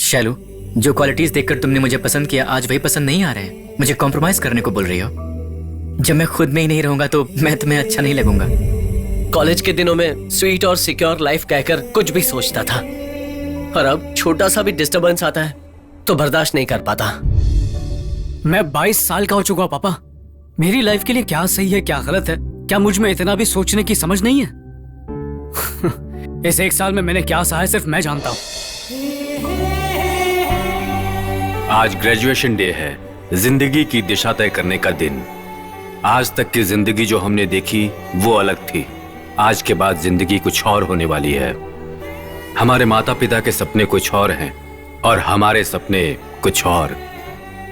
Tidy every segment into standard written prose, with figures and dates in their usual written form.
शैलू, जो क्वालिटीज देखकर तुमने मुझे पसंद किया आज वही पसंद नहीं आ रहे हैं। मुझे कॉम्प्रोमाइज करने को बोल रही हो। जब मैं खुद में ही नहीं रहूंगा तो मैं तुम्हें अच्छा नहीं लगूंगा। कॉलेज के दिनों में स्वीट और सिक्योर लाइफ कहकर कुछ भी सोचता था, और अब छोटा सा भी डिस्टरबेंस आता है तो बर्दाश्त नहीं कर पाता। मैं 22 साल का हो चुका पापा। मेरी लाइफ के लिए क्या सही है क्या गलत है, क्या मुझ में इतना भी सोचने की समझ नहीं है? इस 1 साल में मैंने क्या सहा है सिर्फ मैं जानता हूँ। आज ग्रेजुएशन डे है, जिंदगी की दिशा तय करने का दिन। आज तक की जिंदगी जो हमने देखी वो अलग थी। आज के बाद जिंदगी कुछ और होने वाली है। हमारे माता पिता के सपने कुछ और हैं और हमारे सपने कुछ और।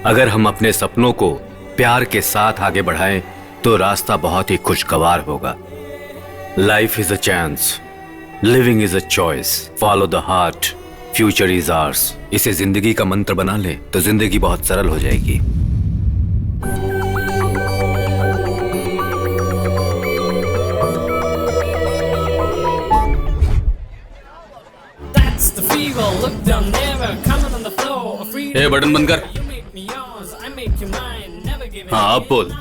अगर हम अपने सपनों को प्यार के साथ आगे बढ़ाएं तो रास्ता बहुत ही खुशगवार होगा। Life is a chance, living is a choice, follow the heart, future is ours. इसे जिंदगी का मंत्र बना ले तो जिंदगी बहुत सरल हो जाएगी। ए, बटन बंद कर। हाँ अब बोल।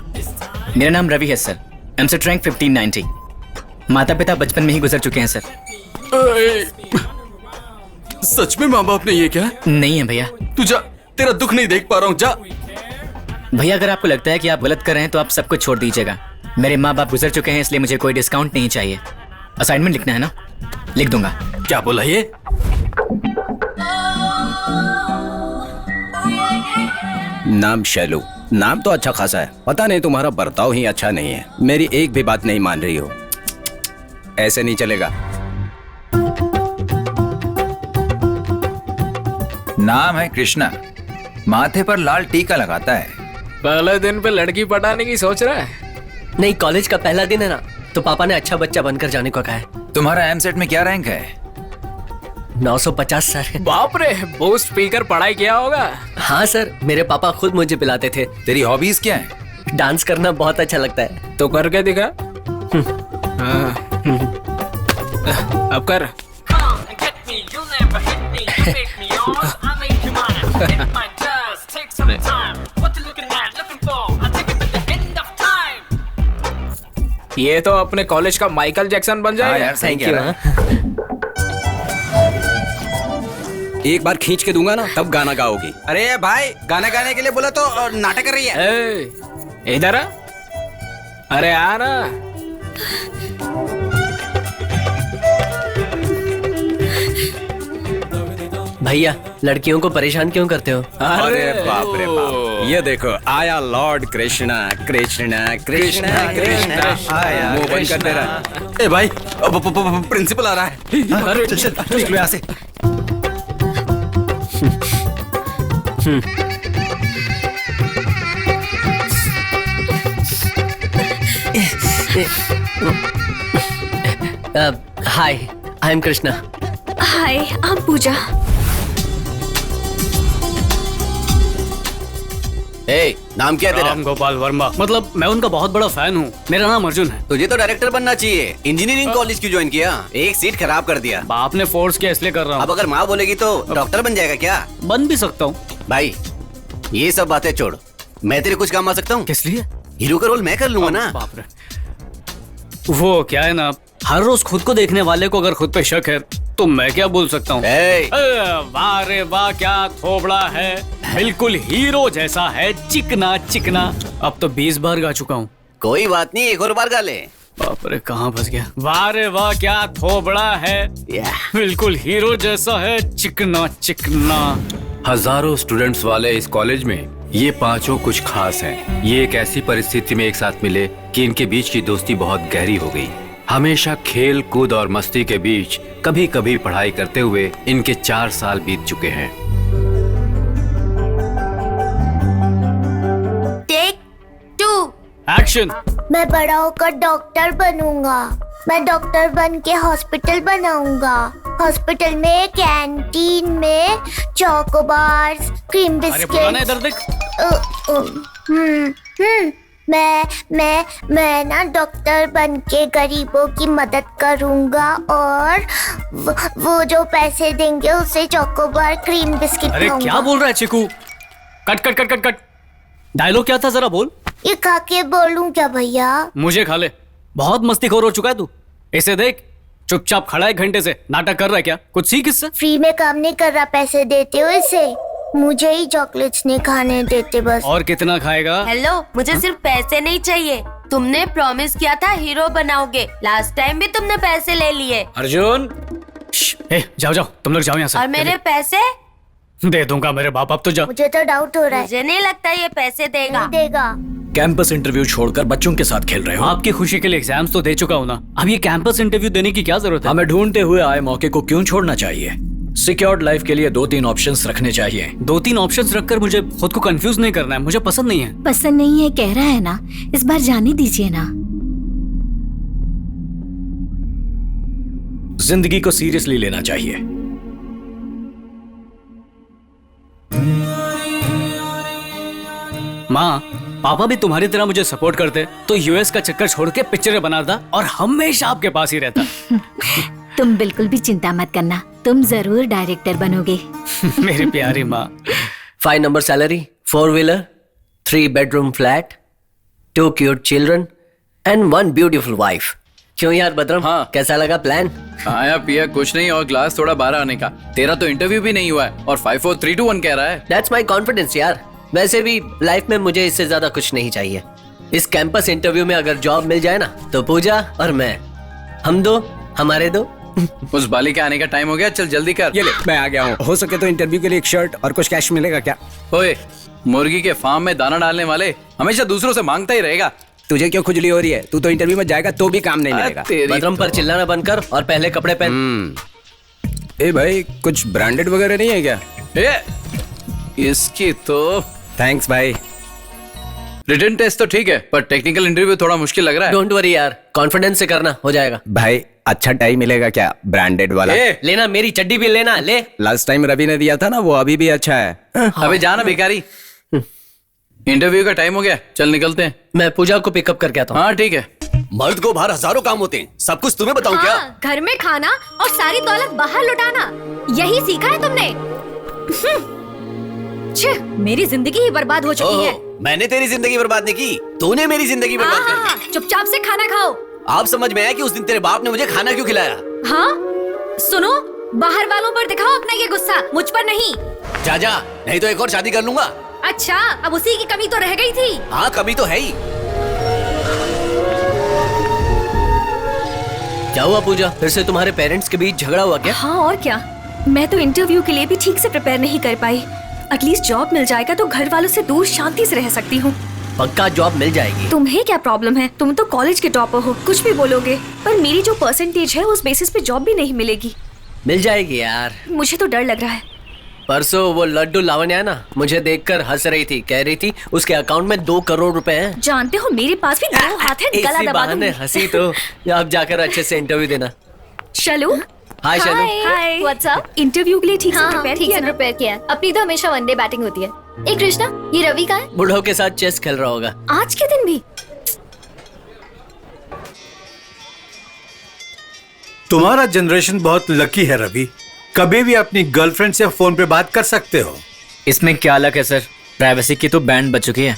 मेरा नाम रवि है सर। EAMCET rank 1590। माता पिता बचपन में ही गुजर चुके हैं सर। सच में माँ बाप ने ये क्या? नहीं है भैया। तू जा, तेरा दुख नहीं देख पा रहा हूँ, जा। भैया अगर आपको लगता है कि आप गलत कर रहे हैं तो आप सब कुछ छोड़ दीजिएगा। मेरे माँ बाप गुजर चुके हैं इसलिए मुझे कोई डिस्काउंट नहीं चाहिए। असाइनमेंट लिखना है ना, लिख दूंगा। क्या बोला ये? नाम शैलू, नाम तो अच्छा खासा है, पता नहीं तुम्हारा बर्ताव ही अच्छा नहीं है। मेरी एक भी बात नहीं मान रही हो, ऐसे नहीं चलेगा। नाम है कृष्णा, माथे पर लाल टीका लगाता है। पहले दिन पे लड़की पटाने की सोच रहा है? नहीं, कॉलेज का पहला दिन है ना, तो पापा ने अच्छा बच्चा बनकर जाने को कहा है। तुम्हारा एमसेट में क्या रैंक है? 950 सर। बाप रे, बूस्ट स्पीकर पढ़ाई किया होगा। हाँ सर, मेरे पापा खुद मुझे पिलाते थे। तेरी हॉबीज क्या है? डांस करना बहुत अच्छा लगता है। तो करके दिखा। अब कर। ये तो अपने कॉलेज का माइकल जैक्सन बन जाएगा। यार, थैंक यू। एक बार खींच के दूंगा ना तब गाना गाओगी। अरे भाई, गाना गाने के लिए बोला तो नाटक कर रही है। इधर आ। अरे आ ना। भैया, लड़कियों को परेशान क्यों करते हो? अरे बाप रे बाप, ये देखो आया लॉर्ड कृष्णा। कृष्णा कृष्णा कृष्णा आया। मुंह बंद कर दे रहा। ए भाई, प्रिंसिपल आ रहा है। अरे चल चल निकलो यहाँ से। Hi, I am Krishna. Hi, I am Pooja. ए, नाम क्या है तेरा? राम गोपाल वर्मा। मतलब मैं उनका बहुत बड़ा फैन हूँ। मेरा नाम अर्जुन है। तुझे तो डायरेक्टर बनना चाहिए। इंजीनियरिंग कॉलेज क्यों ज्वाइन किया? एक सीट खराब कर दिया। बाप ने फोर्स किया इसलिए कर रहा हूँ। अब अगर माँ बोलेगी तो डॉक्टर बन जाएगा क्या? बन भी सकता हूँ। भाई, ये सब बातें छोड़, मैं तेरे कुछ काम आ सकता हूँ? किस लिए? हीरो का रोल मैं कर लूंगा ना। बाप रे। वो क्या है ना, हर रोज खुद को देखने वाले को अगर खुद पे शक है तो मैं क्या बोल सकता हूँ? वाह रे वाह, क्या थोबड़ा है, बिल्कुल हीरो जैसा है, चिकना चिकना। अब तो 20 बार गा चुका हूँ। कोई बात नहीं, एक और बार गा ले। बाप रे, कहाँ फंस गया। वाह रे वाह, क्या थोबड़ा है, बिल्कुल हीरो जैसा है, चिकना चिकना। हजारों स्टूडेंट्स वाले इस कॉलेज में ये पांचों कुछ खास हैं। ये एक ऐसी परिस्थिति में एक साथ मिले कि इनके बीच की दोस्ती बहुत गहरी हो गई। हमेशा खेल कूद और मस्ती के बीच कभी कभी पढ़ाई करते हुए इनके 4 साल बीत चुके हैं। Take 2 action. मैं बड़ा होकर डॉक्टर बनूंगा। मैं डॉक्टर बन के हॉस्पिटल बनाऊंगा। हॉस्पिटल में कैंटीन में चोकोबार्स, क्रीम बिस्किट। इधर देख। मैं ना डॉक्टर बन के गरीबों की मदद करूंगा और वो जो पैसे देंगे उससे चोकोबार क्रीम बिस्किट अरे खाऊंगा। क्या बोल रहा है Chiku? Cut cut cut cut cut. Dialogue क्या था जरा बोल। ये खा के बोलूं क्या भैया? मुझे खा ले, बहुत मस्तीखोर हो चुका है तू। इसे देख, चुपचाप खड़ा है घंटे से, नाटक कर रहा है क्या? कुछ सीख इससे। फ्री में काम नहीं कर रहा, पैसे देते हो इसे। मुझे ही चॉकलेट्स नहीं खाने देते बस। और कितना खाएगा? हेलो, मुझे सिर्फ पैसे नहीं चाहिए। तुमने प्रॉमिस किया था हीरो बनाओगे, लास्ट टाइम भी तुमने पैसे ले लिए। अर्जुन, जाओ जाओ, तुम लोग जाओ यहाँ से। और मेरे पैसे? दे दूंगा मेरे बाप, अब तो जा। मुझे तो डाउट हो रहा है। मुझे नहीं लगता ये पैसे देगा। देगा। कैंपस इंटरव्यू छोड़कर बच्चों के साथ खेल रहे हो। आपकी खुशी के लिए एग्जाम्स तो दे चुका हूँ ना, अब ये कैंपस इंटरव्यू देने की क्या जरूरत है? हमें ढूंढते हुए आए मौके को क्यों छोड़ना चाहिए? सिक्योर्ड लाइफ के लिए 2-3 ऑप्शंस रखने चाहिए। 2-3 ऑप्शंस रखकर मुझे खुद को कंफ्यूज नहीं करना है, मुझे पसंद नहीं है। पसंद नहीं है कह रहा है ना, इस बार जाने दीजिए ना। जिंदगी को सीरियसली लेना चाहिए। माँ, पापा भी तुम्हारी तरह मुझे सपोर्ट करते तो यूएस का चक्कर छोड़ के पिक्चरें बनाता और हमेशा आपके पास ही रहता। तुम बिल्कुल भी चिंता मत करना, तुम जरूर डायरेक्टर बनोगे। मेरी प्यारी माँ। 5 number salary, 4 wheeler, 3 bedroom flat, 2 cute children and 1 beautiful wife. क्यों यार बदरम, हाँ। कैसा लगा प्लान? आया पिया कुछ नहीं और ग्लास थोड़ा बाहर आने का। तेरा तो इंटरव्यू भी नहीं हुआ है और 5 4 3 2 1 कह रहा है। दैट्स माई कॉन्फिडेंस यार। वैसे भी लाइफ में मुझे इससे ज्यादा कुछ नहीं चाहिए। इस कैंपस इंटरव्यू में अगर जॉब मिल जाए ना तो पूजा और मैं, हम दो, हमारे दो। उस बाली के आने का टाइम हो गया, चल जल्दी कर। ये ले, मैं आ गया हूँ। हो सके तो इंटरव्यू के लिए एक शर्ट और कुछ कैश मिलेगा क्या? ओए, मुर्गी के फार्म में दाना डालने वाले हमेशा दूसरों से मांगता ही रहेगा। तुझे क्यों खुजली हो रही है? तू तो इंटरव्यू में जाएगा तो भी काम नहीं मिलेगा। बदरम पर चिल्लाना बंद कर और पहले कपड़े पहन। ए भाई, कुछ ब्रांडेड वगैरह नहीं है क्या? इसकी तो थैंक्स भाई। रिटन टेस्ट तो ठीक है पर टेक्निकल इंटरव्यू थोड़ा मुश्किल लग रहा है। डोंट वरी यार, कॉन्फिडेंस से करना, हो जाएगा। भाई अच्छा टाई मिलेगा क्या ब्रांडेड वाला? लेना, मेरी चड्डी भी लेना, ले। लास्ट टाइम रवि ने दिया था ना, वो अभी भी अच्छा है। अबे जाना भिखारी, इंटरव्यू का टाइम हो गया, चल निकलते हैं। मैं पूजा को पिकअप करके आता हूँ। हाँ ठीक है। मर्द को बाहर हजारों काम होते हैं, सब कुछ तुम्हें बताऊं क्या? घर में खाना और सारी दौलत बाहर लुटाना, यही सीखा है तुमने? मेरी जिंदगी ही बर्बाद हो चुकी है। मैंने तेरी जिंदगी बर्बाद नहीं की, तूने मेरी जिंदगी बर्बाद कर दी। चुपचाप से खाना खाओ। आप समझ में आया कि उस दिन तेरे बाप ने मुझे खाना क्यों खिलाया? हाँ, सुनो, बाहर वालों पर दिखाओ अपना ये गुस्सा, मुझ पर नहीं। जा जा, नहीं तो एक और शादी कर लूंगा। अच्छा, अब उसी की कमी तो रह गई थी। हाँ कमी तो है ही। क्या हुआ पूजा, फिर से तुम्हारे पेरेंट्स के बीच झगड़ा हुआ क्या? हाँ और क्या, मैं तो इंटरव्यू के लिए भी ठीक से प्रिपेयर नहीं कर पाई। एटलीस्ट जॉब मिल जाएगा तो घर वालों से दूर शांति से रह सकती हूँ। पक्का जॉब मिल जाएगी। तुम्हें क्या प्रॉब्लम है? तुम तो कॉलेज के टॉपर हो, कुछ भी बोलोगे। पर मेरी जो परसेंटेज है उस बेसिस पे जॉब भी नहीं मिलेगी। मिल जाएगी यार। मुझे तो डर लग रहा है। परसों वो लड्डू लावण्या है ना, मुझे देखकर हंस रही थी, कह रही थी उसके अकाउंट में 2 करोड़ रुपए हैं। जानते हो मेरे पास भी 2 हाथ है, गला इसी दबा बहाने दूंगी। हंसी तो। अब जाकर अच्छे से इंटरव्यू देना। शलू, हाय शलू। हाय, व्हाट्स अप? इंटरव्यू के लिए ठीक से प्रिपेयर किया। अपनी तो हमेशा वनडे बैटिंग होती है। ए कृष्णा, ये रवि का है? बुढ़ो के साथ चेस खेल रहा होगा। आज के दिन भी? तुम्हारा जनरेशन बहुत लकी है रवि, कभी भी अपनी गर्लफ्रेंड से फोन पे बात कर सकते हो। इसमें क्या अलग है सर, प्राइवेसी की तो बैंड बज चुकी है।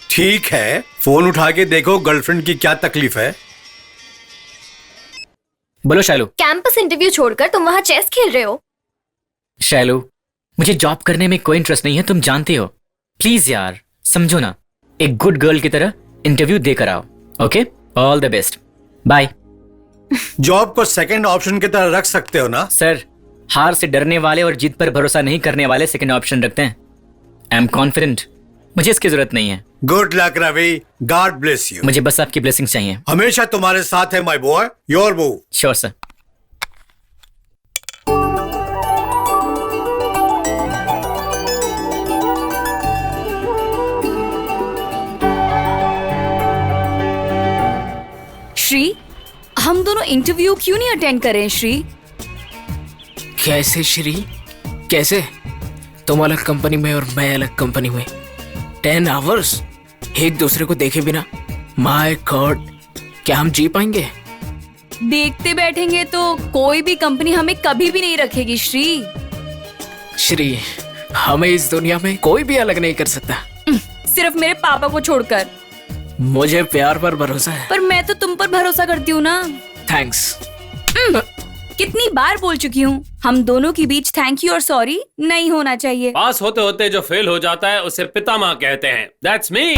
ठीक है, फोन उठा के देखो गर्लफ्रेंड की क्या तकलीफ है। बोलो शैलू। कैंपस इंटरव्यू छोड़कर तुम वहाँ चेस खेल रहे हो? शैलू, मुझे जॉब करने में कोई इंटरेस्ट नहीं है, तुम जानती हो। प्लीज यार समझो ना, एक गुड गर्ल की तरह इंटरव्यू देकर आओ। Okay, all the best, bye. Job को सेकंड ऑप्शन की तरह रख सकते हो ना सर। हार से डरने वाले और जीत पर भरोसा नहीं करने वाले सेकंड ऑप्शन रखते हैं। आई एम कॉन्फिडेंट, मुझे इसकी जरूरत नहीं है। Good luck Ravi, God bless you. मुझे बस आपकी ब्लेसिंग चाहिए। हमेशा तुम्हारे साथ है my boy, your move. Sure sir. Shri, हम दोनों इंटरव्यू क्यों नहीं अटेंड कर रहे हैं श्री? कैसे श्री, कैसे? तुम अलग कंपनी में और मैं अलग कंपनी में। 10 आवर्स एक दूसरे को देखे बिना माय गॉड क्या हम जी पाएंगे? देखते बैठेंगे तो कोई भी कंपनी हमें कभी भी नहीं रखेगी श्री। श्री, हमें इस दुनिया में कोई भी अलग नहीं कर सकता। सिर्फ मेरे पापा को छोड़कर। मुझे प्यार पर भरोसा है। पर मैं तो तुम पर भरोसा करती हूँ ना। थैंक्स। कितनी बार बोल चुकी हूँ, हम दोनों के बीच थैंक यू और सॉरी नहीं होना चाहिए। पास होते होते जो फेल हो जाता है उसे पितामह कहते हैं। That's me.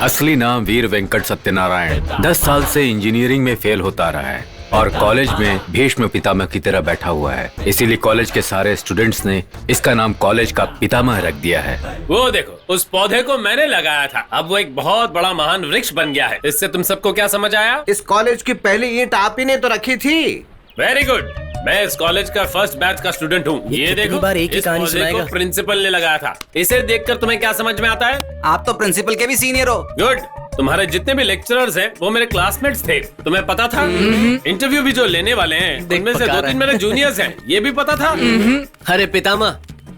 असली नाम वीर वेंकट सत्यनारायण। 10 साल से इंजीनियरिंग में फेल होता रहा है और कॉलेज में भीष्म पितामह की तरह बैठा हुआ है। इसीलिए कॉलेज के सारे स्टूडेंट्स ने इसका नाम कॉलेज का पितामह रख दिया है। वो देखो, उस पौधे को मैंने लगाया था, अब वो एक बहुत बड़ा महान वृक्ष बन गया है। इससे तुम सबको क्या समझ आया? इस कॉलेज की पहली ईंट आप ही ने तो रखी थी। Very good. मैं इस कॉलेज का फर्स्ट बैच का स्टूडेंट हूँ। ये देखो, बार एक ही इस कहानी पौधे सुनाएगा। को प्रिंसिपल ने लगाया था। इसे देखकर तुम्हें क्या समझ में आता है? आप तो प्रिंसिपल के भी सीनियर हो। गुड। तुम्हारे जितने भी लेक्चरर्स हैं वो मेरे क्लासमेट्स थे। तुम्हें पता था? इंटरव्यू भी जो लेने वाले हैं उनमें से 2-3 मेरे जूनियर्स हैं। ये भी पता था? अरे पितामह,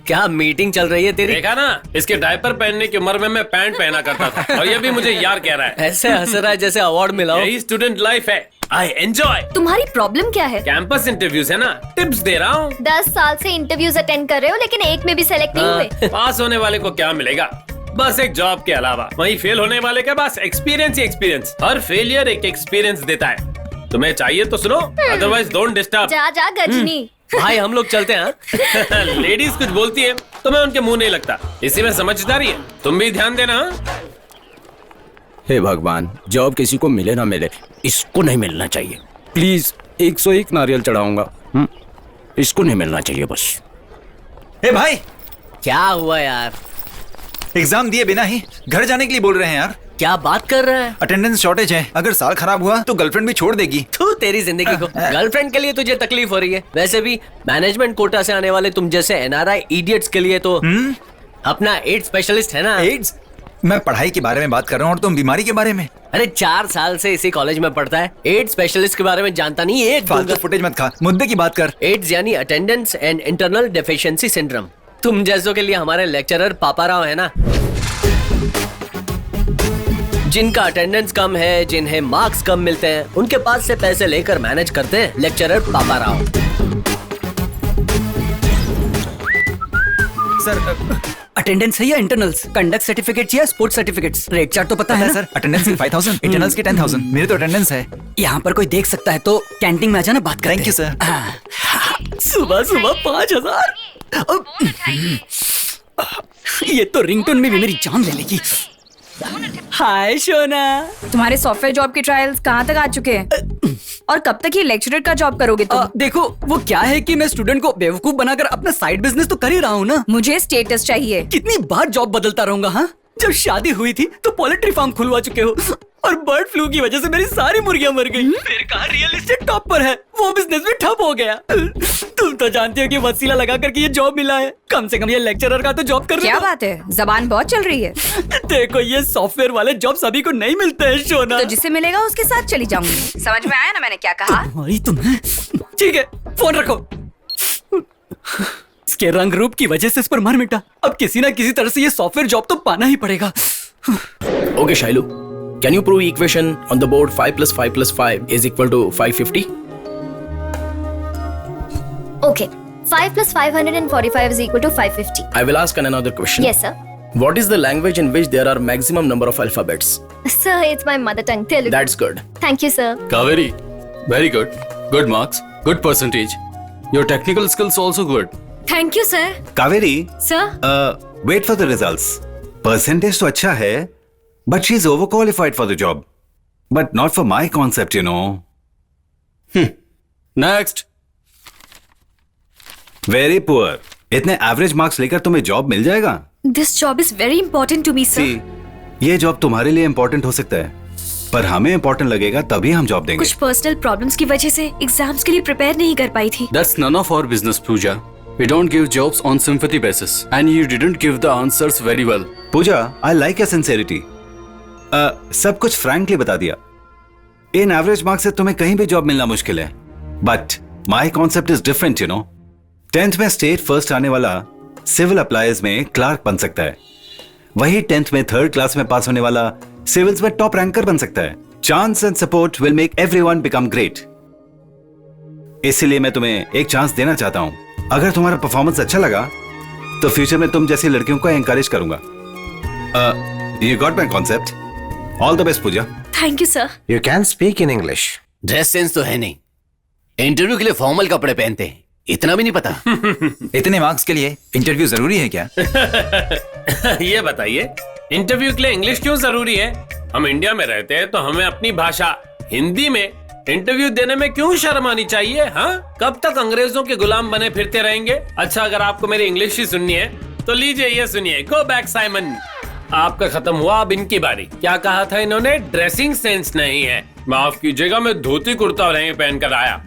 क्या मीटिंग चल रही है तेरी? देखा ना, इसके डायपर पहनने की उम्र में मैं पैंट पहना करता था और ये भी मुझे यार कह रहा है। ऐसे हंस रहा है जैसे अवार्ड मिला हो। यही स्टूडेंट लाइफ है। I enjoy. तुम्हारी प्रॉब्लम क्या है? कैंपस इंटरव्यूज है ना, टिप्स दे रहा हूँ। 10 साल से इंटरव्यूज अटेंड कर रहे हो लेकिन एक में भी सेलेक्ट नहीं हुए। पास होने वाले को क्या मिलेगा? बस एक जॉब के अलावा। वहीं फेल होने वाले के पास एक्सपीरियंस ही एक्सपीरियंस। हर फेलियर एक एक्सपीरियंस देता है। तुम्हें चाहिए तो सुनो, अदरवाइज डोंट डिस्टर्ब। जा जा गजनी। भाई हम लोग चलते हैं। लेडीज कुछ बोलती है तो मैं उनके मुंह नहीं लगता, इसी में समझदारी है। तुम भी ध्यान देना। हे भगवान, जॉब किसी को मिले ना मिले, इसको नहीं मिलना चाहिए। प्लीज 101 नारियल चढ़ाऊंगा। इसको नहीं मिलना चाहिए बस। ए भाई, क्या हुआ यार? एग्जाम दिए बिना ही घर जाने के लिए बोल रहे हैं यार। क्या बात कर रहा है? अटेंडेंस शॉर्टेज है, अगर साल खराब हुआ तो गर्लफ्रेंड भी छोड़ देगी। तू तेरी जिंदगी को। गर्लफ्रेंड के लिए तुझे तकलीफ हो रही है। वैसे भी मैनेजमेंट कोटा से आने वाले तुम जैसे एनआरआई इडियट्स के लिए तो अपना एड्स स्पेशलिस्ट है ना। एड्स? मैं पढ़ाई के बारे में बात कर रहा हूँ और तुम बीमारी के बारे में। अरे 4 साल से इसी कॉलेज में पढ़ता है, एड्स स्पेशलिस्ट के बारे में जानता नहीं। एक फालतू फुटेज मत खा, मुद्दे की बात कर। एड्स यानी attendance and internal deficiency syndrome. तुम जैसों के लिए हमारे लेक्चरर पापाराव है ना, जिनका अटेंडेंस कम है, जिन्हें मार्क्स कम मिलते हैं, उनके पास से पैसे लेकर मैनेज करते हैं लेक्चरर पापाराव। सर, अटेंडेंस है या इंटरनल्स? कंडक्ट सर्टिफिकेट्स या स्पोर्ट्स सर्टिफिकेट्स? रेट चार्ट तो पता है ना? सर, अटेंडेंस की 5000, इंटरनल्स की 10000। मेरे तो अटेंडेंस है। यहाँ पर कोई देख सकता है तो कैंटीन में आ जाना, बात करते हैं। Thank you sir. सुबह सुबह 5000। ये तो रिंगटोन में भी मेरी जान ले लेगी। हाय शोना। तुम्हारे सॉफ्टवेयर जॉब के ट्रायल्स कहाँ तक आ चुके हैं? और कब तक ये लेक्चरर का जॉब करोगे तुम? देखो, वो क्या है कि मैं स्टूडेंट को बेवकूफ बनाकर अपना साइड बिजनेस तो कर ही रहा हूँ ना। मुझे स्टेटस चाहिए। कितनी बार जॉब बदलता रहूंगा? हाँ, जब शादी हुई थी तो पोल्ट्री फार्म खुलवा चुके हो और बर्ड फ्लू की वजह से मेरी सारी मुर्गियां मर गई। फिर कहा रियल एस्टेट टॉप पर है, वो बिजनेस भी ठप हो गया। तुम तो जानते हो कि वसीला लगा करके ये जॉब मिला है। कम से कम ये लेक्चरर का तो जॉब कर क्या बात है, जबान बहुत चल रही है। देखो, ये सॉफ्टवेयर वाले जॉब सभी को नहीं मिलते हैं शोना। तो जिसे मिलेगा उसके साथ चली जाऊंगी। समझ में आया ना मैंने क्या कहा? तुम्हें ठीक है, फोन रखो। इसके रंग रूप की वजह से इस पर मर मिटा। अब किसी ना किसी तरह से ये सॉफ्टवेयर जॉब तो पाना ही पड़ेगा। Okay, Shailu. Can you prove equation on the board 5 plus 5 plus 5 is equal to 550? Okay. 5 plus 545 is equal to 550. I will ask another question. Yes, sir. What is the language in which there are maximum number of alphabets? Sir, it's my mother tongue, Telugu. That's good. Thank you, sir. Kaveri, very good. Good marks, good percentage. Your technical skills also good. Thank you, sir. Kaveri, Sir? wait for the results. Percentage तो अच्छा है, but she's overqualified for the job. But not for my concept, you know. Next. Very poor. इतने average marks लेकर तुम्हें job मिल जाएगा? This job is very important to me, sir. ये job तुम्हारे लिए इम्पोर्टेंट हो सकता है, पर हमें इम्पोर्टेंट लगेगा तभी हम जॉब देंगे। कुछ पर्सनल प्रॉब्लम्स की वजह से एग्जाम्स के लिए प्रिपेयर नहीं कर पाई थी। That's none of our business, Pooja. We don't give jobs on sympathy basis, and you didn't give the answers very well. Puja, I like your sincerity. सब कुछ फ्रैंकली बता दिया। इन एवरेज मार्क्स से तुम्हें कहीं भी जॉब मिलना मुश्किल है, but my concept is different, you know. 10th में स्टेट फर्स्ट आने वाला सिविल अप्लायर्स में क्लार्क बन सकता है, वही 10th में 3rd क्लास में पास होने वाला सिविल्स में टॉप रैंकर बन सकता है। Chance and support will make everyone become great. इसलिए मैं तुम्हें एक चांस देना चाहता हूं। अगर तुम्हारा परफॉर्मेंस अच्छा लगा तो फ्यूचर में तुम जैसी लड़कियों को एनकरेज करूंगा। You got my concept. All the best Pooja. Thank you sir. You can speak in English. Dress sense तो है नहीं, इंटरव्यू के लिए फॉर्मल कपड़े पहनते हैं, इतना भी नहीं पता। इतने मार्क्स के लिए इंटरव्यू जरूरी है क्या? ये बताइए, इंटरव्यू के लिए इंग्लिश क्यों जरूरी है? हम इंडिया में रहते हैं तो हमें अपनी भाषा हिंदी में इंटरव्यू देने में क्यों शर्म आनी चाहिए? हाँ, कब तक अंग्रेजों के गुलाम बने फिरते रहेंगे? अच्छा, अगर आपको मेरी इंग्लिश ही सुननी है तो लीजिए ये सुनिए। Go back Simon. आपका खत्म हुआ, अब इनकी बारी। क्या कहा था इन्होंने? ड्रेसिंग सेंस नहीं है। माफ कीजिएगा, मैं धोती कुर्ता और लहंगे पहन कर आया।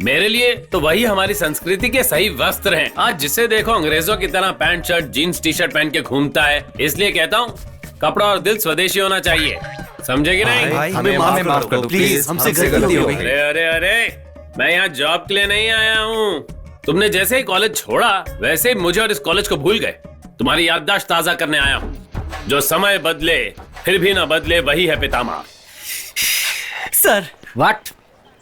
मेरे लिए तो वही हमारी संस्कृति के सही वस्त्र हैं। आज जिसे देखो अंग्रेजों की तरह pant shirt jeans T shirt पहन के घूमता है। इसलिए कहता हूँ, कपड़ा और दिल स्वदेशी होना चाहिए। समझे कि नहीं? हमें माफ कर दो प्लीज, हमसे गलती हो गई। अरे अरे अरे, मैं यहाँ जॉब के लिए नहीं आया हूँ। तुमने जैसे ही कॉलेज छोड़ा वैसे ही मुझे और इस कॉलेज को भूल गए। तुम्हारी याददाश्त ताजा करने आया हूँ। जो समय बदले फिर भी ना बदले वही है पितामह। Sir, what?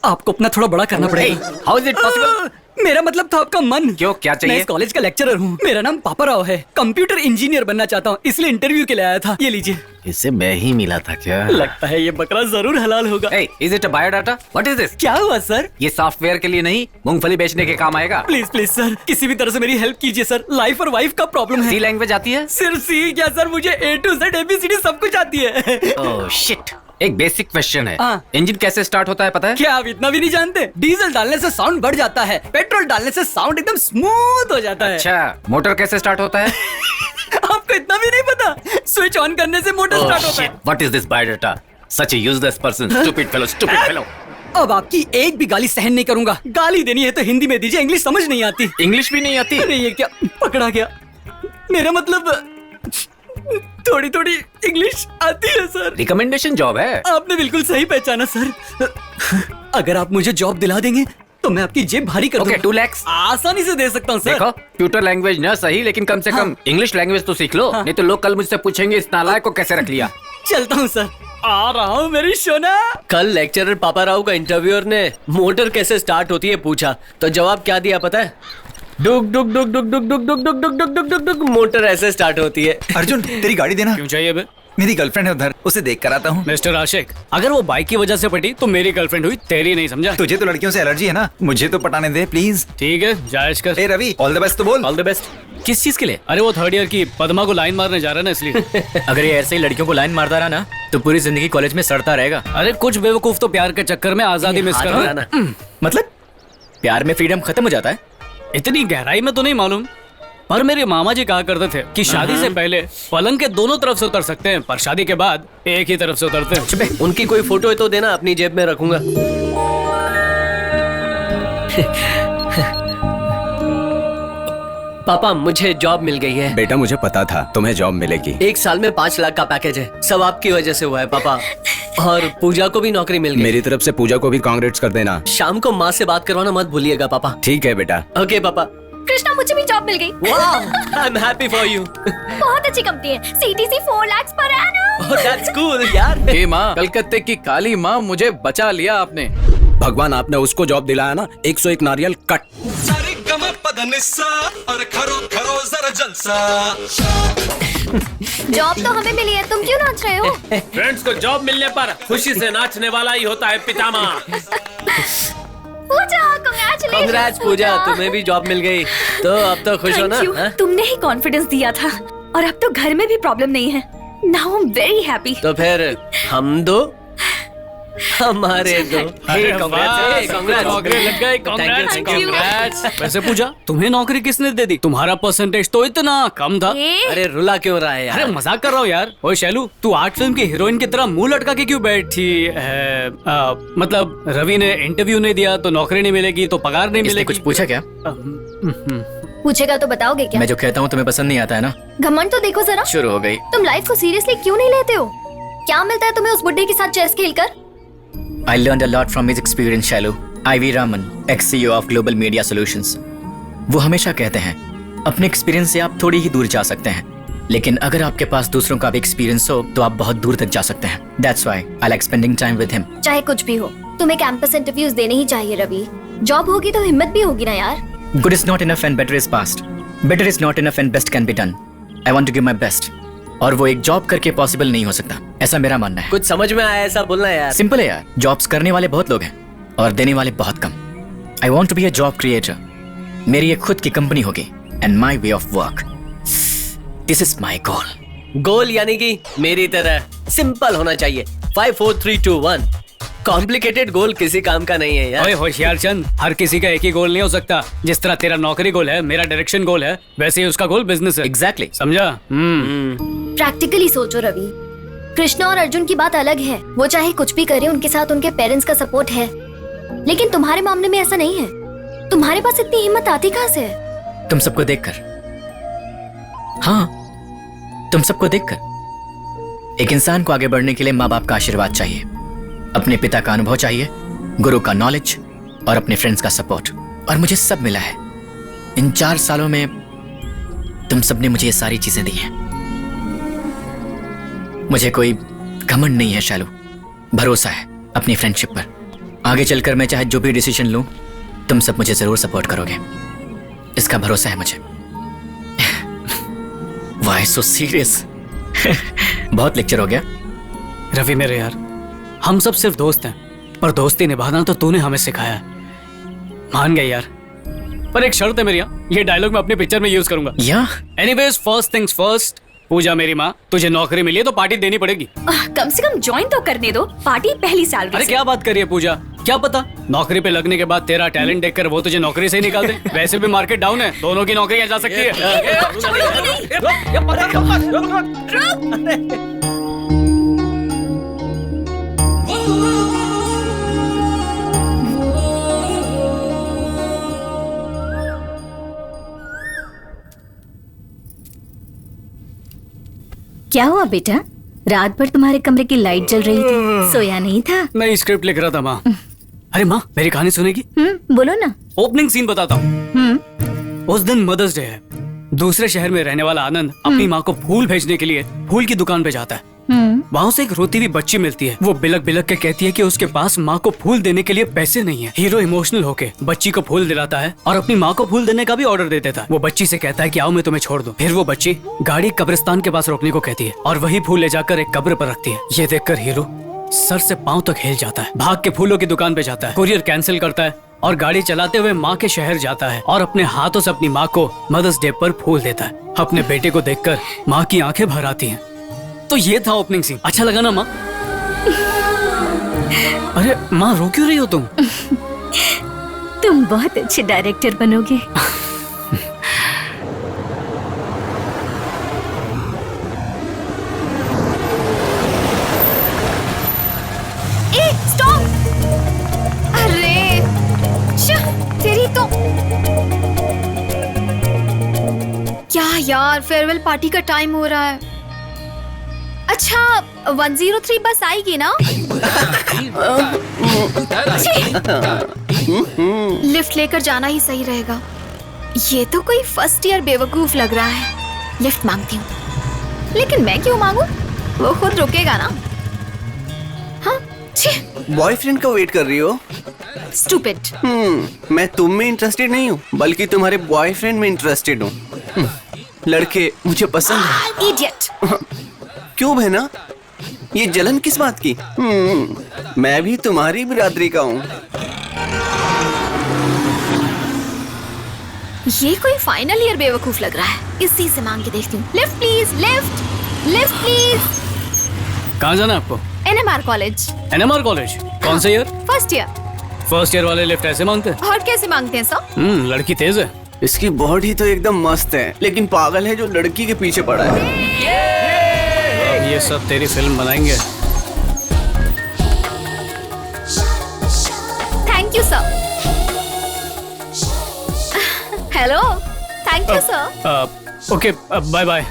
आपको अपना थोड़ा बड़ा करना पड़ेगा। How is it possible? मेरा मतलब था आपका मन। क्यों, क्या चाहिए? मैं इस कॉलेज का लेक्चरर हूँ। मेरा नाम पापा राव है। कंप्यूटर इंजीनियर बनना चाहता हूँ, इसलिए इंटरव्यू के लिए आया था। ये लीजिए। इससे मैं ही मिला था क्या? लगता है ये बकरा जरूर हलाल होगा। Is it a biodata? What is this? क्या हुआ सर? ये सॉफ्टवेयर के लिए नहीं, मूंगफली बेचने के काम आएगा। प्लीज प्लीज सर, किसी भी तरह से मेरी हेल्प कीजिए सर। लाइफ और वाइफ का प्रॉब्लम है। सी लैंग्वेज आती है? सिर्फ सी क्या सर, मुझे A to Z ABCD सब कुछ आती है। ओह शिट, एक बेसिक क्वेश्चन है। हाँ। इंजन कैसे स्टार्ट होता है पता है? क्या आप इतना भी नहीं जानते? डीजल डालने से साउंड बढ़ जाता है, पेट्रोल डालने से साउंड एकदम स्मूथ हो जाता है। अच्छा, मोटर कैसे स्टार्ट होता है? आपको इतना भी नहीं पता? स्विच ऑन करने से मोटर स्टार्ट होता है। What is this biodata? Such A useless person, stupid fellow, stupid fellow. अब आपकी एक भी गाली सहन नहीं करूंगा। गाली देनी है तो हिंदी में दीजिए, इंग्लिश समझ नहीं आती। इंग्लिश भी नहीं आती? अरे ये क्या पकड़ा गया। मेरा मतलब थोड़ी थोड़ी इंग्लिश आती है सर। रिकमेंडेशन जॉब है। आपने बिल्कुल सही पहचाना सर। अगर आप मुझे जॉब दिला देंगे तो मैं आपकी जेब भारी कर दूंगा। 2 लाख आसानी से दे सकता हूँ सर। देखो, कंप्यूटर लैंग्वेज न सही, लेकिन कम से कम इंग्लिश लैंग्वेज तो सीख लो। नहीं तो लोग कल मुझसे पूछेंगे इस नालायक को कैसे रख लिया। चलता हूँ सर, आ रहा हूँ मेरी सोना। कल लेक्चरर पापा राव का इंटरव्यूअर ने मोटर कैसे स्टार्ट होती है पूछा, तो जवाब क्या दिया पता है? डुक डुक डुक डुक डुक डुक डुक डुक डुक डुक डुक डुक डुक मोटर ऐसे स्टार्ट होती है। अर्जुन, तेरी गाड़ी देना। क्यों चाहिए बे? मेरी गर्लफ्रेंड है उधर, उसे देख कर आता हूँ। मिस्टर आशिक, अगर वो बाइक की वजह से पटी तो मेरी गर्लफ्रेंड हुई, तेरी नहीं, समझा? तुझे तो लड़कियों से एलर्जी है ना, मुझे तो पटाने दे प्लीज। ठीक है, जायज कर। ए रवि, ऑल द बेस्ट तो बोल। All the best. किस चीज के लिए? अरे वो 3rd ईयर की पद्मा को लाइन मारने जा रहा है ना, इसलिए। अगर ये ऐसे ही लड़कियों को लाइन मारता रहा ना तो पूरी जिंदगी कॉलेज में सड़ता रहेगा। अरे कुछ बेवकूफ तो प्यार के चक्कर में आजादी मिस कर रहा है। मतलब प्यार में फ्रीडम खत्म हो जाता है? इतनी गहराई में तो नहीं मालूम, पर मेरे मामा जी कहा करते थे कि शादी से पहले पलंग के दोनों तरफ से उतर सकते हैं, पर शादी के बाद एक ही तरफ से उतरते हैं। उनकी कोई फोटो है तो देना, अपनी जेब में रखूंगा। पापा, मुझे जॉब मिल गई है। बेटा, मुझे पता था तुम्हें जॉब मिलेगी। 1 साल में 5 लाख का पैकेज है, सब आपकी वजह से हुआ है पापा। और पूजा को भी नौकरी मिल गई। मेरी तरफ से पूजा को भी कांग्रेट्स कर देना। शाम को माँ से बात करवाना मत भूलिएगा पापा। ठीक है बेटा। ओके पापा। कृष्णा, मुझे भी जॉब मिल गई। I am happy for you. बहुत अच्छी कंपनी है, CTC 4 lakh per annum. Oh that's cool यार। हे माँ, कलकत्ते की काली माँ, मुझे बचा लिया आपने। भगवान, आपने उसको जॉब दिलाया ना, 101 नारियल कट। जॉब तो हमें मिली है, तुम क्यों नाच रहे हो? फ्रेंड्स को जॉब मिलने पर खुशी से नाचने वाला ही होता है पितामह। पूजा, congratulations, कांग्रेट्स पूजा, तुम्हें भी जॉब मिल गई, तो अब तो खुश हो ना? Thank you, तुमने ही कॉन्फिडेंस दिया था, और अब तो घर में भी प्रॉब्लम नहीं है। Now I'm very happy. तो फिर हम दो, हमारे दो। वैसे पूजा, तुम्हें नौकरी किसने दे दी? तुम्हारा परसेंटेज तो इतना कम था। अरे रुला क्यों रहा है यार? अरे मजाक कर रहा हूँ यार। ओए शैलू, तू आर्ट फिल्म की हीरोइन की तरह मुंह लटका के क्यों बैठी है? मतलब रवि ने इंटरव्यू नहीं दिया तो नौकरी नहीं मिलेगी, तो पगार नहीं मिलेगी। कुछ पूछा क्या? पूछेगा तो बताओगे क्या? मैं जो कहता हूँ तुम्हें पसंद नहीं आता है ना? घमंड तो देखो जरा। शुरू हो गई। तुम लाइफ को सीरियसली क्यों नहीं लेते हो? क्या मिलता है तुम्हें उस बुड्ढे के साथ चेस खेलकर? I learned a lot from his experience, Shailu. IV Raman, ex-CEO of Global Media Solutions. वो हमेशा कहते हैं, अपने एक्सपीरियंस से आप थोड़ी ही दूर जा सकते हैं, लेकिन अगर आपके पास दूसरों का भी एक्सपीरियंस हो तो आप बहुत दूर तक जा सकते हैं. That's why I like spending time with him. चाहे कुछ भी हो, तुम्हें कैंपस इंटरव्यूज देने ही चाहिए रवि. जॉब होगी तो हिम्मत भी होगी ना यार. Good is not enough and better is past. Better is not enough and best can be done. I want to give my best. और वो एक जॉब करके पॉसिबल नहीं हो सकता, ऐसा मेरा मानना है. कुछ समझ में आया ऐसा बोलना यार. सिंपल है यार, जॉब्स करने वाले बहुत लोग हैं और देने वाले बहुत कम. I want to be a job creator. मेरी एक खुद की कंपनी होगी and my way of work. This is my goal. गोल यानी कि मेरी तरह सिंपल होना चाहिए. 5 4 3 2 1. कॉम्प्लिकेटेड गोल किसी काम का नहीं है यार. ओए होशियार चंद, हर किसी का एक ही गोल नहीं हो सकता. जिस तरह तेरा नौकरी गोल है, मेरा डायरेक्शन गोल है, वैसे ही उसका गोल बिजनेस है. एग्जैक्टली. समझा? प्रैक्टिकली सोचो रवि, कृष्णा और अर्जुन की बात अलग है. वो चाहे कुछ भी करे, उनके साथ उनके पेरेंट्स का सपोर्ट है. लेकिन तुम्हारे मामले में ऐसा नहीं है. तुम्हारे पास इतनी हिम्मत आती कहाँ से है? तुम सबको देखकर. हाँ, तुम सबको देखकर. एक इंसान को आगे बढ़ने के लिए माँ बाप का आशीर्वाद चाहिए, अपने पिता का अनुभव चाहिए, गुरु का नॉलेज और अपने फ्रेंड्स का सपोर्ट. और मुझे सब मिला है. इन 4 सालों में तुम सबने मुझे ये सारी चीजें दी हैं. मुझे कोई घमंड नहीं है शैलू, भरोसा है अपनी फ्रेंडशिप पर. आगे चलकर मैं चाहे जो भी डिसीजन लूं, तुम सब मुझे जरूर सपोर्ट करोगे, इसका भरोसा है मुझे. Why so serious? बहुत लेक्चर हो गया. रवि मेरे यार, हम सब सिर्फ दोस्त हैं, पर दोस्ती निभाना तो तूने हमें सिखाया है. मान गए यार, पर एक शर्त है मेरी. ये डायलॉग मैं अपनी पिक्चर में यूज करूंगा. Anyways, first things first. Pooja मेरी माँ, तुझे नौकरी मिली है तो पार्टी देनी पड़ेगी. कम से कम ज्वाइन तो करने दो. पार्टी पहली सैलरी. अरे क्या बात कर रही है पूजा, क्या पता नौकरी पे लगने के बाद तेरा टैलेंट देखकर वो तुझे नौकरी से ही निकाल दे. वैसे भी मार्केट डाउन है, दोनों की नौकरी जा सकती है. क्या हुआ बेटा? रात भर तुम्हारे कमरे की लाइट जल रही थी, सोया नहीं था? नहीं, स्क्रिप्ट लिख रहा था माँ. अरे माँ, मेरी कहानी सुनेगी? बोलो ना. ओपनिंग सीन बताता हूँ. उस दिन मदर्स डे है. दूसरे शहर में रहने वाला आनंद अपनी माँ को फूल भेजने के लिए फूल की दुकान पे जाता है. वहाँ उसे एक रोती हुई बच्ची मिलती है. वो बिलक बिलक के कहती है कि उसके पास माँ को फूल देने के लिए पैसे नहीं है. हीरो इमोशनल होके बच्ची को फूल दिलाता है और अपनी माँ को फूल देने का भी ऑर्डर दे देता है. वो बच्ची से कहता है कि आओ मैं तुम्हें छोड़ दूं. फिर वो बच्ची गाड़ी कब्रिस्तान के पास रोकने को कहती है और वही फूल ले जाकर एक कब्र पर रखती है. ये देखकर हीरो सर से पाँव तक हिल जाता है. भाग के फूलों की दुकान पे जाता है, कुरियर कैंसिल करता है और गाड़ी चलाते हुए माँ के शहर जाता है और अपने हाथों से अपनी माँ को मदर्स डे पर फूल देता है. अपने बेटे को देखकर माँ की आंखें भर आती हैं. तो ये था ओपनिंग सीन. अच्छा लगा ना माँ? अरे माँ, रो क्यों रही हो तुम? तुम बहुत अच्छे डायरेक्टर बनोगे. स्टॉप! अरे तेरी तो क्या यार, फेयरवेल पार्टी का टाइम हो रहा है. अच्छा, 103 बस आएगी ना? लिफ्ट लेकर जाना ही सही रहेगा. ये तो कोई फर्स्ट ईयर बेवकूफ लग रहा है. लिफ्ट मांगती हूँ. लेकिन मैं क्यों मांगू? वो खुद रुकेगा ना. हाँ, बॉयफ्रेंड का वेट कर रही हो? स्टूपिड. मैं तुम में इंटरेस्टेड नहीं हूँ, बल्कि तुम्हारे बॉयफ्रेंड में इंटरेस्टेड हूँ. लड़के मुझे पसंद है. इडियट. क्यों बहना, ये जलन किस बात की? मैं भी तुम्हारी बिरादरी का हूँ. ये कोई फाइनल ईयर बेवकूफ लग रहा है. इसी से मांग के देखती हूँ. Lift please, lift, lift please. कहाँ जाना है आपको? NMR college. NMR college? कौन सा year? First year. First year वाले लिफ्ट ऐसे मांगते हैं? और कैसे मांगते हैं सर? लड़की तेज है. इसकी बॉडी तो एकदम मस्त है, लेकिन पागल है जो लड़की के पीछे पड़ा है. ये सब तेरी फिल्म बनाएंगे. Thank you sir. Hello, thank you sir. Okay, bye bye.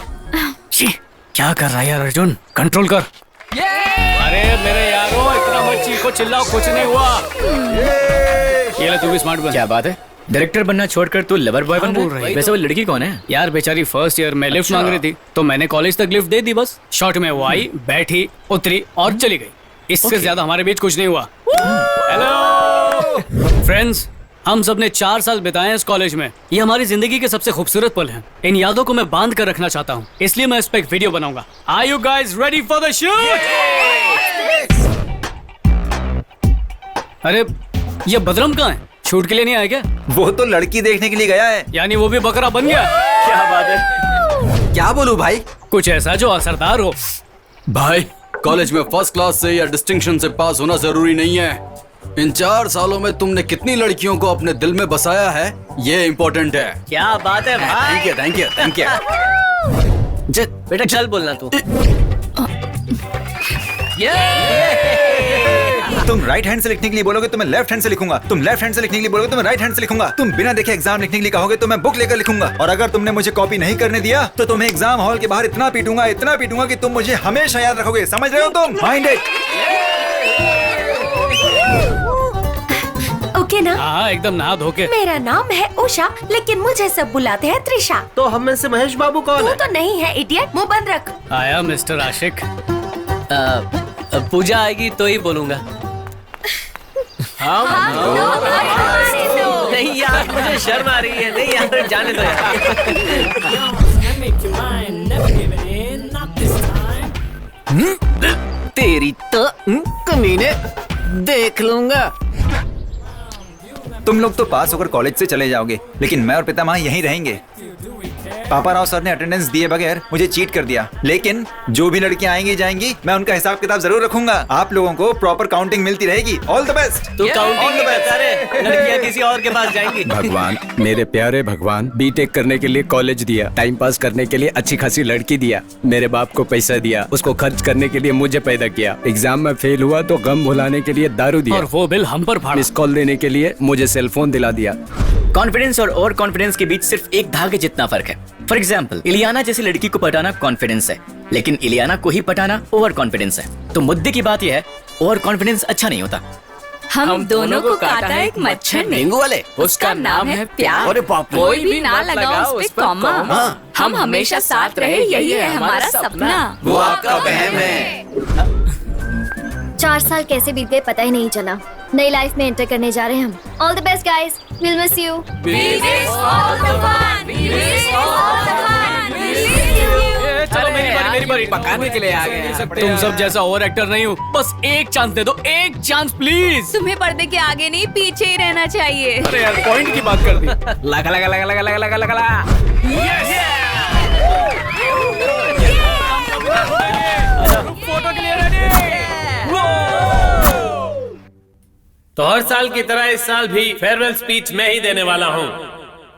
क्या कर रहा है यार अर्जुन? कंट्रोल कर. अरे मेरे यारों, इतना मत चीखो चिल्लाओ, कुछ नहीं हुआ. ये ले, तू भी स्मार्ट बन. क्या बात है? डायरेक्टर बनना छोड़कर तू लवर बॉय बन रहा है? वैसे वो लड़की कौन है? यार बेचारी फर्स्ट ईयर में लिफ्ट मांग रही थी, तो मैंने कॉलेज तक लिफ्ट दे दी बस। शॉर्ट में वो आई, बैठी, उतरी और चली गई। इससे ज्यादा हमारे बीच कुछ नहीं हुआ। हेलो फ्रेंड्स, हम सब ने 4 साल बिताए हैं इस कॉलेज में। ये हमारी जिंदगी के सबसे खूबसूरत पल हैं। इन यादों को मैं बांध कर रखना चाहता हूँ, इसलिए मैं इस पे एक वीडियो बनाऊंगा। Are you guys ready for the shoot? अरे ये बदरम कहाँ है? शूट के लिए नहीं आया क्या? वो तो लड़की देखने के लिए गया है। यानी वो भी बकरा बन गया? क्या बात है? क्या बोलूं भाई? कुछ ऐसा जो असरदार हो। भाई कॉलेज में फर्स्ट क्लास से या डिस्टिंक्शन से पास होना जरूरी नहीं है। इन 4 सालों में तुमने कितनी लड़कियों को अपने दिल में बसाया है, ये इम्पोर्टेंट है। क्या बात है भाई। Thank you thank you thank you. बेटा चल बोलना तू। तुम राइट हैंड से लिखने के लिए बोलोगे तो मैं लेफ्ट हैंड से लिखूंगा। तुम लेफ्ट हैंड से लिखने के लिए बोलोगे तो मैं राइट हैंड से लिखूंगा। तुम बिना देखे एग्जाम लिखने के लिए कहोगे तो मैं बुक लेकर लिखूंगा। और अगर तुमने मुझे कॉपी नहीं करने दिया तो तुम्हें एग्जाम हॉल के बाहर इतना पीटूंगा कि तुम मुझे हमेशा याद रखोगे। समझ रहे हो तुम? Mind it. ओके ना? हाँ एकदम नहा धो के। मेरा नाम है उषा, लेकिन मुझे सब बुलाते हैं त्रिशा। तो हम में से महेश बाबू कौन है? तू तो नहीं है इडियट, मुंह बंद रख। आया मिस्टर आशिक। पूजा आएगी तो ही बोलूंगा। नहीं यार, मुझे शर्म आ रही है। नहीं यार, जाने दो यार। तेरी तो कमीने देख लूंगा। तुम लोग तो पास होकर कॉलेज से चले जाओगे, लेकिन मैं और पितामह यहीं रहेंगे। पापा राव सर ने अटेंडेंस दिए बगैर मुझे चीट कर दिया, लेकिन जो भी लड़कियां आएंगी जाएंगी मैं उनका हिसाब किताब जरूर रखूंगा। आप लोगों को प्रॉपर काउंटिंग मिलती रहेगी। All the best. तू काउंटिंग में बता रहे, लड़कियां किसी और के पास जाएंगी। भगवान, मेरे प्यारे भगवान, बीटेक करने के लिए कॉलेज दिया, टाइम पास करने के लिए अच्छी खासी लड़की दिया, मेरे बाप को पैसा दिया, उसको खर्च करने के लिए मुझे पैदा किया, एग्जाम में फेल हुआ तो गम भुलाने के लिए दारू दिया, और वो बिल हम पर फाड़ा। मिस कॉल देने के लिए मुझे सेलफोन दिला दिया। कॉन्फिडेंस और ओवर कॉन्फिडेंस के बीच सिर्फ एक धागे जितना फर्क है। फॉर एग्जाम्पल, इलियाना जैसी लड़की को पटाना कॉन्फिडेंस है, लेकिन इलियाना को ही पटाना ओवर कॉन्फिडेंस है। तो मुद्दे की बात यह है, ओवर कॉन्फिडेंस अच्छा नहीं होता। हम दोनों को काटा एक मच्छर ने, डेंगू वाले, उसका नाम है प्यार। अरे बाप रे। कोई भी ना लगा उस पे कॉमा। हम हमेशा साथ रहे, यही है हमारा सपना। वो आपका वहम है। 4 साल कैसे बीत गए पता ही नहीं चला। नई लाइफ में एंटर करने जा रहे हैं हम। All the best guys, will miss you. चलो मेरी बारी। पकाने के लिए आ गए। तुम सब जैसा ओवर एक्टर नहीं हूँ, बस एक चांस दे दो, एक चांस प्लीज। तुम्हें पर्दे के आगे नहीं पीछे ही रहना चाहिए। अरे यार पॉइंट की बात कर दी। लगा। फोटो के लिए रेडी। तो हर साल की तरह इस साल भी फेयरवेल स्पीच मैं ही देने वाला हूँ।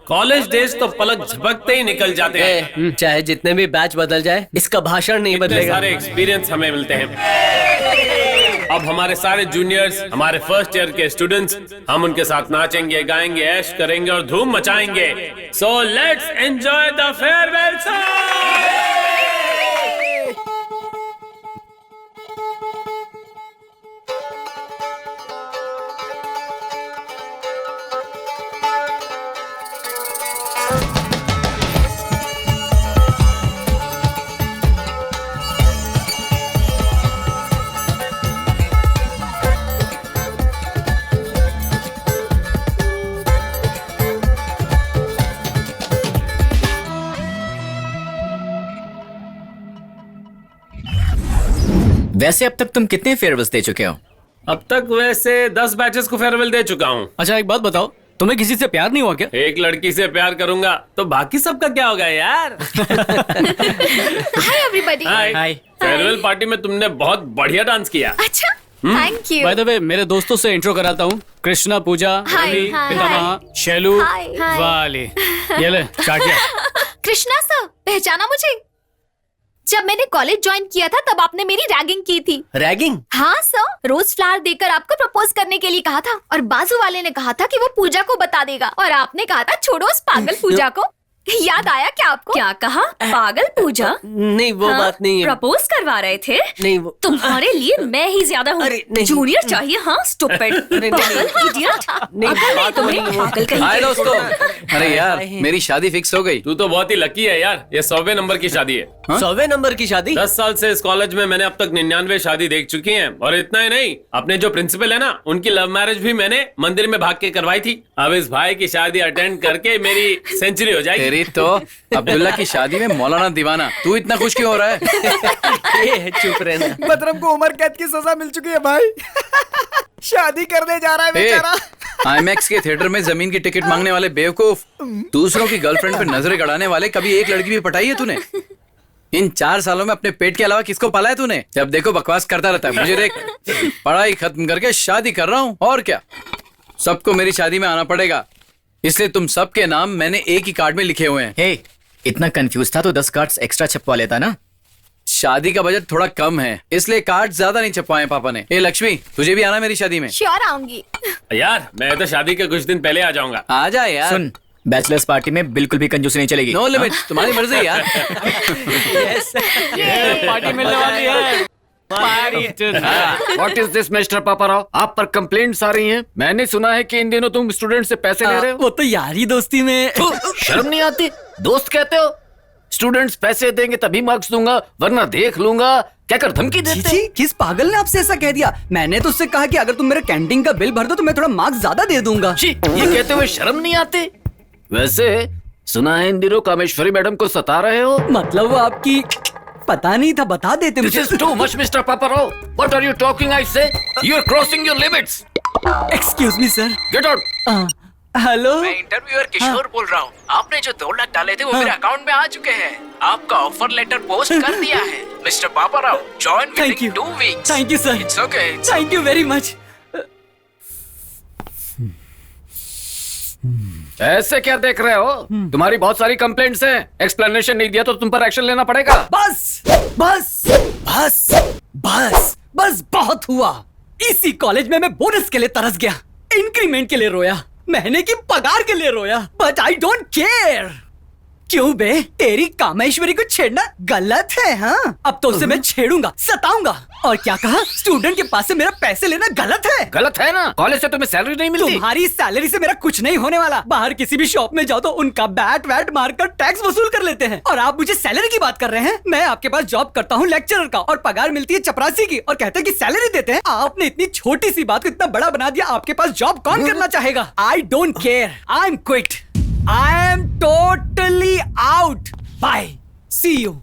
कॉलेज डेज तो पलक झपकते ही निकल जाते हैं। चाहे जितने भी बैच बदल जाए, इसका भाषण नहीं इतने बदलेगा। सारे एक्सपीरियंस हमें मिलते हैं। अब हमारे सारे जूनियर्स, हमारे फर्स्ट ईयर के स्टूडेंट्स, हम उनके साथ नाचेंगे, गाएंगे, ऐश करेंगे और धूम मचाएंगे। So let's enjoy the farewell song. वैसे अब तक तुम कितने फेयरवेल्स दे चुके हो? अब तक वैसे 10 बैचेस को फेयरवेल दे चुका हूँ। अच्छा एक बात बताओ, तुम्हें किसी से प्यार नहीं हुआ क्या? एक लड़की से प्यार करूंगा तो बाकी सबका क्या होगा यार? Hi everybody. Hi. Farewell party में तुमने बहुत बढ़िया डांस किया। अच्छा, thank you. By the way, मेरे दोस्तों से इंट्रो कराता हूँ। कृष्णा, पूजा, रवि, पितामह, शैलू, वाली। ये ले चाटिया। कृष्णा सर, पहचाना मुझे? जब मैंने कॉलेज ज्वाइन किया था तब आपने मेरी रैगिंग की थी। रैगिंग? हाँ सर, रोज फ्लावर देकर आपको प्रपोज करने के लिए कहा था, और बाजू वाले ने कहा था कि वो पूजा को बता देगा, और आपने कहा था छोड़ो उस पागल पूजा को। याद आया क्या आपको? क्या कहा? पागल पूजा? नहीं वो बात नहीं है। प्रपोज करवा रहे थे? नहीं वो तुम्हारे लिए मैं ही ज्यादा हूँ। जूनियर चाहिए? हाँ स्टूपिड, पागल इडियट। नहीं पागल कहीं। हाय दोस्तों। अरे यार मेरी शादी फिक्स हो गई। तू तो बहुत ही लकी है यार, ये 100वें नंबर की शादी है। 100वें नंबर की शादी? 10 साल से इस कॉलेज में मैंने अब तक 99 शादी देख चुकी हैं। और इतना ही नहीं, अपने जो प्रिंसिपल है ना, उनकी लव मैरिज भी मैंने मंदिर में भाग के करवाई थी। अब इस भाई की शादी अटेंड करके मेरी सेंचुरी हो जाएगी। तेरी तो अब्दुल्ला की शादी में मौलाना दीवाना, तू इतना खुश क्यों हो रहा है? ये चुप रहना। बदरम को उम्र कैद की सजा मिल चुकी है भाई। शादी करने जा रहा है बेचारा। आईमैक्स के थिएटर में जमीन की टिकट मांगने वाले बेवकूफ, दूसरों की गर्लफ्रेंड पे नजरें गड़ाने वाले, कभी एक लड़की भी पटाई है तूने? इन 4 सालों में अपने पेट के अलावा किसको पाला है तूने? जब देखो बकवास करता रहता है। मुझे देख, पढ़ाई खत्म करके शादी कर रहा हूँ और क्या। सबको मेरी शादी में आना पड़ेगा, इसलिए तुम सबके नाम मैंने एक ही कार्ड में लिखे हुए हैं। हे, इतना कंफ्यूज था तो 10 कार्ड्स एक्स्ट्रा छपवा लेता ना। शादी का बजट थोड़ा कम है, इसलिए कार्ड ज्यादा नहीं छपवाए पापा ने। ए लक्ष्मी, तुझे भी आना मेरी शादी में? श्योर आऊंगी। यार मैं तो शादी के कुछ दिन पहले आ जाऊंगा। आ जा यार। सुन, बैचलर्स पार्टी में बिल्कुल भी कंजूसी नहीं चलेगी। नो लिमिट, तुम्हारी मर्जी यार। पार्टी मिलने वाली है। What is this, mister Paparao? आप पर कंप्लेंट्स आ रही हैं। मैंने सुना है कि इन दिनों तुम स्टूडेंट से पैसे ले रहे हो। वो तो यारी दोस्ती में। शर्म नहीं आती? दोस्त कहते हो? स्टूडेंट्स पैसे देंगे तभी मार्क्स दूंगा, वरना देख लूंगा। क्या कर धमकी देते? जी, किस पागल ने आपसे ऐसा कह दिया? मैंने तो उससे कहा कि अगर तुम मेरे कैंटीन का बिल भर दो तो मैं थोड़ा मार्क्स ज्यादा दे दूंगा। ये कहते हुए शर्म नहीं आती? वैसे सुना है इन दिनों कामेश्वरी मैडम को सता रहे हो। मतलब वो आपकी पता नहीं था, बता देते मुझे। This is too much, Mr. Paparao. What are you talking? I say you're crossing your limits. Excuse me, sir. Get out. Hello, मैं इंटरव्यूअर किशोर बोल रहा हूँ। आपने जो 2 लाख डाले थे वो मेरे अकाउंट में आ चुके हैं। आपका ऑफर लेटर पोस्ट कर दिया है mister Paparao. Join with in 2 weeks. Thank you sir. It's okay. Thank you very much. ऐसे क्या देख रहे हो? तुम्हारी बहुत सारी कंप्लेंट्स हैं। एक्सप्लेनेशन नहीं दिया तो तुम पर एक्शन लेना पड़ेगा। बस बस बस बस बस बहुत हुआ। इसी कॉलेज में मैं बोनस के लिए तरस गया, इंक्रीमेंट के लिए रोया, महीने की पगार के लिए रोया, बट आई डोंट केयर। क्यों बे, तेरी कामेश्वरी को छेड़ना गलत है? हाँ, अब तो उसे मैं छेड़ूंगा, सताऊंगा। और क्या कहा? स्टूडेंट के पास से मेरा पैसे लेना गलत है? गलत है ना, कॉलेज से तुम्हें सैलरी नहीं मिलती। तुम्हारी सैलरी से मेरा कुछ नहीं होने वाला। बाहर किसी भी शॉप में जाओ तो उनका बैट वैट मारकर टैक्स वसूल कर लेते हैं, और आप मुझे सैलरी की बात कर रहे हैं। मैं आपके पास जॉब करता हूँ लेक्चरर का, और पगार मिलती है चपरासी की, और कहते हैं कि सैलरी देते हैं। आपने इतनी छोटी सी बात को इतना बड़ा बना दिया। आपके पास जॉब कौन करना चाहेगा? I don't care, I am quit, I am totally out, bye, see you.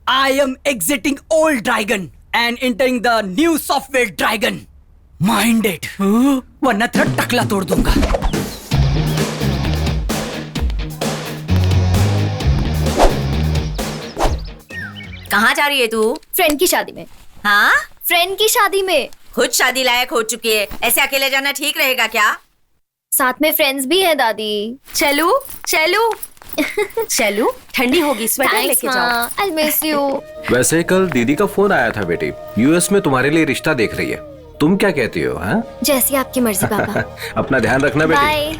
I am exiting old dragon and entering the new software dragon. Mind it. वरना तेरा टकला तोड़ दूंगा। कहाँ जा रही है तू? फ्रेंड की शादी में। हाँ, फ्रेंड की शादी में। खुद शादी लायक हो चुकी है, ऐसे अकेले जाना ठीक रहेगा क्या? साथ में फ्रेंड्स भी है दादी। चलू चलू चलू, ठंडी होगी, स्वेटर लेके जाओ। I'll miss you. वैसे कल दीदी का फोन आया था बेटी, यूएस में तुम्हारे लिए रिश्ता देख रही है। तुम क्या कहती हो? हाँ, जैसी आपकी मर्जी पापा। अपना ध्यान रखना बेटी। बाय।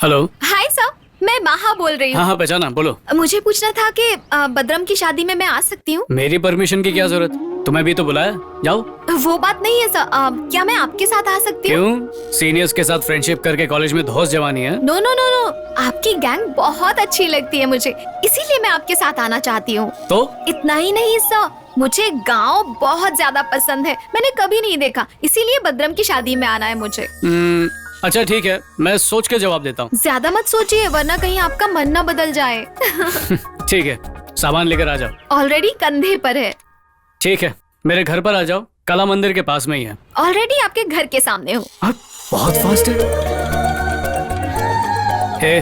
हेलो। हाय सर, मैं माहा बोल रही हूँ। हाँ पहचाना, बोलो। मुझे पूछना था कि बदरम की शादी में मैं आ सकती हूँ? मेरी परमिशन की क्या जरूरत? तुम्हें भी तो बुलाया, जाओ। वो बात नहीं है सर, क्या मैं आपके साथ आ सकती हूँ? क्यों? सीनियर्स के साथ फ्रेंडशिप करके कॉलेज में धौस जवानी है? नो नो नो नो, आपकी गैंग बहुत अच्छी लगती है मुझे, इसीलिए मैं आपके साथ आना चाहती हूँ। तो इतना ही नहीं सर, मुझे गांव बहुत ज्यादा पसंद है, मैंने कभी नहीं देखा, इसीलिए बदरम की शादी में आना है मुझे। अच्छा ठीक है, मैं सोच के जवाब देता हूँ। ज्यादा मत सोचिए, वरना कहीं आपका मन ना बदल जाए। ठीक है, सामान लेकर आ जाओ। ऑलरेडी कंधे पर है। ठीक है, मेरे घर पर आ जाओ, कला मंदिर के पास में ही है। ऑलरेडी आपके घर के सामने हूँ। बहुत फास्ट है। हे,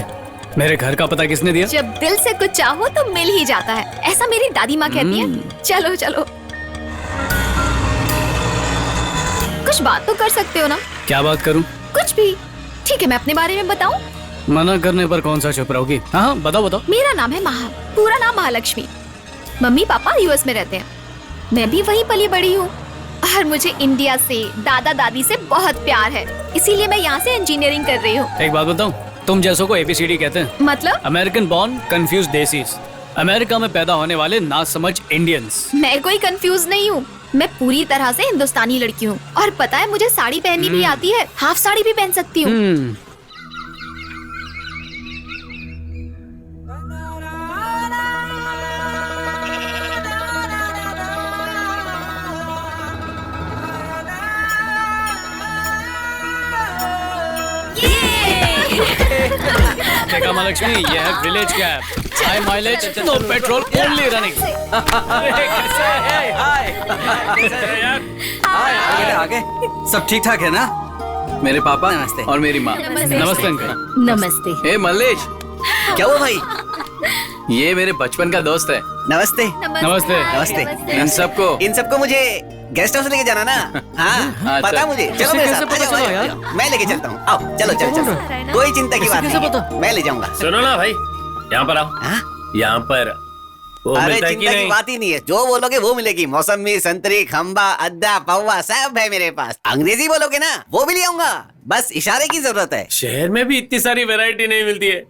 मेरे घर का पता किसने दिया? जब दिल से कुछ चाहो तो मिल ही जाता है, ऐसा मेरी दादी माँ कहती है। चलो चलो, कुछ बात तो कर सकते हो ना? क्या बात करूं? कुछ भी। ठीक है, मैं अपने बारे में बताऊं? मना करने पर कौन सा चुप रहोगी? हाँ बताओ बताओ। मेरा नाम है महा, पूरा नाम महालक्ष्मी। मम्मी पापा यूएस में रहते हैं, मैं भी वहीं पली बड़ी हूँ। और मुझे इंडिया से, दादा दादी से बहुत प्यार है, इसीलिए मैं यहाँ से इंजीनियरिंग कर रही हूँ। एक बात बताऊं, तुम जैसों को ABCD कहते हैं। मतलब? American born confuse desis, America में पैदा होने वाले ना समझ इंडियंस। मैं कोई कंफ्यूज नहीं हूँ, मैं पूरी तरह से हिंदुस्तानी लड़की हूँ। और पता है मुझे साड़ी पहननी भी आती है, हाफ साड़ी भी पहन सकती हूँ। देखा महालक्ष्मी, ये है village cab, high mileage, no petrol, only running. आगे सब ठीक ठाक है ना? मेरे पापा और मेरी माँ। नमस्ते अंकल। नमस्ते। ए मल्लेश, क्या हुआ भाई? ये मेरे बचपन का दोस्त है। नमस्ते। नमस्ते। नमस्ते। इन सबको मुझे गेस्ट हाउस लेके जाना ना? हाँ पता मुझे। चलो मेरे साथ, आ जाओ, आ जाओ। मैं लेके चलता हूँ। आओ चलो चलो चलो, कोई चिंता की बात नहीं, मैं ले जाऊंगा। सुनो ना भाई, यहाँ पर आओ। यहाँ पर वो अरे मिलता है कि चिंता की नहीं? बात ही नहीं है, जो बोलोगे वो मिलेगी। मौसमी, संतरी, खंबा, अद्दा, पौवा सब है मेरे पास। अंग्रेजी बोलोगे ना, वो भी ले आऊंगा, बस इशारे की जरूरत है। शहर में भी इतनी सारी वैरायटी नहीं मिलती है,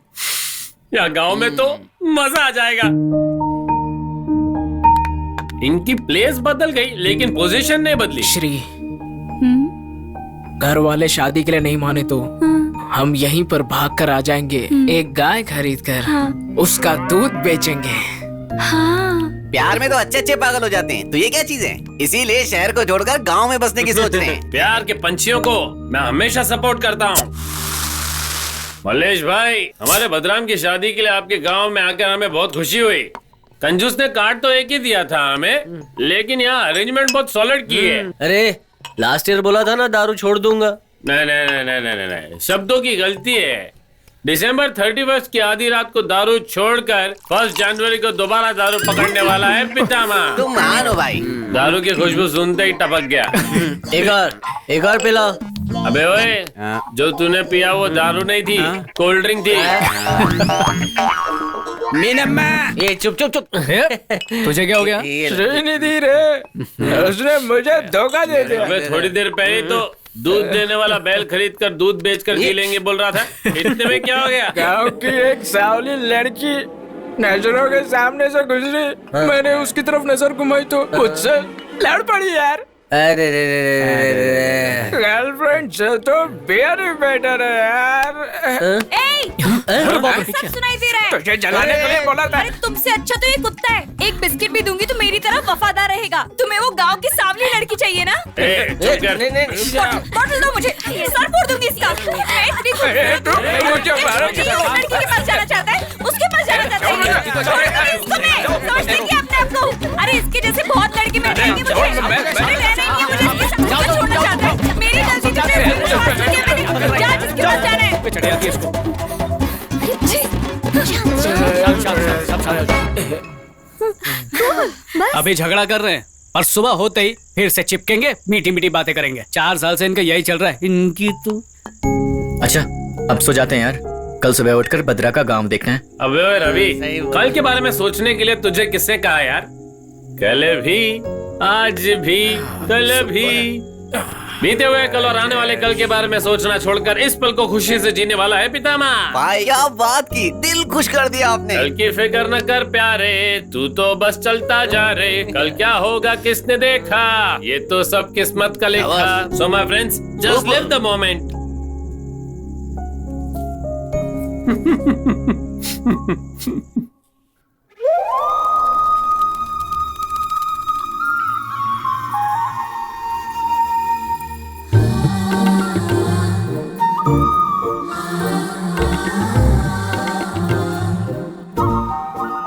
यहाँ गांव में तो मजा आ जाएगा। इनकी प्लेस बदल गई लेकिन पोजीशन नहीं बदली। श्री, घर वाले शादी के लिए नहीं माने तो हम यहीं पर भाग कर आ जाएंगे, एक गाय खरीद कर उसका दूध बेचेंगे। प्यार में तो अच्छे अच्छे पागल हो जाते हैं, तो ये क्या चीज है? इसीलिए शहर को छोड़कर गांव में बसने की सोच रहे हैं। प्यार के पंछियों को मैं हमेशा सपोर्ट करता हूँ। मल्लेश भाई, हमारे भद्राम की शादी के लिए आपके गांव में आकर हमें बहुत खुशी हुई। कंजूस ने कार्ड तो एक ही दिया था हमें, लेकिन यहाँ अरेंजमेंट बहुत सॉलिड की है। अरे लास्ट ईयर बोला था ना दारू छोड़ दूंगा। नहीं नहीं नहीं नहीं नहीं नहीं, शब्दों की गलती है। दिसंबर 31 की आधी रात को दारू छोड़कर 1 जनवरी को दोबारा दारू पकड़ने वाला है पितामह। तुम मान हो भाई। दारू की खुशबू सुनते ही टपक गया। एक और पिला। अबे ओए, जो तूने पिया वो दारू नहीं थी, कोल्ड ड्रिंक थी। मीनम्मा, ये चुप चुप चुप। तुझे क्या हो गया? श्रीनिधि रे, उसने मुझे धोखा दे दिया। अबे थोड़ी देर पहले तो दूध देने वाला बैल खरीद कर दूध बेचकर जी लेंगे बोल रहा था, इतने में क्या हो गया? गाँव की एक सावली लड़की नजरों के सामने से गुजरी, मैंने उसकी तरफ नजर घुमाई तो मुझसे लड़ पड़ी यार। अरे गर्लफ्रेंड से तो बियर ही बेटर है यार। सब सुनाई दे रहा है। तुझे जलाने के लिए बोला था। अरे तुमसे अच्छा तो ये कुत्ता है। एक बिस्किट भी दूंगी तो मेरी तरफ वफादार रहेगा। तुम्हें वो गांव की सावली लड़की चाहिए ना? बॉटल दो मुझे, सर फोड़ दूंगी इसका। लड़की के पास जाना चाहता है, उसके पास जाना चाहता है। समझते क्या अपने आप को? अरे इसके जैसे बहुत लड़की मिल जाएंगे मुझे। छोड़ना चाहता है मेरी गलती। जा जिसके पास जाना है। अभी झगड़ा कर रहे हैं और सुबह होते ही फिर से चिपकेंगे, मीठी मीठी बातें करेंगे। 4 साल से इनका यही चल रहा है। इनकी तो अच्छा, अब सो जाते हैं यार, कल सुबह उठकर भद्रा का गांव देखना है। अबे ओए रवि, कल के बारे में सोचने के लिए तुझे किसने कहा यार? कल भी, आज भी, कल भी। बीते हुए कल और आने वाले कल के बारे में सोचना छोड़कर इस पल को खुशी से जीने वाला है पितामह। भाई क्या बात की, दिल खुश कर दिया आपने। कल की फिक्र न कर प्यारे, तू तो बस चलता जा रे। कल क्या होगा किसने देखा, ये तो सब किस्मत का लेखा। So my friends, just live the moment.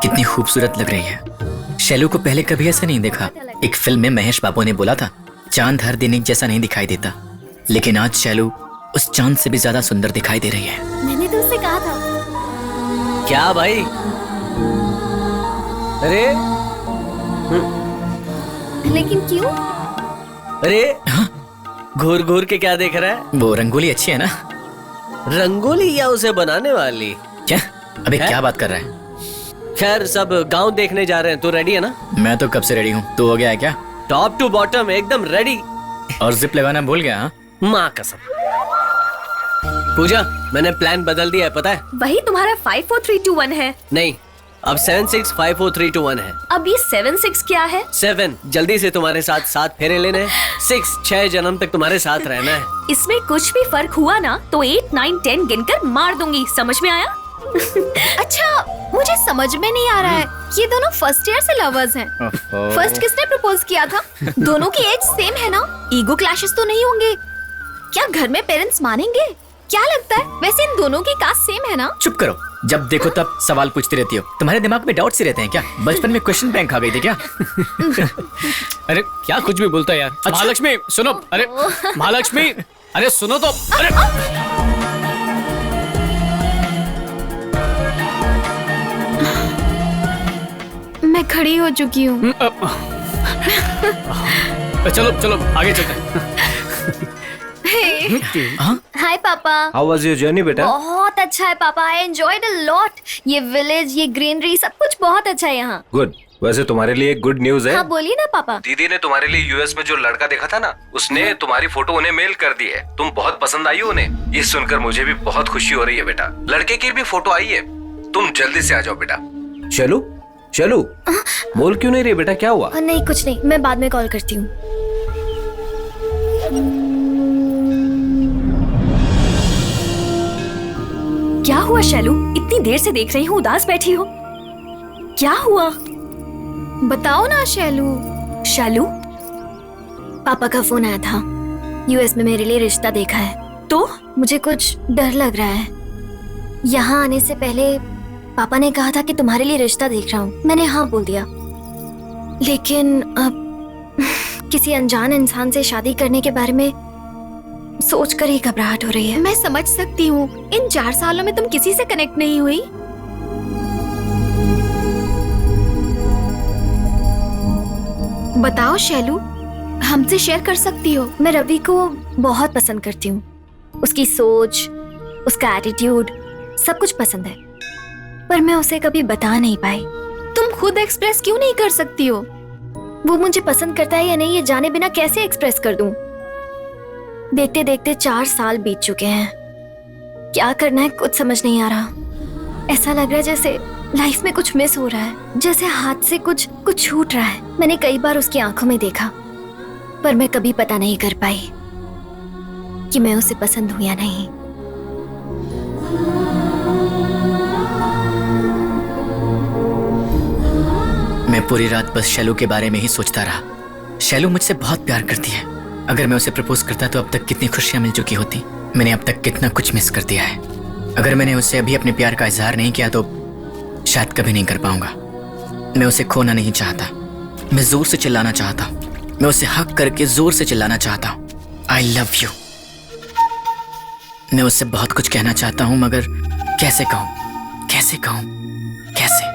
कितनी खूबसूरत लग रही है। शैलू को पहले कभी ऐसा नहीं देखा। एक फिल्म में महेश बाबू ने बोला था, चांद हर दिन एक जैसा नहीं दिखाई देता, लेकिन आज शैलू उस चांद से भी ज्यादा सुंदर दिखाई दे रही है। मैंने तो उससे कहा था। क्या भाई? अरे लेकिन क्यों? अरे घूर घूर के क्या देख रहा है? वो रंगोली अच्छी है ना? रंगोली या उसे बनाने वाली? क्या? अबे क्या बात कर रहा है? खैर सब गांव देखने जा रहे हैं, तू रेडी है ना? मैं तो कब से रेडी हूँ। तू हो गया है क्या? टॉप टू बॉटम एकदम रेडी। और जिप लगाना भूल गया? हाँ, माँ कसम। पूजा, मैंने प्लान बदल दिया है, पता है? वही तुम्हारा 5 4 3 2 1 है। नहीं, अब 7 6 5 4 3 2 1 है। अब ये 7 6 क्या है? 7 जल्दी से तुम्हारे साथ 7 फेरे लेने हैं। 6 6 जन्म तक तुम्हारे साथ रहना है। इसमें कुछ भी फर्क हुआ ना तो 8 9 10 गिनकर मार दूंगी, समझ में आया? अच्छा, मुझे समझ में नहीं आ रहा है, ये दोनों फर्स्ट ईयर से लवर्स हैं। फर्स्ट किसने प्रपोज किया था? दोनों की एज सेम है ना? ईगो क्लैशेस तो नहीं होंगे? क्या घर में पेरेंट्स मानेंगे? क्या लगता है वैसे इन दोनों की कास्ट सेम है ना? चुप करो, जब देखो तब सवाल पूछती रहती हो। तुम्हारे दिमाग में डाउट्स ही रहते हैं क्या? बचपन में क्वेश्चन बैंक आ गई थी क्या? अरे क्या कुछ भी बोलता है यार। अच्छा? महालक्ष्मी सुनो, अरे महालक्ष्मी, अरे सुनो तो, अरे मैं खड़ी हो चुकी हूँ। चलो चलो आगे चलते हैं। हाय पापा। हाउ वाज योर जर्नी बेटा? बहुत अच्छा है पापा, आई एंजॉयड अ लॉट। ये विलेज, ये ग्रीनरी, सब कुछ बहुत अच्छा है यहाँ। गुड। वैसे तुम्हारे लिए एक गुड न्यूज है। हाँ बोलिए ना पापा। दीदी ने तुम्हारे लिए यूएस में जो लड़का देखा था ना, उसने तुम्हारी फोटो उन्हें मेल कर दी है। तुम बहुत पसंद आई हो उन्हें। ये सुनकर मुझे भी बहुत खुशी हो रही है बेटा। लड़के की भी फोटो आई है, तुम जल्दी से आ जाओ बेटा। चलो चलो, बोल क्यों नहीं रही बेटा, क्या हुआ? नहीं कुछ नहीं, मैं बाद में कॉल करती हूँ। क्या हुआ शैलू, इतनी देर से देख रही हूँ, उदास बैठी हो, क्या हुआ? बताओ ना शैलू। शैलू, पापा का फोन आया था, यूएस में मेरे लिए रिश्ता देखा है। तो मुझे कुछ डर लग रहा है। यहाँ आने से पहले पापा ने कहा था कि तुम्हारे लिए रिश्ता देख रहा हूँ। मैंने हाँ बोल दिया, लेकिन अब किसी अनजान इंसान से शादी करने के बारे में सोचकर ही घबराहट हो रही है। मैं समझ सकती हूँ, इन 4 सालों में तुम किसी से कनेक्ट नहीं हुई। बताओ शैलू, हमसे शेयर कर सकती हो। मैं रवि को बहुत पसंद करती हूँ, उसकी सोच, उसका एटीट्यूड, सब कुछ पसंद है, पर मैं उसे कभी बता नहीं पाई। तुम खुद एक्सप्रेस क्यों नहीं कर सकती हो? वो मुझे पसंद करता है या नहीं ये जाने बिना कैसे एक्सप्रेस कर दूं? देखते देखते 4 साल बीत चुके हैं, क्या करना है कुछ समझ नहीं आ रहा। ऐसा लग रहा है जैसे लाइफ में कुछ मिस हो रहा है, जैसे हाथ से कुछ छूट रहा है। मैंने कई बार उसकी आंखों में देखा, पर मैं कभी पता नहीं कर पाई कि मैं उसे पसंद हूं या नहीं। मैं पूरी रात बस शैलू के बारे में ही सोचता रहा। शैलू मुझसे बहुत प्यार करती है। अगर मैं उसे प्रपोज करता तो अब तक कितनी खुशियां मिल चुकी होती। मैंने अब तक कितना कुछ मिस कर दिया है। अगर मैंने उससे अभी अपने प्यार का इजहार नहीं किया तो शायद कभी नहीं कर पाऊंगा। मैं उसे खोना नहीं चाहता। मैं जोर से चिल्लाना चाहता हूँ। मैं उसे हक करके जोर से चिल्लाना चाहता हूँ, आई लव यू। मैं उससे बहुत कुछ कहना चाहता हूँ, मगर कैसे कहूँ, कैसे कहूँ, कैसे?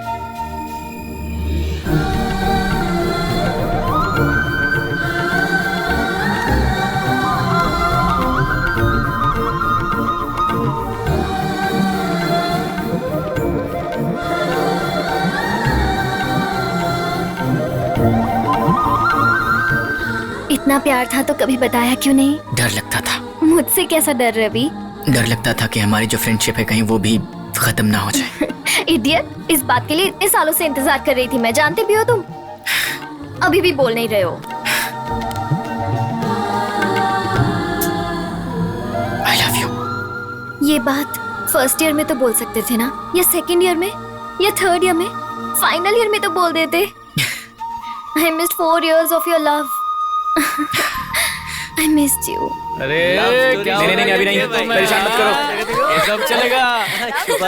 इतना प्यार था तो कभी बताया क्यों नहीं? डर लगता था। मुझसे कैसा डर रवि? डर लगता था कि हमारी जो फ्रेंडशिप है कहीं वो भी खत्म ना हो जाए। इडियट, इस बात के लिए इतने सालों से इंतजार कर रही थी मैं, जानते भी हो तुम। अभी भी बोल नहीं रहे हो। I love you. ये बात फर्स्ट ईयर में तो बोल सकते थे ना, या सेकेंड ईयर में, या थर्ड ईयर में, फाइनल ईयर में तो बोल देते। I missed 4 years of your love. I missed you. अरे क्या नहीं अभी नहीं, परेशान मत करो, ये सब चलेगा।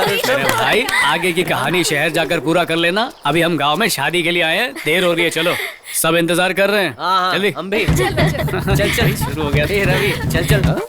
अरे भाई, आगे की कहानी शहर जाकर पूरा कर लेना। अभी हम गांव में शादी के लिए आए हैं, देर हो रही है। चलो, सब इंतजार कर रहे हैं। जल्दी। हम भी चल शुरू हो गया। रवि चल।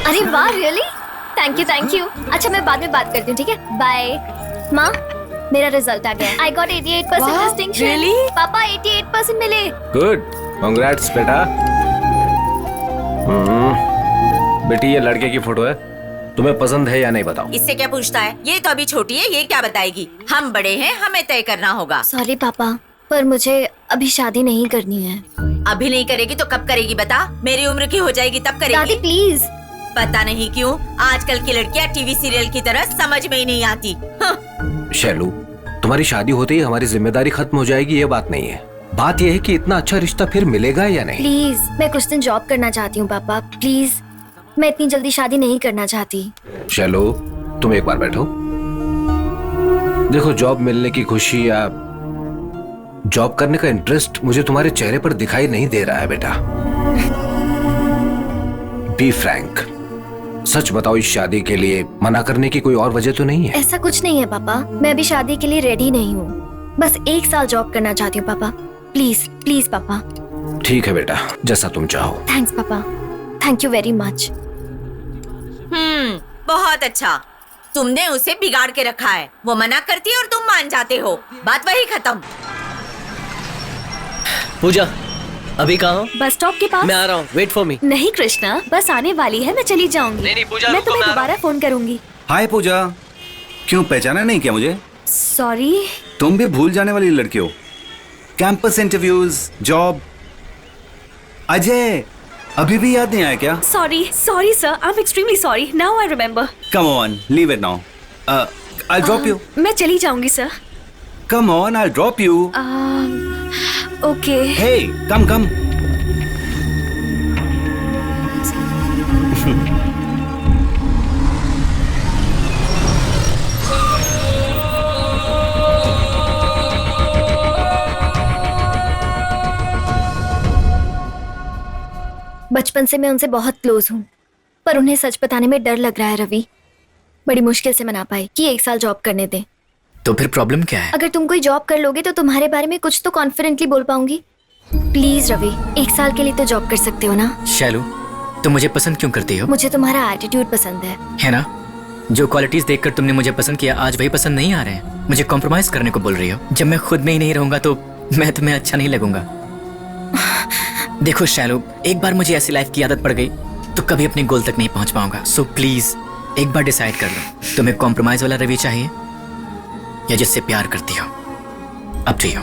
अरे वाह, रियली? Thank you. अच्छा मैं बाद में बात करती हूँ, ठीक है? बाय। माँ, मेरा रिजल्ट आ गया। I got 88% distinction. really? पापा 88% मिले। गुड, कांग्रेट्स बेटा। बेटी ये लड़के की फोटो है, तुम्हें पसंद है या नहीं बताओ। इससे क्या पूछता है? ये तो अभी छोटी है, ये क्या बताएगी? हम बड़े हैं, हमें तय करना होगा। सॉरी पापा, पर मुझे अभी शादी नहीं करनी है। अभी नहीं करेगी तो कब करेगी बता? मेरी उम्र की हो जाएगी तब करेगी। दादी प्लीज। पता नहीं क्यों आजकल की लड़कियां टीवी सीरियल की तरह समझ में ही नहीं आती। शैलू, तुम्हारी शादी होते ही हमारी जिम्मेदारी खत्म हो जाएगी, ये बात नहीं है। बात यह है कि इतना अच्छा रिश्ता फिर मिलेगा या नहीं। प्लीज, मैं कुछ दिन जॉब करना चाहती हूँ पापा, प्लीज। मैं इतनी जल्दी शादी नहीं करना चाहती। शैलू, तुम एक बार बैठो। देखो, जॉब मिलने की खुशी या जॉब करने का इंटरेस्ट मुझे तुम्हारे चेहरे पर दिखाई नहीं दे रहा है बेटा। बी फ्रैंक, सच बताओ, इस शादी के लिए मना करने की कोई और वजह तो नहीं है? ऐसा कुछ नहीं है पापा, मैं अभी शादी के लिए रेडी नहीं हूँ। बस 1 साल जॉब करना चाहती हूँ पापा, प्लीज प्लीज पापा। ठीक है बेटा, जैसा तुम चाहो। थैंक्स पापा, थैंक यू वेरी मच। बहुत अच्छा, तुमने उसे बिगाड़ के रखा है। वो मना करती है और तुम मान जाते हो, बात वही खत्म। पूजा, अभी कहाँ हो? बस स्टॉप के पास। मैं आ रहा हूँ, वेट फॉर मी। नहीं कृष्णा, बस आने वाली है, मैं चली जाऊंगी। नहीं पूजा, मैं रुको, तुम्हें मैं आ रहा दोबारा फोन करूंगी। हाय पूजा, क्यों पहचाना नहीं क्या मुझे? सॉरी। तुम भी भूल जाने वाली लड़की हो। Campus interviews, job. अजय, अभी भी याद नहीं आया क्या? Sorry sir, I am extremely sorry. Now I remember. Come on, leave it now. I drop you. मैं चली जाऊंगी sir. Come on, I drop you. Okay. Hey, come. बचपन से मैं उनसे बहुत क्लोज हूँ, पर उन्हें सच बताने में डर लग रहा है रवि। बड़ी मुश्किल से मना पाई कि 1 साल जॉब करने दें। तो फिर प्रॉब्लम क्या है? अगर तुम कोई जॉब कर लोगे तो तुम्हारे बारे में कुछ तो कॉन्फिडेंटली बोल पाऊंगी। प्लीज रवि, 1 साल के लिए तो जॉब कर सकते हो ना? शैलू, तुम मुझे पसंद क्यों करती हो? मुझे तुम्हारा एटीट्यूड पसंद है ना? जो क्वालिटीज देखकर तुमने मुझे पसंद किया, आज वही पसंद नहीं आ रहे हैं। मुझे कॉम्प्रोमाइज करने को बोल रही हो। जब मैं खुद में ही नहीं रहूंगा तो मैं तुम्हें अच्छा नहीं लगूंगा। देखो शैलू, एक बार मुझे ऐसी लाइफ की आदत पड़ गई तो कभी अपने गोल तक नहीं पहुंच पाऊंगा। सो प्लीज एक बार डिसाइड कर लो, तुम्हें कॉम्प्रोमाइज वाला रवि चाहिए या जिससे प्यार करती हो? अब टू यू।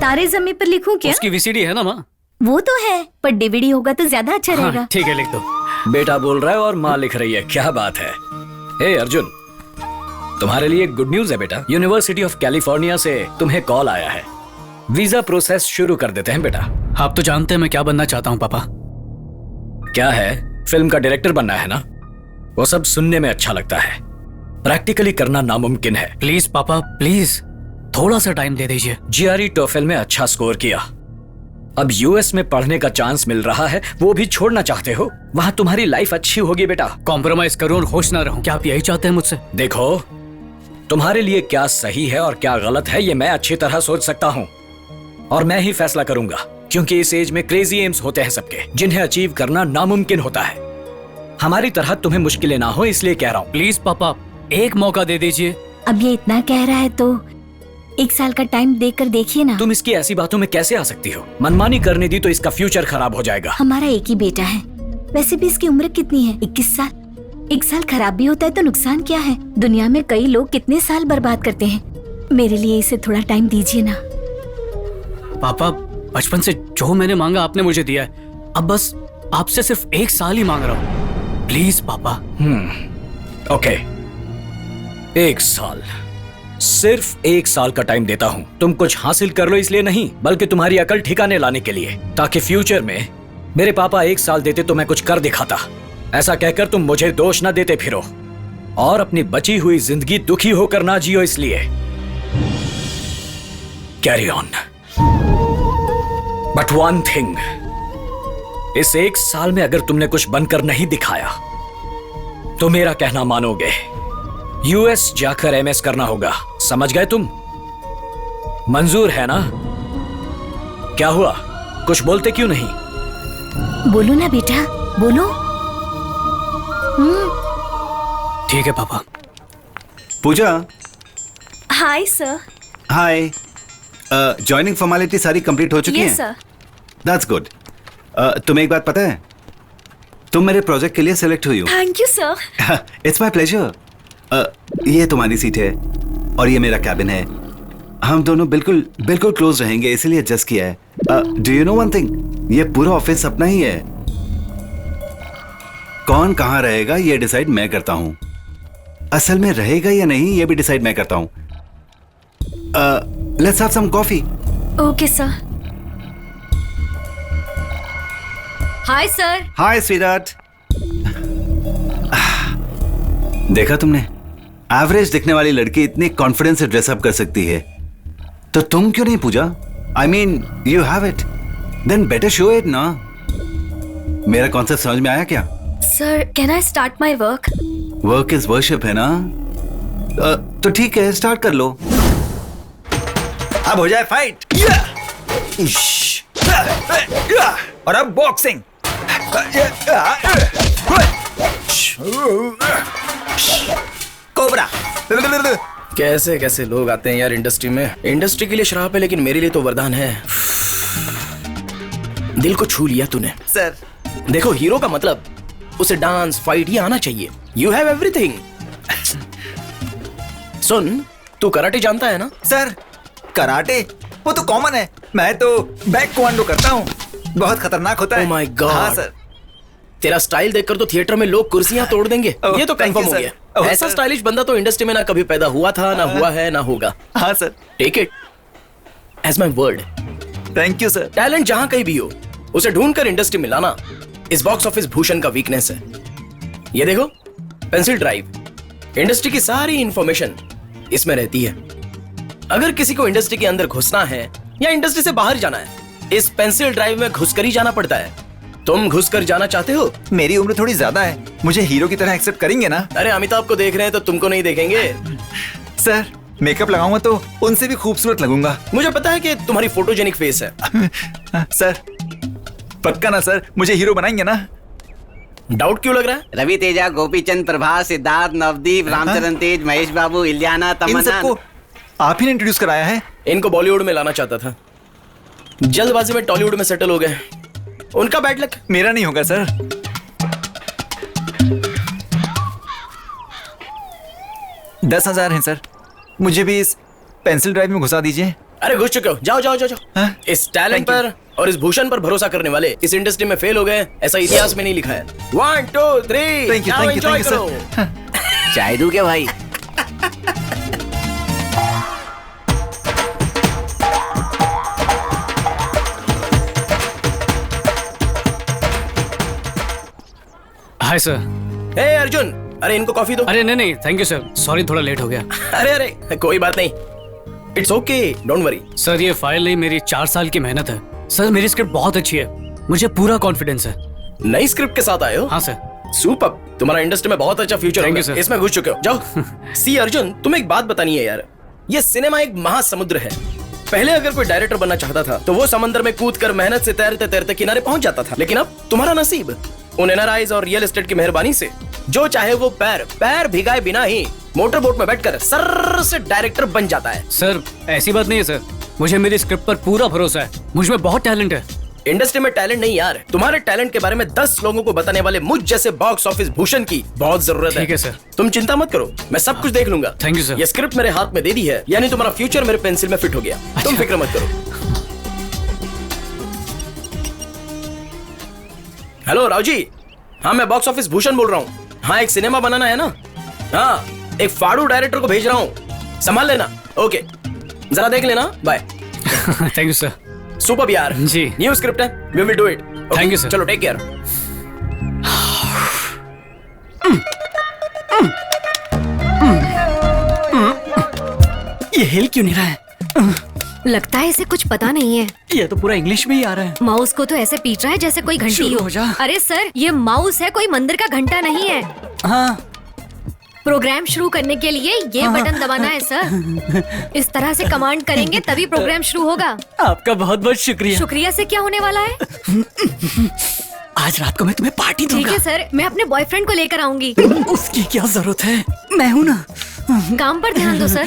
तारे जमीन पर लिखूं क्या? उसकी वीसीडी है ना माँ? वो तो है, पर डीवीडी होगा तो ज्यादा अच्छा रहेगा। हाँ, ठीक है, लिख दो। बेटा बोल रहा है और माँ लिख रही है, क्या बात है। हे अर्जुन, तुम्हारे लिए गुड न्यूज है बेटा। यूनिवर्सिटी ऑफ कैलिफोर्निया से तुम्हें कॉल आया है। वीजा प्रोसेस शुरू कर देते हैं बेटा। आप तो जानते हैं मैं क्या बनना चाहता हूँ पापा। क्या है? फिल्म का डायरेक्टर बनना है ना? वो सब सुनने में अच्छा लगता है, प्रैक्टिकली करना नामुमकिन है। प्लीज पापा, प्लीज थोड़ा सा टाइम दे दीजिए। जीआरई टोफेल में अच्छा स्कोर किया, अब यूएस में पढ़ने का चांस मिल रहा है, वो भी छोड़ना चाहते हो? वहां तुम्हारी लाइफ अच्छी होगी बेटा। कॉम्प्रोमाइज करूं और खुश ना रहूं, क्या आप यही चाहते हैं मुझसे? देखो, तुम्हारे लिए क्या सही है और क्या गलत है ये मैं अच्छी तरह सोच सकता हूँ, और मैं ही फैसला करूंगा, क्योंकि इस एज में क्रेजी एम्स होते हैं सबके, जिन्हें अचीव करना नामुमकिन होता है। हमारी तरह तुम्हें मुश्किलें ना हो, इसलिए कह रहा हूँ। प्लीज पापा, एक मौका दे दीजिए। अब ये इतना कह रहा है तो 1 साल का टाइम देकर देखिए ना। तुम इसकी ऐसी बातों में कैसे आ सकती हो? मनमानी करने दी तो इसका फ्यूचर खराब हो जाएगा। हमारा एक ही बेटा है, वैसे भी इसकी उम्र कितनी है? 21 साल। 1 साल खराब भी होता है तो नुकसान क्या है? दुनिया में कई लोग कितने साल बर्बाद करते हैं। मेरे लिए इसे थोड़ा टाइम दीजिए ना। पापा, बचपन से जो मैंने मांगा आपने मुझे दिया है, अब बस आपसे सिर्फ 1 साल ही मांग रहा हूँ। प्लीज पापा। ओके, 1 साल, सिर्फ 1 साल का टाइम देता हूं। तुम कुछ हासिल कर लो इसलिए नहीं, बल्कि तुम्हारी अकल ठिकाने लाने के लिए, ताकि फ्यूचर में मेरे पापा 1 साल देते तो मैं कुछ कर दिखाता। ऐसा कहकर तुम मुझे दोष ना देते फिरो और अपनी बची हुई जिंदगी दुखी होकर ना जियो, इसलिए carry on. But one thing, इस 1 साल में अगर तुमने कुछ बनकर नहीं दिखाया तो मेरा कहना मानोगे, यूएस जाकर एमएस करना होगा, समझ गए तुम? मंजूर है ना? क्या हुआ, कुछ बोलते क्यों नहीं? बोलो ना बेटा, बोलो। ठीक है पापा। Pooja. Hi sir. Hi. Joining formality सारी कंप्लीट हो चुकी हैं? Yes sir. That's good. तुम्हें एक बात पता है, तुम मेरे प्रोजेक्ट के लिए सिलेक्ट हुई हो। Thank you sir. It's my pleasure. ये तुम्हारी सीट है और ये मेरा कैबिन है। हम दोनों बिल्कुल बिल्कुल क्लोज रहेंगे, इसीलिए एडजस्ट किया है। Do you know one thing, ये पूरा ऑफिस अपना ही है। कौन कहाँ रहेगा ये डिसाइड मैं करता हूँ। असल में रहेगा या नहीं ये भी डिसाइड मैं करता हूँ। Let's have some coffee. Okay sir. Hi sir. Hi sweetheart. देखा तुमने, एवरेज दिखने वाली लड़की इतनी कॉन्फिडेंस से ड्रेसअप कर सकती है, तो तुम क्यों नहीं Pooja? I mean you have it, then better show it ना। मेरा कॉन्सेप्ट समझ में आया क्या? Sir can I start my work? Work is worship है ना। तो ठीक है, स्टार्ट कर लो। अब हो जाए फाइट। और अब बॉक्सिंग। कोबरा। कैसे कैसे लोग आते हैं यार इंडस्ट्री में। इंडस्ट्री के लिए श्राप है, लेकिन मेरे लिए तो वरदान है। दिल को छू लिया तूने सर। देखो, हीरो का मतलब उसे डांस फाइट ये आना चाहिए। You have everything. सुन, तू कराटे जानता है ना? सर कराटे वो तो कॉमन है, मैं तो बैक कमांडो करता हूँ, बहुत खतरनाक होता है। Oh my God. हाँ सर। तेरा स्टाइल देखकर तो थिएटर में लोग कुर्सियां तोड़ देंगे। ये तो कंफर्म हो गया। ऐसा स्टाइलिश बंदा तो इंडस्ट्री में ना कभी पैदा हुआ था, ना हुआ है, ना होगा। हाँ sir. Take it as my word. Thank you sir. Talent जहां कहीं भी हो, उसे ढूंढकर इंडस्ट्री में लाना इस बॉक्स ऑफिस भूषण का वीकनेस है। ये देखो, पेंसिल ड्राइव, इंडस्ट्री की सारी इंफॉर्मेशन इसमें रहती है। अगर किसी को इंडस्ट्री के अंदर घुसना है या इंडस्ट्री से बाहर जाना है, इस पेंसिल ड्राइव में घुसकर ही जाना पड़ता है। तुम घुसकर जाना चाहते हो? मेरी उम्र थोड़ी ज्यादा है, मुझे हीरो की तरह एक्सेप्ट करेंगे ना? अरे अमिताभ को देख रहे हैं तो तुमको नहीं देखेंगे? सर मेकअप लगाऊंगा तो उनसे भी खूबसूरत लगूंगा। मुझे पता है कि तुम्हारी फोटोजेनिक फेस है। सर पक्का ना सर, मुझे हीरो बनाएंगे ना? डाउट क्यों लग रहा है? रवि तेजा, गोपीचंद, प्रभास, सिद्धार्थ, नवदीप, रामचरण तेज, महेश बाबू, इलियाना, इन तमन्ना। सबको आप ही ने इंट्रोड्यूस कराया है? इनको बॉलीवुड में लाना चाहता था, जल्दबाजी में टॉलीवुड में सेटल हो गए। उनका बैड लक। मेरा नहीं होगा सर। $10,000 है सर, मुझे भी इस पेंसिल ड्राइव में घुसा दीजिए। अरे घुस चुके हो, जाओ जाओ जाओ जाओ। इस टैलेंट पर और इस भूषण पर भरोसा करने वाले इस इंडस्ट्री में फेल हो गए, ऐसा इतिहास में नहीं लिखा है। 1 2 3 thank you thank you sir. चाय दूं क्या भाई? Hi sir. हे अर्जुन, अरे इनको कॉफी दो। अरे नहीं नहीं, थैंक यू सर, सॉरी थोड़ा लेट हो गया। अरे अरे कोई बात नहीं, it's okay, don't worry. Sir ये फाइल नहीं, मेरी 4 साल की मेहनत है। सर मेरी स्क्रिप्ट बहुत अच्छी है, मुझे पूरा कॉन्फिडेंस है। नई स्क्रिप्ट के साथ आए हो? हाँ सर। सुपर, तुम्हारा इंडस्ट्री में बहुत अच्छा फ्यूचर Thank है। you, sir. इसमें घुस चुके हो, जाओ। सी अर्जुन, तुम्हें एक बात बतानी है यार, ये सिनेमा एक महासमुद्र है। पहले अगर कोई डायरेक्टर बनना चाहता था तो वो समंदर में कूदकर मेहनत से तैरते तैरते किनारे पहुंच जाता था, लेकिन अब तुम्हारा नसीब उन एनआरआईज और रियल एस्टेट की मेहरबानी से जो चाहे वो पैर भिगाए बिना ही मोटर बोट में बैठकर सर से डायरेक्टर बन जाता है। सर ऐसी बात नहीं है सर, मुझे मेरी स्क्रिप्ट पर पूरा भरोसा है, मुझ में बहुत टैलेंट है। इंडस्ट्री में टैलेंट नहीं यार, तुम्हारे टैलेंट के बारे में 10 लोगों को बताने वाले मुझ जैसे बॉक्स ऑफिस भूषण की बहुत जरूरत है। ठीक है सर। तुम चिंता मत करो, मैं सब कुछ देख लूंगा। Thank you sir. ये स्क्रिप्ट मेरे हाथ में दे दी है, यानी तुम्हारा फ्यूचर मेरे पेंसिल में फिट हो गया। तुम फिक्र मत करो। हेलो राव जी, हाँ मैं बॉक्स ऑफिस भूषण बोल रहा हूँ। हाँ एक सिनेमा बनाना है ना, हाँ एक फाड़ू डायरेक्टर को भेज रहा हूँ, संभाल लेना। ओके जरा देख लेना, bye. Thank you sir. Super यार जी, न्यू स्क्रिप्ट है, we will do it. Thank you sir. चलो टेक केयर। ये हिल क्यों नहीं रहा है? लगता है इसे कुछ पता नहीं है। ये तो पूरा इंग्लिश में ही आ रहा है। माउस को तो ऐसे पीट रहा है जैसे कोई घंटी शुरू हो। हो जा। अरे सर, ये माउस है, कोई मंदिर का घंटा नहीं है। हाँ प्रोग्राम शुरू करने के लिए ये बटन दबाना है सर। इस तरह से कमांड करेंगे तभी प्रोग्राम शुरू होगा। आपका बहुत बहुत शुक्रिया। शुक्रिया से क्या होने वाला है? आज रात को मैं तुम्हें पार्टी दूंगा। ठीक है सर, मैं अपने बॉयफ्रेंड को लेकर आऊंगी। उसकी क्या जरूरत है, मैं हूँ ना। काम पर ध्यान दो सर।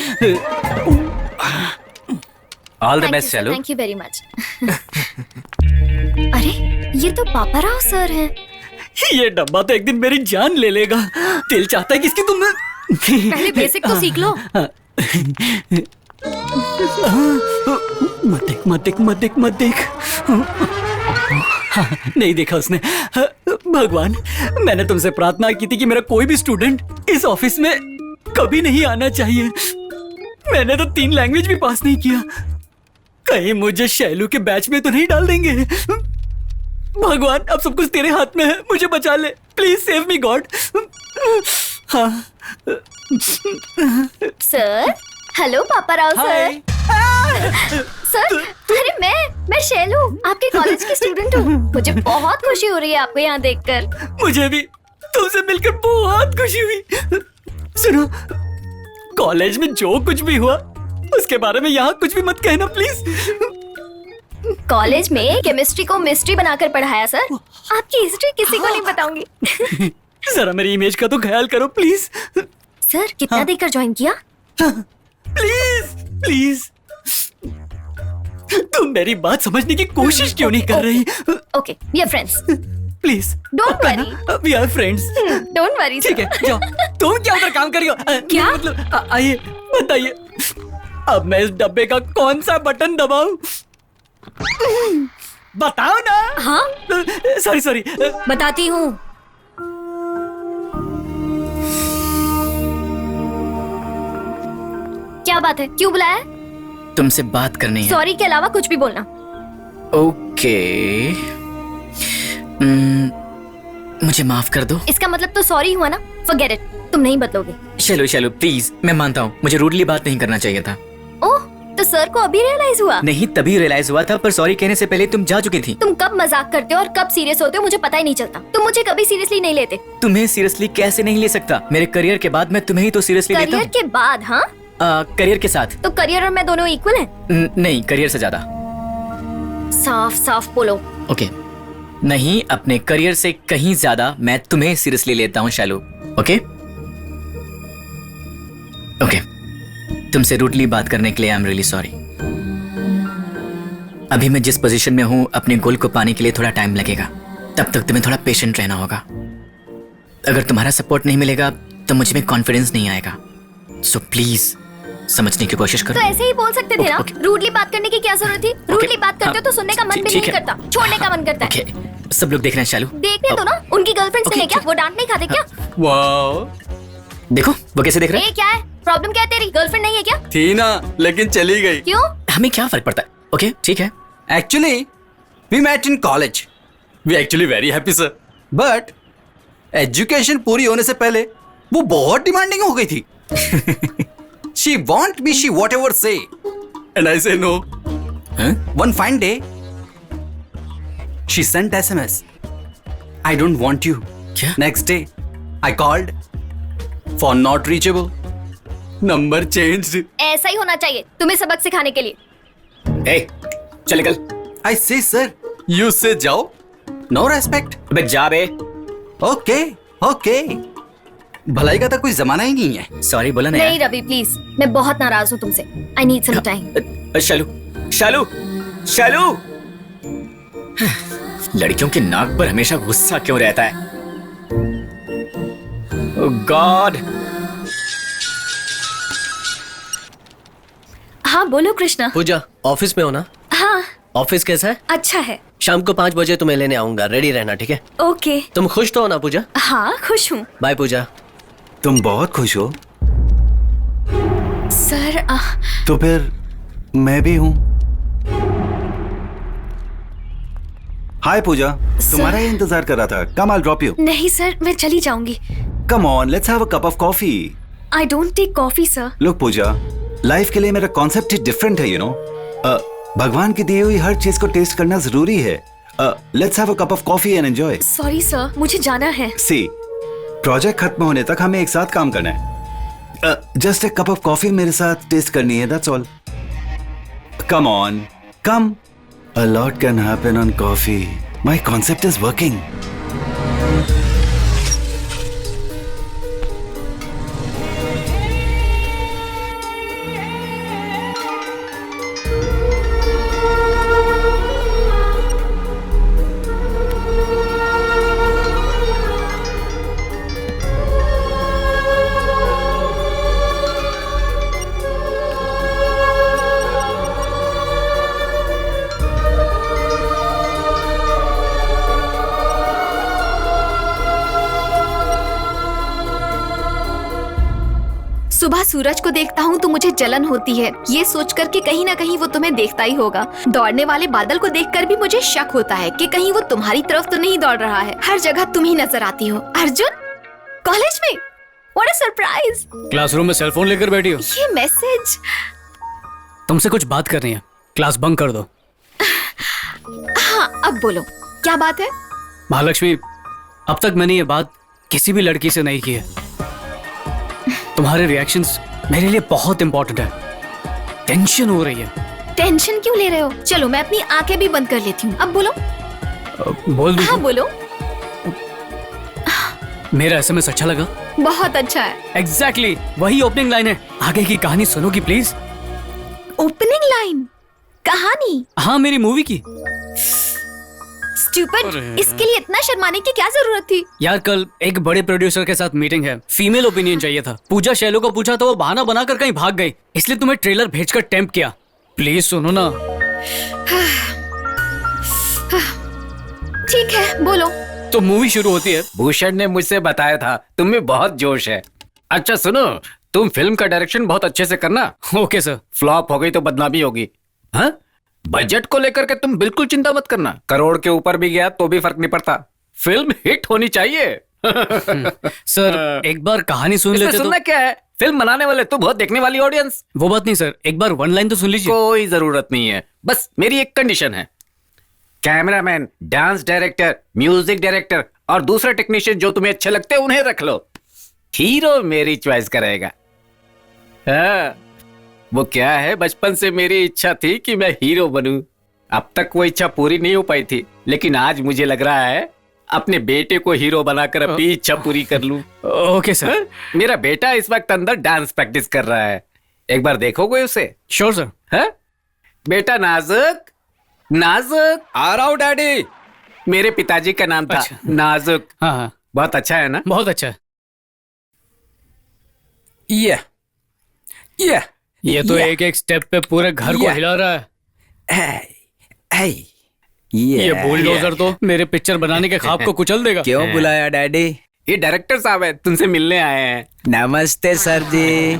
ऑल द बेस्ट चलो। Thank you very much. अरे ये तो पापा राव सर हैं। ये डब्बा तो एक दिन मेरी जान ले लेगा। दिल चाहता है कि इसकी तुम पहले बेसिक तो सीख लो। मत देख। हाँ, नहीं देखा उसने। भगवान, मैंने तुमसे प्रार्थना की थी कि मेरा कोई भी स्टूडेंट इस ऑफिस में कभी नहीं आना चाहिए। मैंने तो 3 लैंग्वेज भी पास नहीं किया। कहीं मुझे शैलू के बैच में तो नहीं डाल देंगे। भगवान, अब सब कुछ तेरे हाथ में है, मुझे बचा ले। Please save me God. हाँ। सर, हेलो पापा राव सर। सर, अरे मैं शैलू, आपके कॉलेज की स्टूडेंट हूँ। मुझे बहुत खुशी हो रही है आपको यहाँ देखकर। मुझे भी तुमसे मिलकर बहुत खुशी हुई। सुनो, कॉलेज में जो कुछ भी हुआ उसके बारे में यहाँ कुछ भी मत कहना प्लीज। कॉलेज में केमिस्ट्री को मिस्ट्री बनाकर पढ़ाया सर। आपकी हिस्ट्री किसी को नहीं बताऊंगी। जरा मेरी इमेज का तो ख्याल करो प्लीज। सर, कितना देकर ज्वाइन किया? प्लीज तुम मेरी बात समझने की कोशिश क्यों नहीं कर रही? Okay, we are friends. Please don't worry. We are friends. Don't worry. ठीक है, जाओ। तुम क्या उधर काम कर रही हो? क्या मतलब आइए बताइए, अब मैं इस डब्बे का कौन सा बटन दबाऊं? बताओ ना। हाँ, सॉरी बताती हूँ। क्या बात है, क्यों बुलाया है? तुमसे बात करनी है। सॉरी के अलावा कुछ भी बोलना। ओके। मुझे माफ कर दो। इसका मतलब तो सॉरी हुआ ना? फॉरगेट इट, तुम नहीं बदलोगे। चलो प्लीज, मैं मानता हूँ मुझे रूडली बात नहीं करना चाहिए था। ओह, तो सर को अभी रियलाइज हुआ? नहीं, तभी रियलाइज हुआ था, पर सॉरी कहने से पहले तुम जा चुकी थी। तुम कब मजाक करते हो और कब सीरियस होते हो मुझे पता ही नहीं चलता। तुम मुझे कभी सीरियसली नहीं लेते। तुम्हें सीरियसली कैसे नहीं ले सकता? मेरे करियर के बाद मैं तुम्हें ही तो सीरियसली लेता हूँ। करियर के बाद? हाँ, करियर के साथ। तो करियर और मैं दोनों इक्वल हैं? नहीं, करियर से ज्यादा। साफ बोलो। ओके, नहीं, अपने करियर से कहीं ज्यादा मैं तुम्हें सीरियसली लेता हूँ शैलू। ओके, तुमसे रूडली बात करने के लिए आई एम रियली सॉरी। अभी मैं जिस पोजीशन में हूँ, अपने गोल को पाने के लिए थोड़ा टाइम लगेगा। तब तक तुम्हें थोड़ा पेशेंट रहना होगा। अगर तुम्हारा सपोर्ट नहीं मिलेगा तो मुझ में कॉन्फिडेंस नहीं आएगा। सो प्लीज समझने की कोशिश करो। तो ऐसे ही बोल सकते थे ना। रूडली बात करने की क्या जरूरत थी? रूडली बात करते हो तो सुनने का मन भी नहीं करता, छोड़ने का मन करता है। सब लोग देख रहे हैं शैलू। देखने दो ना, उनकी गर्लफ्रेंड्स नहीं है क्या? वो डांट नहीं खाते क्या? वाह, देखो वो कैसे देख रहे हैं। क्या है प्रॉब्लम? क्या है तेरी? गर्लफ्रेंड नहीं है क्या? थी ना, लेकिन चली गई। क्यों? हमें क्या फर्क पड़ता है? ओके, ठीक है। Actually we met in college. We actually very happy sir, but education पूरी होने से पहले वो बहुत डिमांडिंग हो गई थी। She want me, she whatever say, and I say no. One fine day, she sent SMS. I don't want you. क्या? Next day, I called. Phone not reachable. Number changed. ऐसा ही होना चाहिए तुम्हें सबक सिखाने के लिए। Hey, चल निकल। I say sir, you say जाओ. No respect. अबे जा बे। Okay. भलाई का तो कोई जमाना ही नहीं है। सॉरी बोला ना। नहीं रवि प्लीज, मैं बहुत नाराज हूँ तुमसे। I need some time. Shailu लड़कियों के नाक पर हमेशा गुस्सा क्यों रहता है? गॉड। हाँ बोलो कृष्णा। पूजा, ऑफिस में हो ना? हाँ। ऑफिस कैसा है? अच्छा है। शाम को 5 बजे तुम्हें लेने आऊंगा, रेडी रहना, ठीक है? ओके। तुम खुश तो हो ना पूजा? हाँ खुश हूँ। बाय पूजा। तुम बहुत खुश हो? सर तो फिर मैं भी हूँ। हाय पूजा, तुम्हारा ही इंतजार कर रहा था। Come, I drop you. नहीं सर, मैं चली जाऊंगी। Come on, let's have a cup of coffee. I don't take coffee sir. Look Pooja, life के लिए मेरा कॉन्सेप्ट ही डिफरेंट है, यू नो। भगवान की दी हुई हर चीज को टेस्ट करना जरूरी है। Let's have a cup of coffee and enjoy. Sorry sir, मुझे जाना है। सी, प्रोजेक्ट खत्म होने तक हमें एक साथ काम करना है। Just a cup of coffee मेरे साथ टेस्ट करनी है, that's all. Come on, come. A lot can happen on coffee. My concept is working. सुबह सूरज को देखता हूँ तो मुझे जलन होती है, ये सोचकर कि कहीं ना कहीं वो तुम्हें देखता ही होगा। दौड़ने वाले बादल को देखकर भी मुझे शक होता है कि कहीं वो तुम्हारी तरफ तो नहीं दौड़ रहा है। हर जगह तुम ही नजर आती हो। अर्जुन, कॉलेज में? What a surprise! क्लासरूम में सेल फोन लेकर बैठी हो? ये मैसेज। तुमसे कुछ बात करनी है, क्लास बंक कर दो। हाँ, अब बोलो, क्या बात है? महालक्ष्मी, अब तक मैंने ये बात किसी भी लड़की से नहीं की है। तुम्हारे रिएक्शंस मेरे लिए बहुत इंपॉर्टेंट है। टेंशन हो रही है। टेंशन क्यों ले रहे हो? चलो मैं अपनी आंखें भी बंद कर लेती हूँ। अब बोलो। बोल दो। हाँ बोलो। मेरा एसएमएस अच्छा लगा? बहुत अच्छा है। एग्जैक्टली, वही ओपनिंग लाइन है। आगे की कहानी सुनोगी प्लीज? Opening line? कहानी? हाँ, मेरी मूवी की। स्टूपिड, इसके लिए इतना शर्माने की क्या जरूरत थी? यार, कल एक बड़े प्रोड्यूसर के साथ मीटिंग है, फीमेल ओपिनियन चाहिए था। पूजा शैलो को पूछा तो वो बहाना बनाकर कहीं भाग गई, इसलिए तुम्हें ट्रेलर भेजकर टेम्प किया। प्लीज सुनो ना। ठीक है, बोलो। तो मूवी शुरू होती है। भूषण ने मुझसे बताया था तुम में बहुत जोश है। अच्छा सुनो, तुम फिल्म का डायरेक्शन बहुत अच्छे से करना। Okay sir. फ्लॉप हो गई तो बदनामी होगी। हाँ, बजट को लेकर के तुम बिल्कुल चिंता मत करना। करोड़ के ऊपर भी गया तो भी फर्क नहीं पड़ता। फिल्म हिट होनी चाहिए। सर, एक बार कहानी सुन लेते तो। सुनना क्या है, फिल्म बनाने वाले तो बहुत देखने वाली ऑडियंस। वो बात नहीं सर, एक बार वन लाइन तो सुन लीजिए। कोई जरूरत नहीं है, बस मेरी एक कंडीशन है। Cameraman, dance director, music director और दूसरे टेक्नीशियन जो तुम्हें अच्छे लगते हैं उन्हें रख लो। हीरो मेरी चॉइस करेगा। हाँ, वो क्या है, बचपन से मेरी इच्छा थी कि मैं हीरो बनूं। अब तक वो इच्छा पूरी नहीं हो पाई थी, लेकिन आज मुझे लग रहा है अपने बेटे को हीरो बनाकर अपनी इच्छा पूरी कर लूं। Okay sir. हाँ? मेरा बेटा इस वक्त अंदर डांस प्रैक्टिस कर रहा है, एक बार देखोगे उसे? Sure sir. हाँ? बेटा नाजुक, नाजुक। आ रहा हूँ डैडी। मेरे पिताजी का नाम था। अच्छा। नाजुक। हाँ हाँ, बहुत अच्छा है ना? बहुत अच्छा है। ये तो एक एक स्टेप पे पूरे घर को हिला रहा है। ये बुलडोजर तो मेरे पिक्चर बनाने के ख्वाब को कुचल देगा। क्यों बुलाया डैडी? ये डायरेक्टर साहब है, तुमसे मिलने आए हैं। नमस्ते सर जी।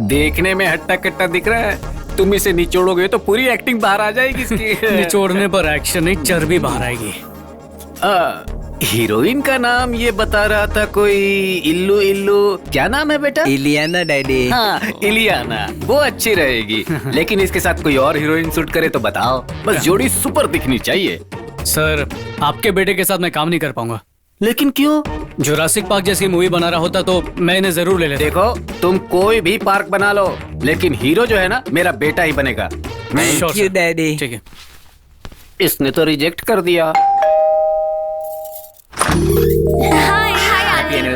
देखने में हट्टा कट्टा दिख रहा है, तुम इसे निचोड़ोगे तो पूरी एक्टिंग बाहर आ जाएगी इसकी। निचोड़ने पर एक्शन नहीं, चर्बी बाहर आएगी। हीरोइन का नाम ये बता रहा था कोई इल्लू इल्लू, क्या नाम है बेटा? इलियाना डैडी। हाँ, इलियाना, वो अच्छी रहेगी। लेकिन इसके साथ कोई और हीरोइन शूट करे तो बताओ, बस जोड़ी सुपर दिखनी चाहिए। सर, आपके बेटे के साथ मैं काम नहीं कर पाऊंगा। लेकिन क्यों? जुरासिक पार्क जैसी मूवी बना रहा होता तो मैं इन्हें जरूर ले लेता। देखो, तुम कोई भी पार्क बना लो, लेकिन हीरो जो है ना, मेरा बेटा ही बनेगा। Thank you daddy. ठीक है। इसने तो रिजेक्ट कर दिया।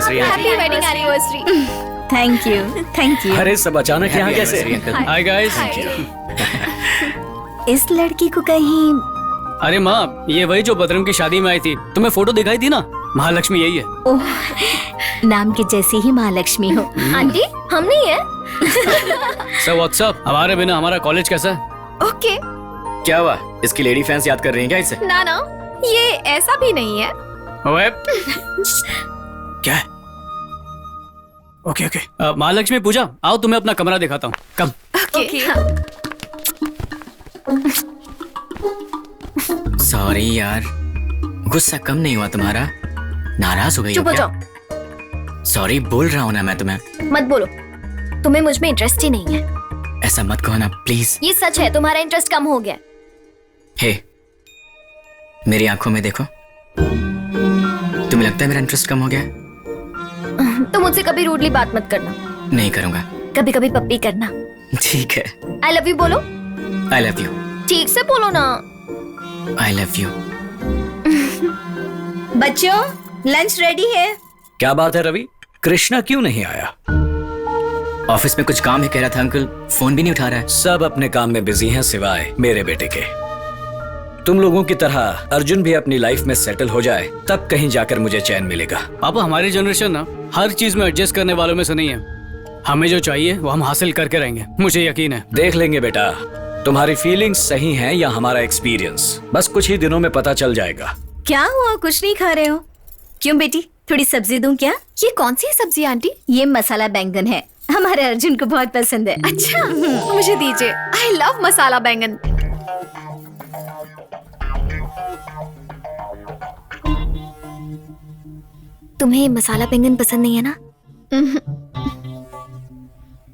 Happy wedding anniversary. Thank you, thank you. अरे सब अचानक यहाँ कैसे? Hi guys. इस लड़की को कहीं। अरे माँ, ये वही जो बदरम की शादी में आई थी, तुम्हें फोटो दिखाई थी ना? महालक्ष्मी यही है। ओह, नाम के जैसे ही महालक्ष्मी हो। आंटी, हम नहीं है। सर व्हाट्सअप, हमारे बिना हमारा कॉलेज कैसा है? ओके। क्या हुआ, इसकी लेडी फैंस याद कर रही हैं क्या इसे? ना ना, ये ऐसा भी नहीं है। क्या है? Okay okay. महालक्ष्मी, पूजा, आओ तुम्हें अपना कमरा दिखाता हूँ। कम। ओके। सॉरी यार, गुस्सा कम नहीं हुआ तुम्हारा? नाराज हो गई हो चुप हो क्या? जाओ। सॉरी बोल रहा हूँ ना मैं तुम्हें। मत बोलो, तुम्हें मुझ में इंटरेस्ट ही नहीं है। ऐसा मत कहो ना प्लीज। ये सच है, तुम्हारा इंटरेस्ट कम हो गया। हे, मेरी आंखों में देखो। तुम्हें लगता है मेरा इंटरेस्ट कम हो गया? तो मुझसे कभी रूडली बात मत करना। नहीं करूंगा। कभी कभी पप्पी करना। ठीक है। आई लव यू बोलो। I love you. ठीक से बोलो ना। I love you. बच्चों लंच रेडी है। क्या बात है रवि, कृष्णा क्यों नहीं आया? ऑफिस में कुछ काम है कह रहा था अंकल, फोन भी नहीं उठा रहा है। सब अपने काम में बिजी हैं सिवाय मेरे बेटे के। तुम लोगों की तरह अर्जुन भी अपनी लाइफ में सेटल हो जाए तब कहीं जाकर मुझे चैन मिलेगा। पापा हमारी जनरेशन ना हर चीज में एडजस्ट करने वालों में से नहीं है। हमें जो चाहिए वो हम हासिल करके रहेंगे, मुझे यकीन है। देख लेंगे बेटा, तुम्हारी फीलिंग्स सही हैं या हमारा एक्सपीरियंस, बस कुछ ही दिनों में पता चल जाएगा। क्या हुआ, कुछ नहीं खा रहे हो? क्यों बेटी, थोड़ी सब्जी दूं क्या? ये कौन सी सब्जी आंटी? ये मसाला बैंगन है, हमारे अर्जुन को बहुत पसंद है। अच्छा मुझे दीजिए, आई लव मसाला बैंगन। तुम्हें मसाला बैंगन पसंद नहीं है ना?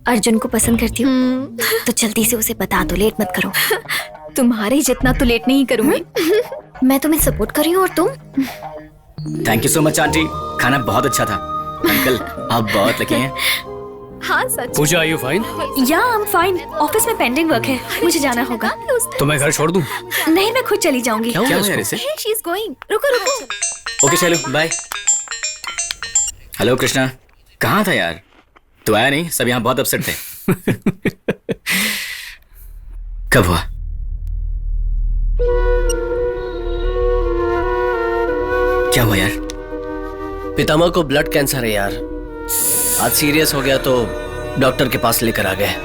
अर्जुन को पसंद करती हो तो जल्दी से उसे बता दो, लेट मत करो। तुम्हारे जितना तो लेट नहीं करूंगी। मैं तुम्हें सपोर्ट कर रही हूँ और तुम? Thank you so much aunty, खाना बहुत अच्छा था। अंकल आप बहुत लकी हैं। हाँ सच। पूजा, आर यू फाइन? या आई एम फाइन। ऑफिस में पेंडिंग वर्क है, मुझे जाना होगा। तो मैं घर छोड़ दूं? नहीं, मैं खुद चली जाऊंगी। क्या हुआ यार इसे? She is going. रुको रुको। ओके चलो बाय। हेलो कृष्णा, कहाँ था यार? तू आया नहीं, सब यहाँ बहुत अपसेट थे। कब हुआ? क्या हुआ यार? पितामह को ब्लड कैंसर है यार। आज सीरियस हो गया तो डॉक्टर के पास लेकर आ गए।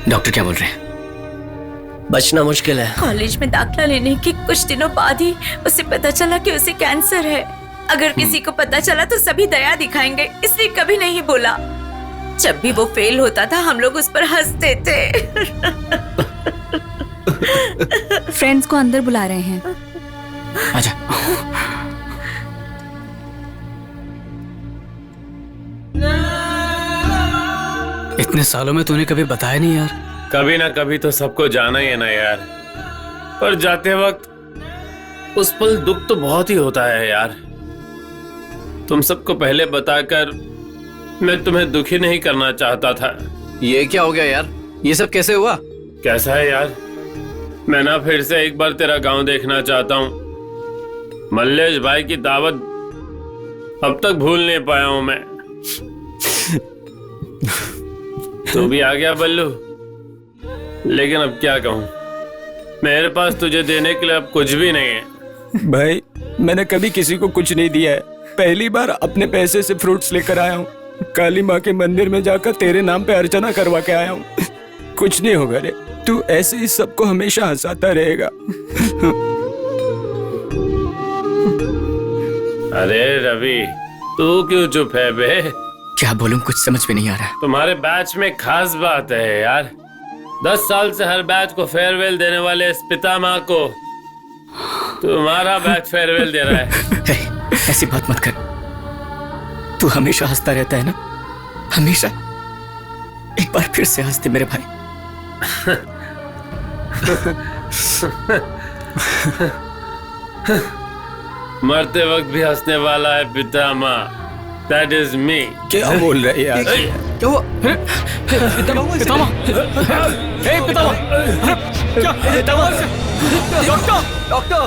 डॉक्टर क्या बोल रहे हैं? बचना मुश्किल है। कॉलेज में दाखिला लेने के कुछ दिनों बाद ही उसे पता चला कि उसे कैंसर है। अगर किसी को पता चला तो सभी दया दिखाएंगे, इसलिए कभी नहीं बोला। जब भी वो फेल होता था हम लोग उस पर हंसते थे। फ्रेंड्स को अंदर बुला रहे हैं। आजा। इतने सालों में तूने कभी बताया नहीं यार। कभी ना कभी तो सबको जाना ही है ना यार, पर जाते वक्त उस पल दुख तो बहुत ही होता है यार। तुम सबको पहले बताकर मैं तुम्हें दुखी नहीं करना चाहता था। ये क्या हो गया यार, ये सब कैसे हुआ? कैसा है यार, मैं ना फिर से एक बार तेरा गांव देखना चाहता हूँ। मल्लेश भाई की दावत अब तक भूल नहीं पाया हूँ मैं। तू भी आ गया बल्लू, लेकिन अब क्या कहूँ, मेरे पास तुझे देने के लिए अब कुछ भी नहीं है। भाई मैंने कभी किसी को कुछ नहीं दिया है, पहली बार अपने पैसे से फ्रूट्स लेकर आया हूँ। काली माँ के मंदिर में जाकर तेरे नाम पे अर्चना करवा के आया हूँ। कुछ नहीं होगा रे, तू ऐसे ही सबको हमेशा हंसाता रहेगा। अरे रवि, तू क्यों चुप है बे? क्या बोलूं, कुछ समझ में नहीं आ रहा। तुम्हारे बैच में खास बात है यार। 10 साल से हर बैच को फेयरवेल देने वाले इस पितामह को तुम्हारा बैच फेयरवेल दे रहा है। ऐसी बात मत कर, तू हमेशा हंसता रहता है ना, हमेशा। एक बार फिर से हंस दे मेरे भाई। मरते वक्त भी हंसने वाला है पितामह। That is me. क्या बोल रहे हैं यार? क्या हुआ? पितामह, पितामह, हे पितामह, क्या पितामह? डॉक्टर,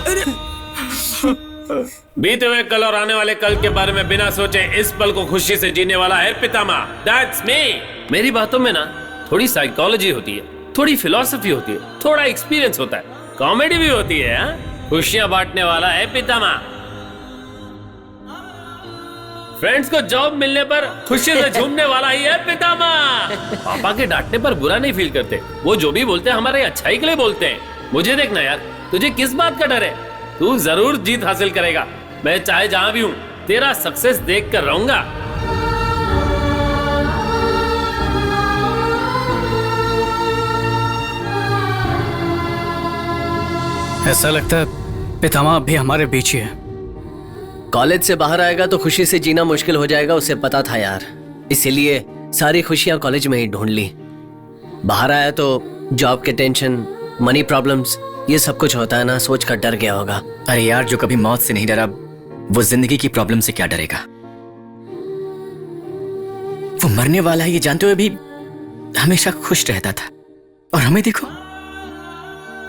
बीते हुए कल और आने वाले कल के बारे में बिना सोचे इस पल को खुशी से जीने वाला है पितामह। That's me. मेरी बातों में ना थोड़ी साइकोलॉजी होती है, थोड़ी फिलॉसफी होती है, थोड़ा एक्सपीरियंस होता है, कॉमेडी भी होती है। खुशियां बांटने वाला है पितामह। फ्रेंड्स को जॉब मिलने पर खुशी से झूमने वाला ही है पितामह। पापा के डांटने पर बुरा नहीं फील करते, वो जो भी बोलते हैं हमारे अच्छाई के लिए बोलते हैं। मुझे देखना यार, तुझे किस बात का डर है? तू जरूर जीत हासिल करेगा। मैं चाहे जहां भी हूं तेरा सक्सेस देख कर रहूंगा। ऐसा लगता है पितामह अब भी हमारे बीच ही है। कॉलेज से बाहर आएगा तो खुशी से जीना मुश्किल हो जाएगा, उसे पता था यार। इसीलिए सारी खुशियां कॉलेज में ही ढूंढ ली। बाहर आया तो जॉब के टेंशन, मनी प्रॉब्लम्स, ये सब कुछ होता है ना, सोच कर डर गया होगा। अरे यार, जो कभी मौत से नहीं डरा वो जिंदगी की प्रॉब्लम से क्या डरेगा? वो मरने वाला है ये जानते हुए भी हमेशा खुश रहता था। और हमें देखो,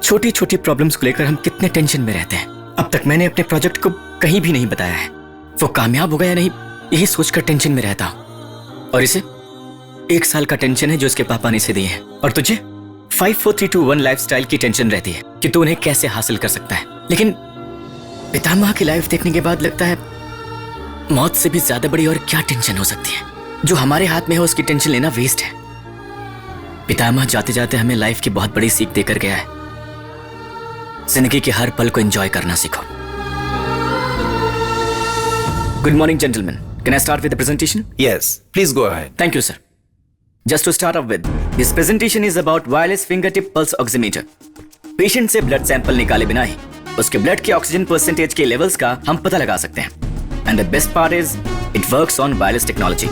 छोटी छोटी प्रॉब्लम्स को लेकर हम कितने टेंशन में रहते हैं। अब तक मैंने अपने प्रोजेक्ट को कहीं भी नहीं बताया है। वो कामयाब होगा या नहीं यही सोचकर टेंशन में रहता हूं। और इसे 1 साल का टेंशन है जो इसके पापा ने इसे दिए हैं। और तुझे 54321 लाइफस्टाइल की टेंशन रहती है कि तू उन्हें कैसे हासिल कर सकता है। लेकिन पितामह की लाइफ देखने के बाद लगता है मौत से भी ज्यादा बड़ी और क्या टेंशन हो सकती है। जो हमारे हाथ में है उसकी टेंशन लेना वेस्ट है। पितामह जाते जाते हमें लाइफ की बहुत बड़ी सीख देकर गया है। जिंदगी के हर पल को एंजॉय करना सीखो। Good morning, gentlemen. Can I start with the presentation? Yes, please go ahead. Thank you, sir. Just to start off with, this presentation is about wireless fingertip pulse oximeter. Patient से blood sample निकाले बिना ही उसके blood के oxygen percentage के levels का हम पता लगा सकते हैं. And the best part is, it works on wireless technology.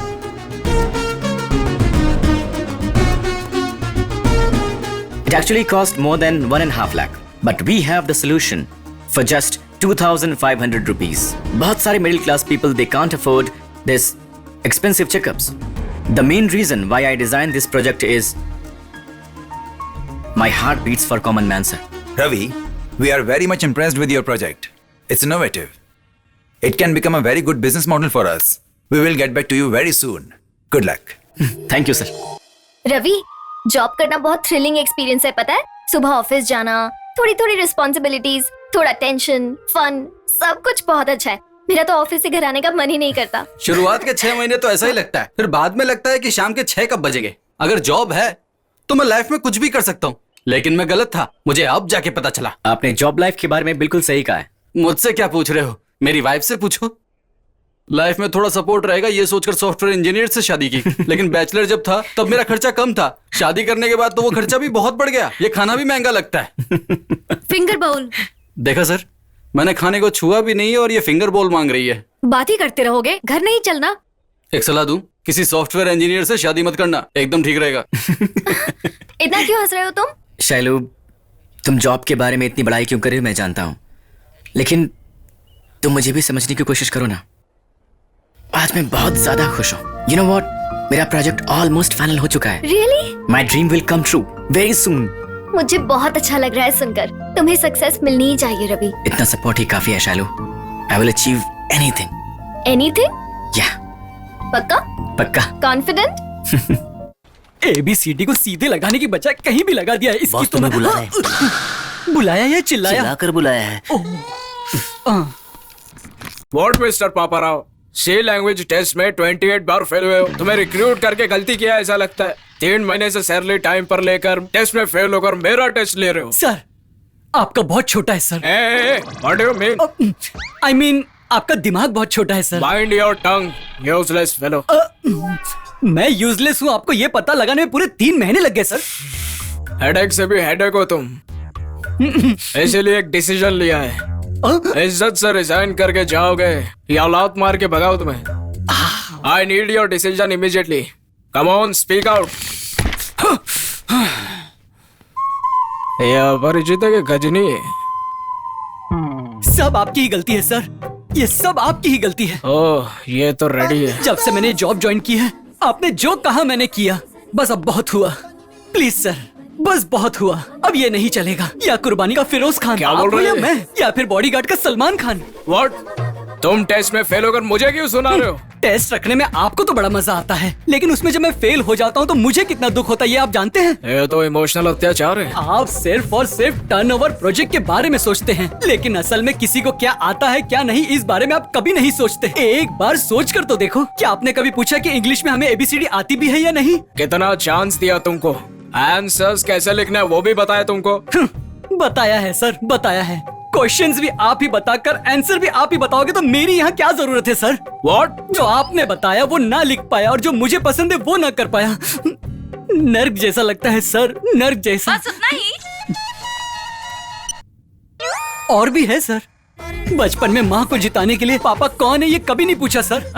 It actually cost more than 1.5 lakh, but we have the solution for just 2,500 rupees. बहुत सारे middle class people they can't afford this expensive checkups. The main reason why I designed this project is my heart beats for common man, sir. Ravi, we are very much impressed with your project. It's innovative. It can become a very good business model for us. We will get back to you very soon. Good luck. Thank you, sir. Ravi, job करना बहुत thrilling experience है, पता है? सुबह office जाना, थोड़ी थोड़ी responsibilities, थोड़ा टेंशन, फन, सब कुछ बहुत अच्छा है। मेरा तो ऑफिस से घर आने का मन ही नहीं करता। शुरुआत के 6 महीने तो ऐसा ही लगता है, फिर बाद में लगता है कि शाम के 6 कब बजेंगे। अगर जॉब है तो मैं लाइफ में कुछ भी कर सकता हूँ, लेकिन मैं गलत था। मुझे अब जाके पता चला। आपने जॉब लाइफ के बारे में बिल्कुल सही कहा है। मुझसे क्या पूछ रहे हो, मेरी वाइफ से पूछो। लाइफ में थोड़ा सपोर्ट रहेगा ये सोचकर सॉफ्टवेयर इंजीनियर से शादी की, लेकिन बैचलर जब था तब मेरा खर्चा कम था। शादी करने के बाद तो वो खर्चा भी बहुत बढ़ गया। ये खाना भी महंगा लगता है। Finger bowl. देखा सर, मैंने खाने को छुआ भी नहीं है और ये फिंगर बोल मांग रही है। बात ही करते रहोगे, घर नहीं चलना। एक सलाह दूं, किसी सॉफ्टवेयर इंजीनियर से शादी मत करना, एकदम ठीक रहेगा। इतना क्यों हंस रहे हो तुम? शैलू, तुम जॉब के बारे में इतनी बड़ाई क्यों कर रही हो मैं जानता हूँ, लेकिन तुम मुझे भी समझने की कोशिश करो ना। आज मैं बहुत ज्यादा खुश हूँ। You know what? मेरा प्रोजेक्ट ऑलमोस्ट फाइनल हो चुका है। Really? My dream will come true very soon. मुझे बहुत अच्छा लग रहा है सुनकर। तुम्हें सक्सेस मिलनी ही चाहिए रवि। इतना सपोर्ट ही काफी है Shailu. I will achieve anything. Anything? Yeah. पक्का? पक्का। Confident? ABCD को सीधे लगाने की बजाय कहीं भी लगा दिया है। इसकी बॉस तुम्हें बुलाया है। बुलाया या चिल्लाया? चिल्लाकर बुलाया है। What mister Paparao, C language test में 28 बार फेल हुए हो। तुम्हें रिक्रूट करके गलती किया ऐसा लगता है। 3 महीने से सैलरी टाइम पर लेकर टेस्ट में फेल होकर मेरा टेस्ट ले रहे हो। सर, आपका बहुत छोटा है sir. What do you mean? I mean, आपका दिमाग बहुत छोटा है sir. Mind your tongue, useless fellow. मैं यूजलेस हूँ आपको ये पता लगाने में पूरे 3 महीने लग गए सर। हेडेक से भी हेडेक हो तुम, इसीलिए एक डिसीजन लिया है। इज्जत से रिजाइन करके जाओगे या लात मार के भगाओ तुम्हें? I need your decision immediately. Come on, speak out. ये अपरिचित के गजनी है। सब आपकी ही गलती है सर, ये सब आपकी ही गलती है। ओह, ये तो रेडी है। जब से मैंने जॉब ज्वाइन की है आपने जो कहा मैंने किया। बस अब बहुत हुआ, प्लीज सर, बस बहुत हुआ। अब ये नहीं चलेगा। या कुर्बानी का फिरोज खान क्या बोल रहे या हैं? मैं, या फिर बॉडीगार्ड का सलमान खान। व्हाट? तुम टेस्ट में फेल होकर मुझे क्यों सुना रहे हो? टेस्ट रखने में आपको तो बड़ा मजा आता है, लेकिन उसमें जब मैं फेल हो जाता हूँ तो मुझे कितना दुख होता है ये आप जानते हैं? ये तो इमोशनल अत्याचार है। आप सिर्फ और सिर्फ टर्नओवर प्रोजेक्ट के बारे में सोचते हैं, लेकिन असल में किसी को क्या आता है क्या नहीं इस बारे में आप कभी नहीं सोचते। एक बार सोच कर तो देखो, क्या आपने कभी पूछा कि इंग्लिश में हमें ABCD आती भी है या नहीं? कितना चांस दिया तुमको, आंसर्स कैसे लिखना है वो भी बताया तुमको। बताया है सर, बताया है। क्वेश्चंस भी आप ही बताकर आंसर भी आप ही बताओगे तो मेरी यहाँ क्या जरूरत है सर? व्हाट? जो आपने बताया वो ना लिख पाया और जो मुझे पसंद है वो ना कर पाया। नर्क जैसा लगता है सर, नर्क जैसा। बस उतना ही? और भी है सर। बचपन में माँ को जिताने के लिए पापा कौन है ये कभी नहीं पूछा सर।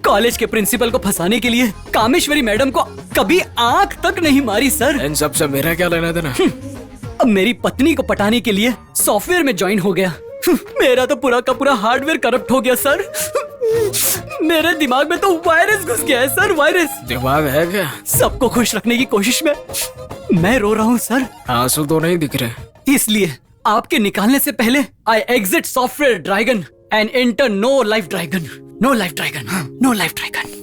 कॉलेज के प्रिंसिपल को फंसाने के लिए कामेश्वरी मैडम को कभी आंख तक नहीं मारी सर। इन सब से मेरा क्या लेना देना? अब मेरी पत्नी को पटाने के लिए सॉफ्टवेयर में ज्वाइन हो गया। मेरा तो पूरा का पूरा हार्डवेयर करप्ट हो गया सर। मेरे दिमाग में तो वायरस घुस गया है सर, वायरस। दिमाग है क्या? सबको खुश रखने की कोशिश में मैं रो रहा हूँ सर। आंसू तो नहीं दिख रहे। इसलिए आपके निकालने से पहले I exit software dragon and enter no life dragon. No life dragon, no life dragon.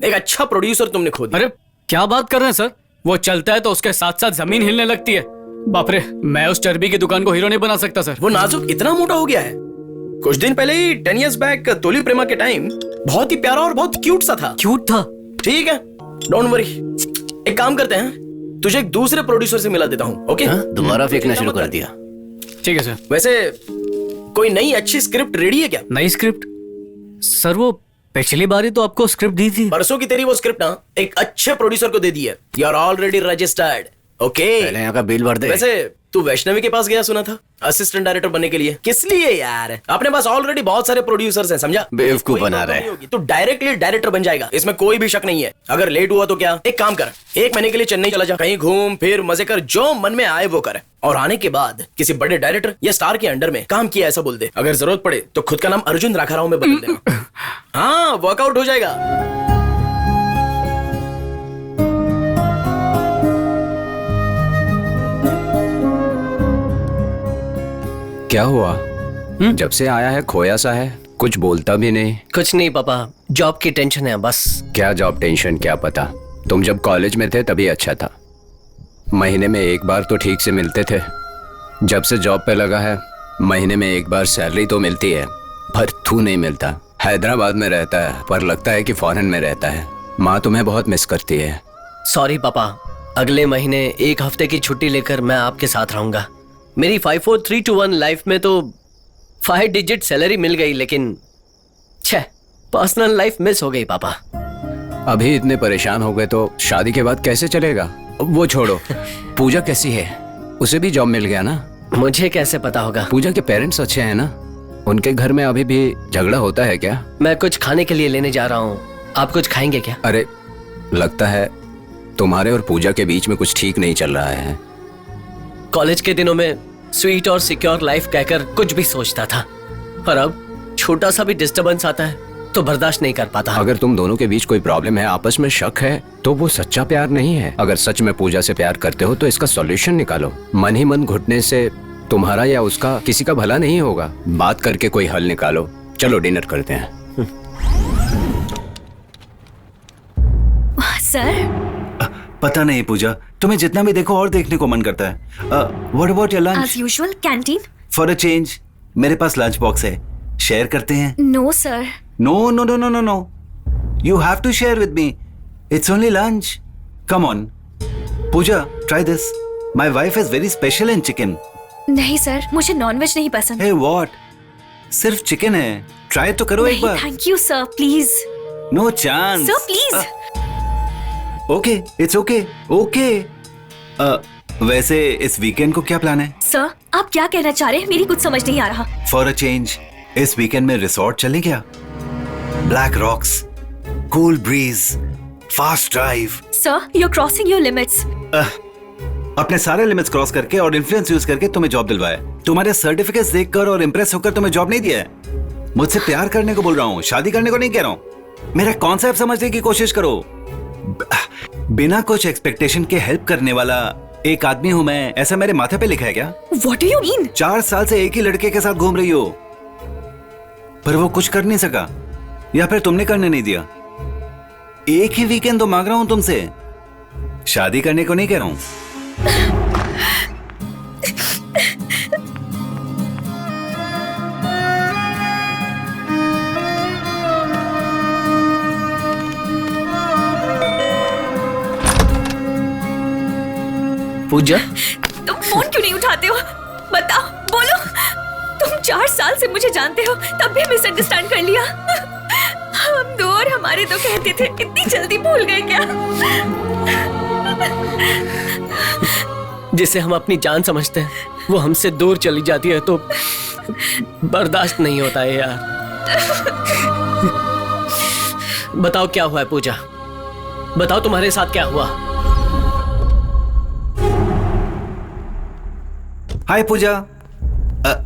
एक अच्छा प्रोड्यूसर तुमने खो दिया। अरे क्या बात कर रहे हैं सर, वो चलता है तो उसके साथ साथ जमीन हिलने लगती है। बाप रे, मैं उस चर्बी की दुकान को हीरो नहीं बना सकता सर। वो नाजुक इतना मोटा हो गया है। कुछ दिन पहले ही 10 years बैक तोली प्रेमा के टाइम बहुत ही प्यारा और बहुत क्यूट सा था। क्यूट था? ठीक है, डोंट वरी। एक काम करते हैं, तुझे एक दूसरे प्रोड्यूसर से मिला देता हूँ। ओके? दोबारा फेंकना शुरू कर दिया। ठीक है सर। वैसे कोई नई अच्छी स्क्रिप्ट रेडी है क्या? नई स्क्रिप्ट? सर वो पिछली बार ही तो आपको स्क्रिप्ट दी थी। परसों की तेरी वो स्क्रिप्ट ना एक अच्छे प्रोड्यूसर को दे दी है। You are already registered. Okay, पहले यहाँ का बिल भर दे। वैसे तू वैष्णवी के पास गया सुना था असिस्टेंट डायरेक्टर बनने के लिए। किस लिए यार? अपने पास ऑलरेडी बहुत सारे प्रोड्यूसर्स हैं, समझा? बेवकूफ बना रहा है। तू डायरेक्टली डायरेक्टर बन जाएगा, इसमें कोई भी शक नहीं है। अगर लेट हुआ तो क्या, एक काम कर, 1 महीने के लिए चेन्नई चला जा, कहीं घूम फिर मजे कर, जो मन में आए वो कर, और आने के बाद किसी बड़े डायरेक्टर या स्टार के अंडर में काम किया ऐसा बोल दे। अगर जरूरत पड़े तो खुद का नाम अर्जुन राखाराव में बदल देना। हाँ, वर्कआउट हो जाएगा। क्या हुआ? जब से आया है खोया सा है, कुछ बोलता भी नहीं। कुछ नहीं पापा, जॉब की टेंशन है बस। क्या जॉब टेंशन, क्या पता। तुम जब कॉलेज में थे तभी अच्छा था, महीने में 1 बार तो ठीक से मिलते थे। जब से जॉब पे लगा है, महीने में 1 बार सैलरी तो मिलती है, पर तू नहीं मिलता। हैदराबाद में रहता है पर लगता है कि फॉरेन में रहता है। माँ तुम्हें बहुत मिस करती है। सॉरी पापा, अगले महीने 1 हफ्ते की छुट्टी लेकर मैं आपके साथ रहूंगा। मेरी 54321 लाइफ में तो 5 डिजिट सैलरी मिल गई, लेकिन पर्सनल लाइफ मिस हो गई पापा। अभी इतने परेशान हो गए तो शादी के बाद कैसे चलेगा? वो छोड़ो, पूजा कैसी है? उसे भी जॉब मिल गया ना? मुझे कैसे पता होगा? पूजा के पेरेंट्स अच्छे हैं ना? उनके घर में अभी भी झगड़ा होता है क्या? मैं कुछ खाने के लिए लेने जा रहा हूँ, आप कुछ खाएंगे क्या? अरे लगता है तुम्हारे और पूजा के बीच में कुछ ठीक नहीं चल रहा है। कॉलेज के दिनों में स्वीट और सिक्योर लाइफ कहकर कुछ भी सोचता था, पर अब छोटा सा भी डिस्टरबेंस आता है तो बर्दाश्त नहीं कर पाता। अगर तुम दोनों के बीच कोई प्रॉब्लम है, आपस में शक है, तो वो सच्चा प्यार नहीं है। अगर सच में पूजा से प्यार करते हो तो इसका सॉल्यूशन निकालो। मन ही मन घुटने से तुम्हारा या उसका किसी का भला नहीं होगा। बात करके कोई हल निकालो। चलो डिनर करते हैं। सर पता नहीं पूजा, तुम्हें जितना भी देखो और देखने को मन करता है। What about your lunch? As usual canteen. For a change मेरे पास लंच बॉक्स है, शेयर करते हैं। No sir. No no no no no no, you have to share with me. It's only lunch, come on. Pooja, try this, my wife is very special in chicken. नहीं sir, मुझे nonveg नहीं पसंद। Hey what, सिर्फ chicken है, try तो करो एक बार। Thank you sir, please. No chance sir please. Okay, it's okay okay. वैसे इस वीकेंड को क्या प्लान है? सर आप क्या कहना चाह रहे हैं, मेरी कुछ समझ नहीं आ रहा। फॉर अ चेंज इस वीकेंड में रिसोर्ट चलें क्या? Black rocks, cool breeze, fast drive. Sir you are crossing your limits. अपने सारे लिमिट्स क्रॉस करके और इन्फ्लुएंस यूज करके तुम्हें जॉब दिलवाया। तुम्हारे सर्टिफिकेट्स देखकर और इंप्रेस होकर तुम्हें जॉब नहीं दिया है। मुझसे प्यार करने को बोल रहा हूँ, शादी करने को नहीं कह रहा हूँ। मेरा कॉन्सेप्ट समझने की कोशिश करो। बिना कुछ एक्सपेक्टेशन के हेल्प करने वाला एक आदमी हूं मैं, ऐसा मेरे माथे पे लिखा है क्या? What do you mean? 4 साल से एक ही लड़के के साथ घूम रही हो, पर वो कुछ कर नहीं सका या फिर तुमने करने नहीं दिया। एक ही वीकेंड तो मांग रहा हूं तुमसे, शादी करने को नहीं कह रहा हूं। पूजा, तुम फोन क्यों नहीं उठाते हो? बताओ, बोलो। तुम 4 साल से मुझे जानते हो, तब भी मिसअंडरस्टैंड कर लिया। हम दो और हमारे तो कहते थे, इतनी जल्दी भूल गए क्या? जिसे हम अपनी जान समझते हैं वो हमसे दूर चली जाती है तो बर्दाश्त नहीं होता है यार। बताओ क्या हुआ है पूजा, बताओ तुम्हारे साथ क्या हुआ। हाय पूजा,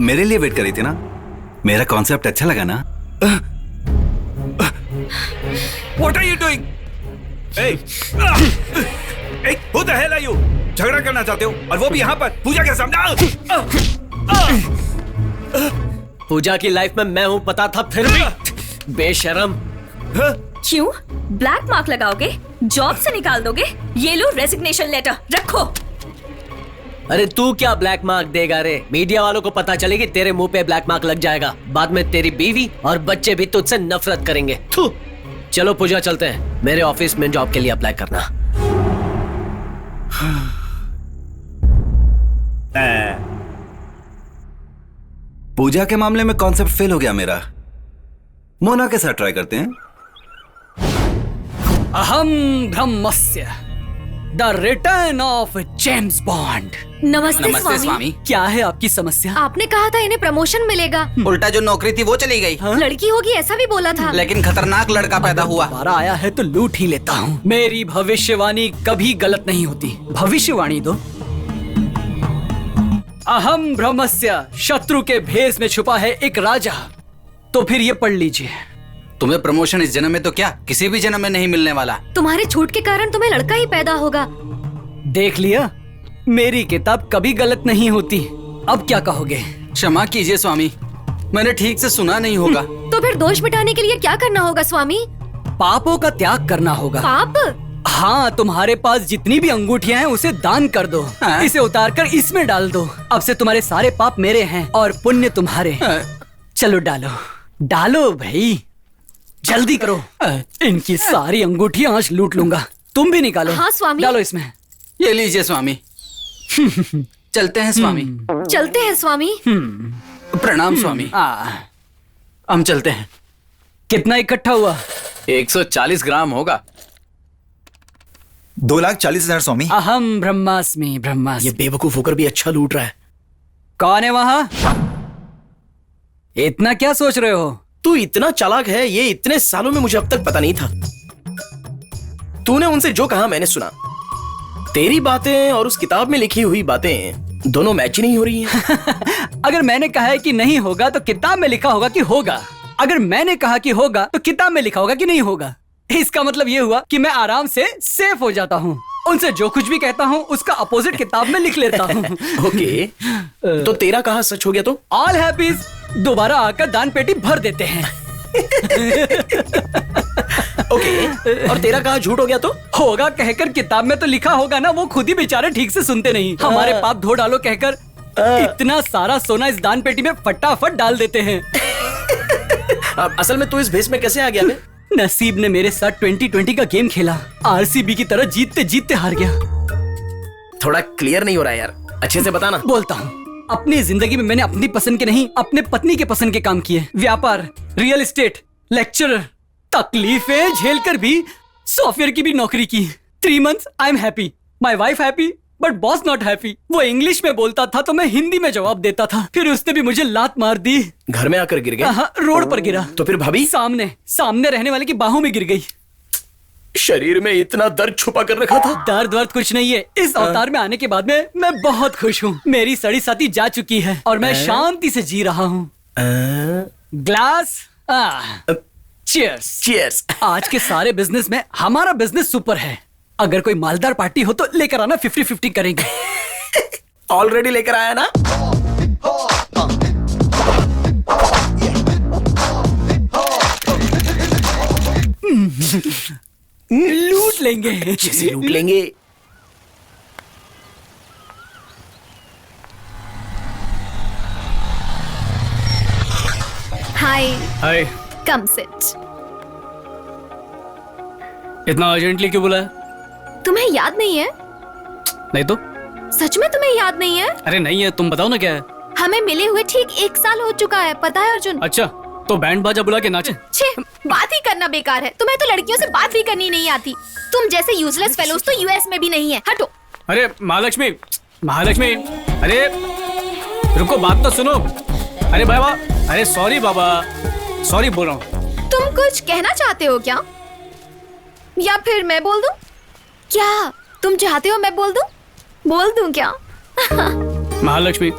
मेरे लिए वेट करी थी ना? मेरा कॉन्सेप्ट अच्छा लगा ना? What are you doing? Hey, hey, who the hell are you? झगड़ा करना चाहते हो और वो भी यहाँ पर पूजा के सामने? पूजा की लाइफ में मैं हूं पता था फिर भी बेशरम। क्यों ब्लैक मार्क लगाओगे, जॉब से निकाल दोगे? ये लो रेजिग्नेशन लेटर रखो। अरे तू क्या ब्लैक मार्क देगा रे? मीडिया वालों को पता चलेगी तेरे मुंह पे ब्लैक मार्क लग जाएगा, बाद में तेरी बीवी और बच्चे भी तुझसे नफरत करेंगे। थू। चलो पूजा चलते हैं, मेरे ऑफिस में जॉब के लिए अप्लाई करना। पूजा के मामले में कॉन्सेप्ट फेल हो गया मेरा। मोना के साथ ट्राई करते हैं। अहम ब्रह्मस्य, the return of James Bond. नमस्ते स्वामी। क्या है आपकी समस्या? आपने कहा था इन्हें प्रमोशन मिलेगा। उल्टा जो नौकरी थी वो चली गई। लड़की होगी ऐसा भी बोला था। लेकिन खतरनाक लड़का पैदा हुआ। दोबारा आया है तो लूट ही लेता हूँ। मेरी भविष्यवाणी कभी गलत नहीं होती। भविष्यवाणी दो। अहम ब्रह्मस्य, शत्रु के भेष में छुपा है एक राजा। तो फिर ये पढ़ लीजिए। तुम्हें प्रमोशन इस जन्म में तो क्या किसी भी जन्म में नहीं मिलने वाला। तुम्हारे छूट के कारण तुम्हें लड़का ही पैदा होगा। देख लिया, मेरी किताब कभी गलत नहीं होती। अब क्या कहोगे? क्षमा कीजिए स्वामी, मैंने ठीक से सुना नहीं होगा। तो फिर दोष मिटाने के लिए क्या करना होगा स्वामी? पापों का त्याग करना होगा। पाप? हाँ, तुम्हारे पास जितनी भी अंगूठियां हैं उसे दान कर दो। इसे उतार कर इसमें डाल दो। अब से तुम्हारे सारे पाप मेरे हैं और पुण्य तुम्हारे। चलो डालो डालो भाई, जल्दी करो। इनकी सारी अंगूठियां आज लूट लूंगा। तुम भी निकालो। हाँ स्वामी। डालो इसमें। ये लीजिए स्वामी। चलते हैं स्वामी। चलते हैं स्वामी। प्रणाम स्वामी। हम चलते हैं। कितना इकट्ठा हुआ? 140 ग्राम होगा। 2,40,000 स्वामी। अहम ब्रह्मास्मि ब्रह्मास्मि। ये बेवकूफ होकर भी अच्छा लूट रहा है। कौन है वहां? इतना क्या सोच रहे हो? तू इतना चालाक है, ये इतने सालों में मुझे अब तक पता नहीं था। तूने उनसे जो कहा मैंने सुना। तेरी बातें और उस किताब में लिखी हुई बातें दोनों मैच ही नहीं हो रही हैं। अगर मैंने कहा है कि नहीं होगा तो किताब में लिखा होगा कि होगा। अगर मैंने कहा कि होगा तो किताब में लिखा होगा कि नहीं होगा। इसका मतलब ये हुआ कि मैं आराम से सेफ हो जाता हूँ। उनसे जो कुछ भी कहता हूँ उसका अपोजिट किताब में लिख लेता हूँ। ओके, तो तेरा कहा सच हो गया तो? ऑल हैप्पीज दोबारा आकर दान पेटी भर देते हैं। ओके, और तेरा कहा झूठ हो गया तो? होगा कहकर किताब में तो लिखा होगा ना, वो खुद ही बेचारे ठीक से सुनते नहीं। हमारे पाप धो डालो कहकर इतना सारा सोना इस दान पेटी में फटाफट डाल देते हैं। असल में तू इस भेष में कैसे आ गया? नसीब ने मेरे साथ 2020 का गेम खेला। आरसीबी की तरह जीतते जीतते हार गया। थोड़ा क्लियर नहीं हो रहा यार, अच्छे से बताना। बोलता हूँ। अपनी जिंदगी में मैंने अपनी पसंद के नहीं, अपने पत्नी के पसंद के काम किए। व्यापार, रियल एस्टेट, लेक्चरर, तकलीफें झेलकर भी सॉफ्टवेयर की भी नौकरी की। 3 months I am happy, my wife happy, but boss not happy. वो इंग्लिश में बोलता था तो मैं हिंदी में जवाब देता था। फिर उसने भी मुझे लात मार दी। घर में आकर गिर गया? हाँ, रोड पर गिरा। तो फिर भाभी? सामने रहने वाले की बाहों में गिर गई। शरीर में इतना दर्द छुपा कर रखा था। दर्द कुछ नहीं है। इस अवतार में आने के बाद में मैं बहुत खुश हूँ। मेरी सड़ी साथी जा चुकी है और मैं शांति से जी रहा हूँ। Glass cheers. चीयर्स। आज के सारे बिजनेस में हमारा बिजनेस सुपर है। अगर कोई मालदार पार्टी हो तो लेकर आना, 50-50 करेंगे। ऑलरेडी लेकर आया ना? लूट लेंगे। जैसे लूट लेंगे। हाय। हाय। Come sit. इतना अर्जेंटली क्यों बुलाया? तुम्हें याद नहीं है? नहीं तो? सच में तुम्हें याद नहीं है? अरे नहीं है, तुम बताओ ना क्या है। हमें मिले हुए ठीक 1 साल हो चुका है, पता है अर्जुन? अच्छा, तो बैंड बाजा बुला के नाचे। छे, बात ही करना बेकार है। तुम्हें तो लड़कियों से बात भी करनी नहीं आती। तुम जैसे यूजलेस फेलोज तो यूएस में भी नहीं है। हटो। अरे महालक्ष्मी, महालक्ष्मी, अरे रुको, बात तो सुनो। अरे बाबा, अरे सॉरी बाबा, सॉरी बोल रहा हूँ। तुम कुछ कहना चाहते हो क्या, या फिर मैं बोल दूं? क्या तुम चाहते हो मैं बोल दूं? बोल दूं क्या? महालक्ष्मी,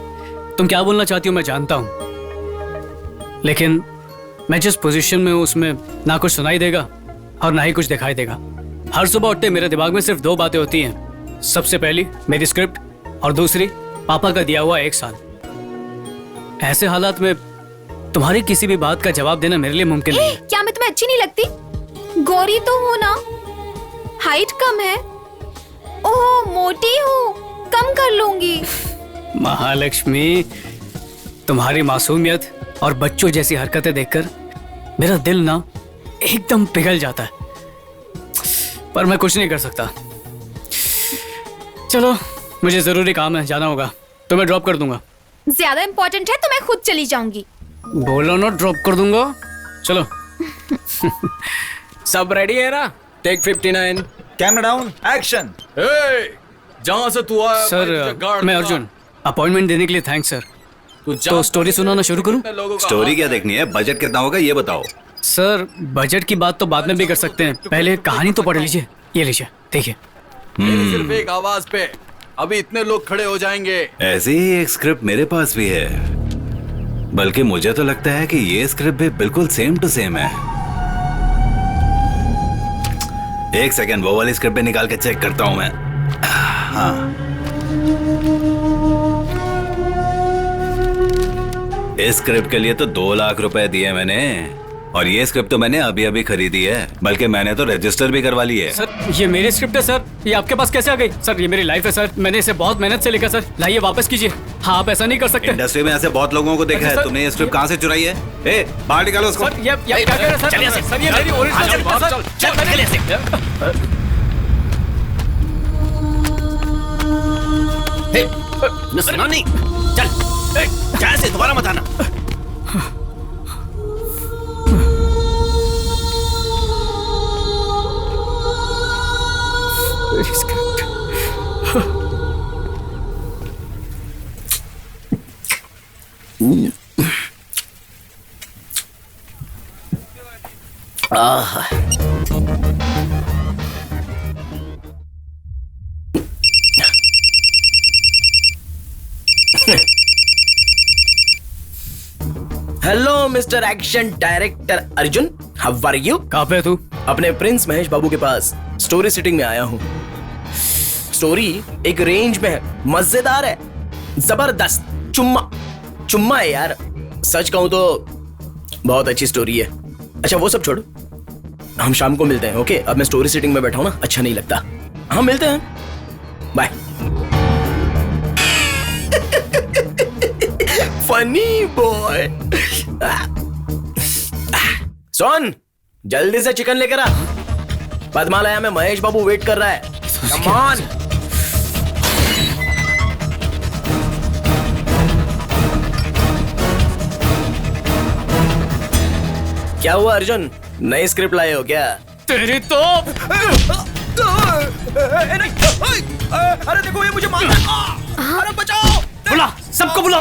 तुम क्या बोलना चाहती हो मैं जानता हूँ, लेकिन मैं जिस पोजीशन में हूँ उसमें ना कुछ सुनाई देगा और ना ही कुछ दिखाई देगा। हर सुबह उठते मेरे दिमाग में सिर्फ 2 बातें होती हैं। सबसे पहली मेरी स्क्रिप्ट और दूसरी पापा का दिया हुआ 1 साल। ऐसे हालात में तुम्हारी किसी भी बात का जवाब देना मेरे लिए मुमकिन नहीं है। क्या मैं तुम्हें अच्छी नहीं लगती? गोरी तो हो ना, हाइट कम है। ओह मोटी हूँ, कम कर लूंगी। महालक्ष्मी, तुम्हारी मासूमियत और बच्चों जैसी हरकतें देखकर मेरा दिल ना एकदम पिघल जाता है, पर मैं कुछ नहीं कर सकता। चलो, मुझे जरूरी काम है, जाना होगा, तो मैं ड्रॉप कर दूंगा। ज्यादा इम्पोर्टेंट है तो मैं खुद चली जाऊंगी। बोलो ना, ड्रॉप कर दूंगा। चलो। सब रेडी है ना? Take 59, camera down, action. जहां से तू आया सर, मैं अर्जुन। अपॉइंटमेंट देने के लिए थैंक्स सर। तो स्टोरी सुनाना शुरू करूं? स्टोरी क्या देखनी है? बजट कितना होगा ये बताओ। सर, बजट की बात तो बाद में भी कर सकते हैं, पहले कहानी तो पढ़ लीजिए। ये लीजिए, देखिए। सिर्फ एक आवाज पे अभी इतने लोग खड़े हो जाएंगे। ऐसी ही एक स्क्रिप्ट मेरे पास भी है, बल्कि मुझे तो लगता है कि ये स्क्रिप्ट भी बिल्कुल सेम टू सेम है। एक सेकंड, वो वाली स्क्रिप्ट भी निकाल के चेक करता हूं मैं। हाँ, इस स्क्रिप्ट के लिए तो 2 लाख रुपए दिए मैंने, और ये स्क्रिप्ट तो मैंने अभी अभी खरीदी है, बल्कि मैंने तो रजिस्टर भी करवा ली है। सर, ये मेरी स्क्रिप्ट है सर, ये आपके पास कैसे आ गई? सर, ये मेरी लाइफ है सर, मैंने इसे बहुत मेहनत से लिखा सर। लाइए वापस कीजिए। हाँ, आप ऐसा नहीं कर सकते। इंडस्ट्री में ऐसे बहुत लोगों को देखा है। तुमने ये स्क्रिप्ट कहाँ से चुराई है? ए, बाहर निकालो उसको। सर, ये क्या कह रहे हैं सर? चलिए सर, ये मेरी ओरिजिनल स्क्रिप्ट है सर। सुना नहीं, चल क्या से दोबारा मत आना। Hello mister action director Arjun, how are you? कहाँ पे तू? अपने प्रिंस महेश बाबू के पास स्टोरी सिटिंग में आया हूँ। स्टोरी एक रेंज में है, मजेदार है, जबरदस्त, चुम्मा है यार। सच कहूं तो बहुत अच्छी स्टोरी है। अच्छा वो सब छोड़, हम शाम को मिलते हैं, ओके? अब मैं स्टोरी सिटिंग में बैठा हूं ना, अच्छा नहीं लगता। हम मिलते हैं, बाय। Funny boy. सुन, जल्दी से चिकन लेकर आ। पद्मालया में महेश बाबू वेट कर रहा है। Come on. क्या हुआ अर्जुन, नई स्क्रिप्ट लाए हो क्या? तेरी तो अरे देखो ये मुझे मार रहा है। अरे बचाओ। बुला, सबको बुला,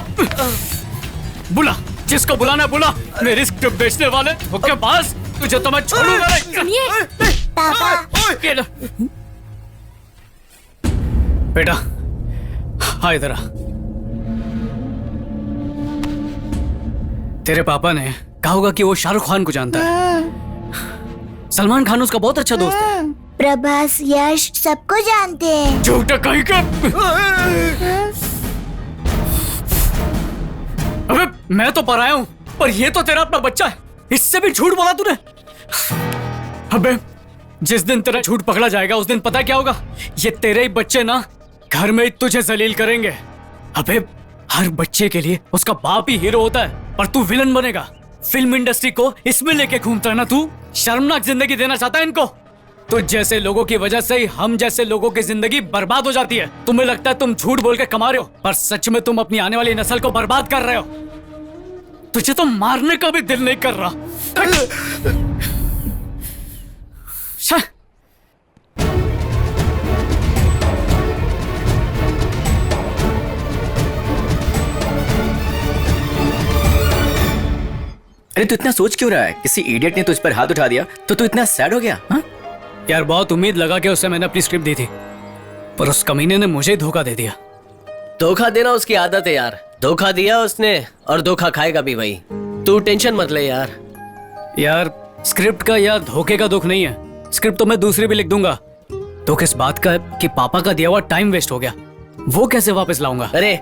बुला, जिसको बुलाना है बुला। मेरी स्क्रिप्ट बेचने वाले के पास तुझे तो मैं छोड़ूंगा नहीं। बेटा हाँ, इधर आ। तेरे पापा ने कहा होगा कि वो शाहरुख खान को जानता है। सलमान खान उसका बहुत अच्छा दोस्त है। प्रभास, यश सबको जानते हैं। झूठा कहीं का। अबे मैं तो पराया हूं, पर ये तो तेरा अपना बच्चा है, इससे भी झूठ बोला तूने। अबे जिस दिन तेरा झूठ पकड़ा जाएगा उस दिन पता क्या होगा? ये तेरे ही बच्चे ना घर में ही तुझे जलील करेंगे। अबे हर बच्चे के लिए उसका बाप ही हीरो होता है, पर तू विलन बनेगा। फिल्म इंडस्ट्री को इसमें लेके घूमता है ना तू। शर्मनाक जिंदगी देना चाहता है इनको। तुझ जैसे लोगों की वजह से ही हम जैसे लोगों की जिंदगी बर्बाद हो जाती है। तुम्हें लगता है तुम झूठ बोल के कमा रहे हो, पर सच में तुम अपनी आने वाली नस्ल को बर्बाद कर रहे हो। तुझे तो मारने का भी दिल नहीं कर रहा। अरे तू इतना सोच क्यों रहा है? किसी इडियट ने तुझ पर हाथ उठा दिया तो तू इतना सैड हो गया? हाँ यार बहुत उम्मीद लगा के उससे मैंने अपनी स्क्रिप्ट दी थी, पर उस कमीने ने मुझे धोखा दे दिया। धोखा देना उसकी आदत है यार। धोखा दिया उसने और धोखा खाएगा भी वही। तू टेंशन मत ले यार। यार स्क्रिप्ट का या धोखे का दुख नहीं है, स्क्रिप्ट तो मैं दूसरी भी लिख दूंगा। दुख इस बात का है कि पापा का दिया हुआ टाइम वेस्ट हो गया, वो कैसे वापस लाऊंगा? अरे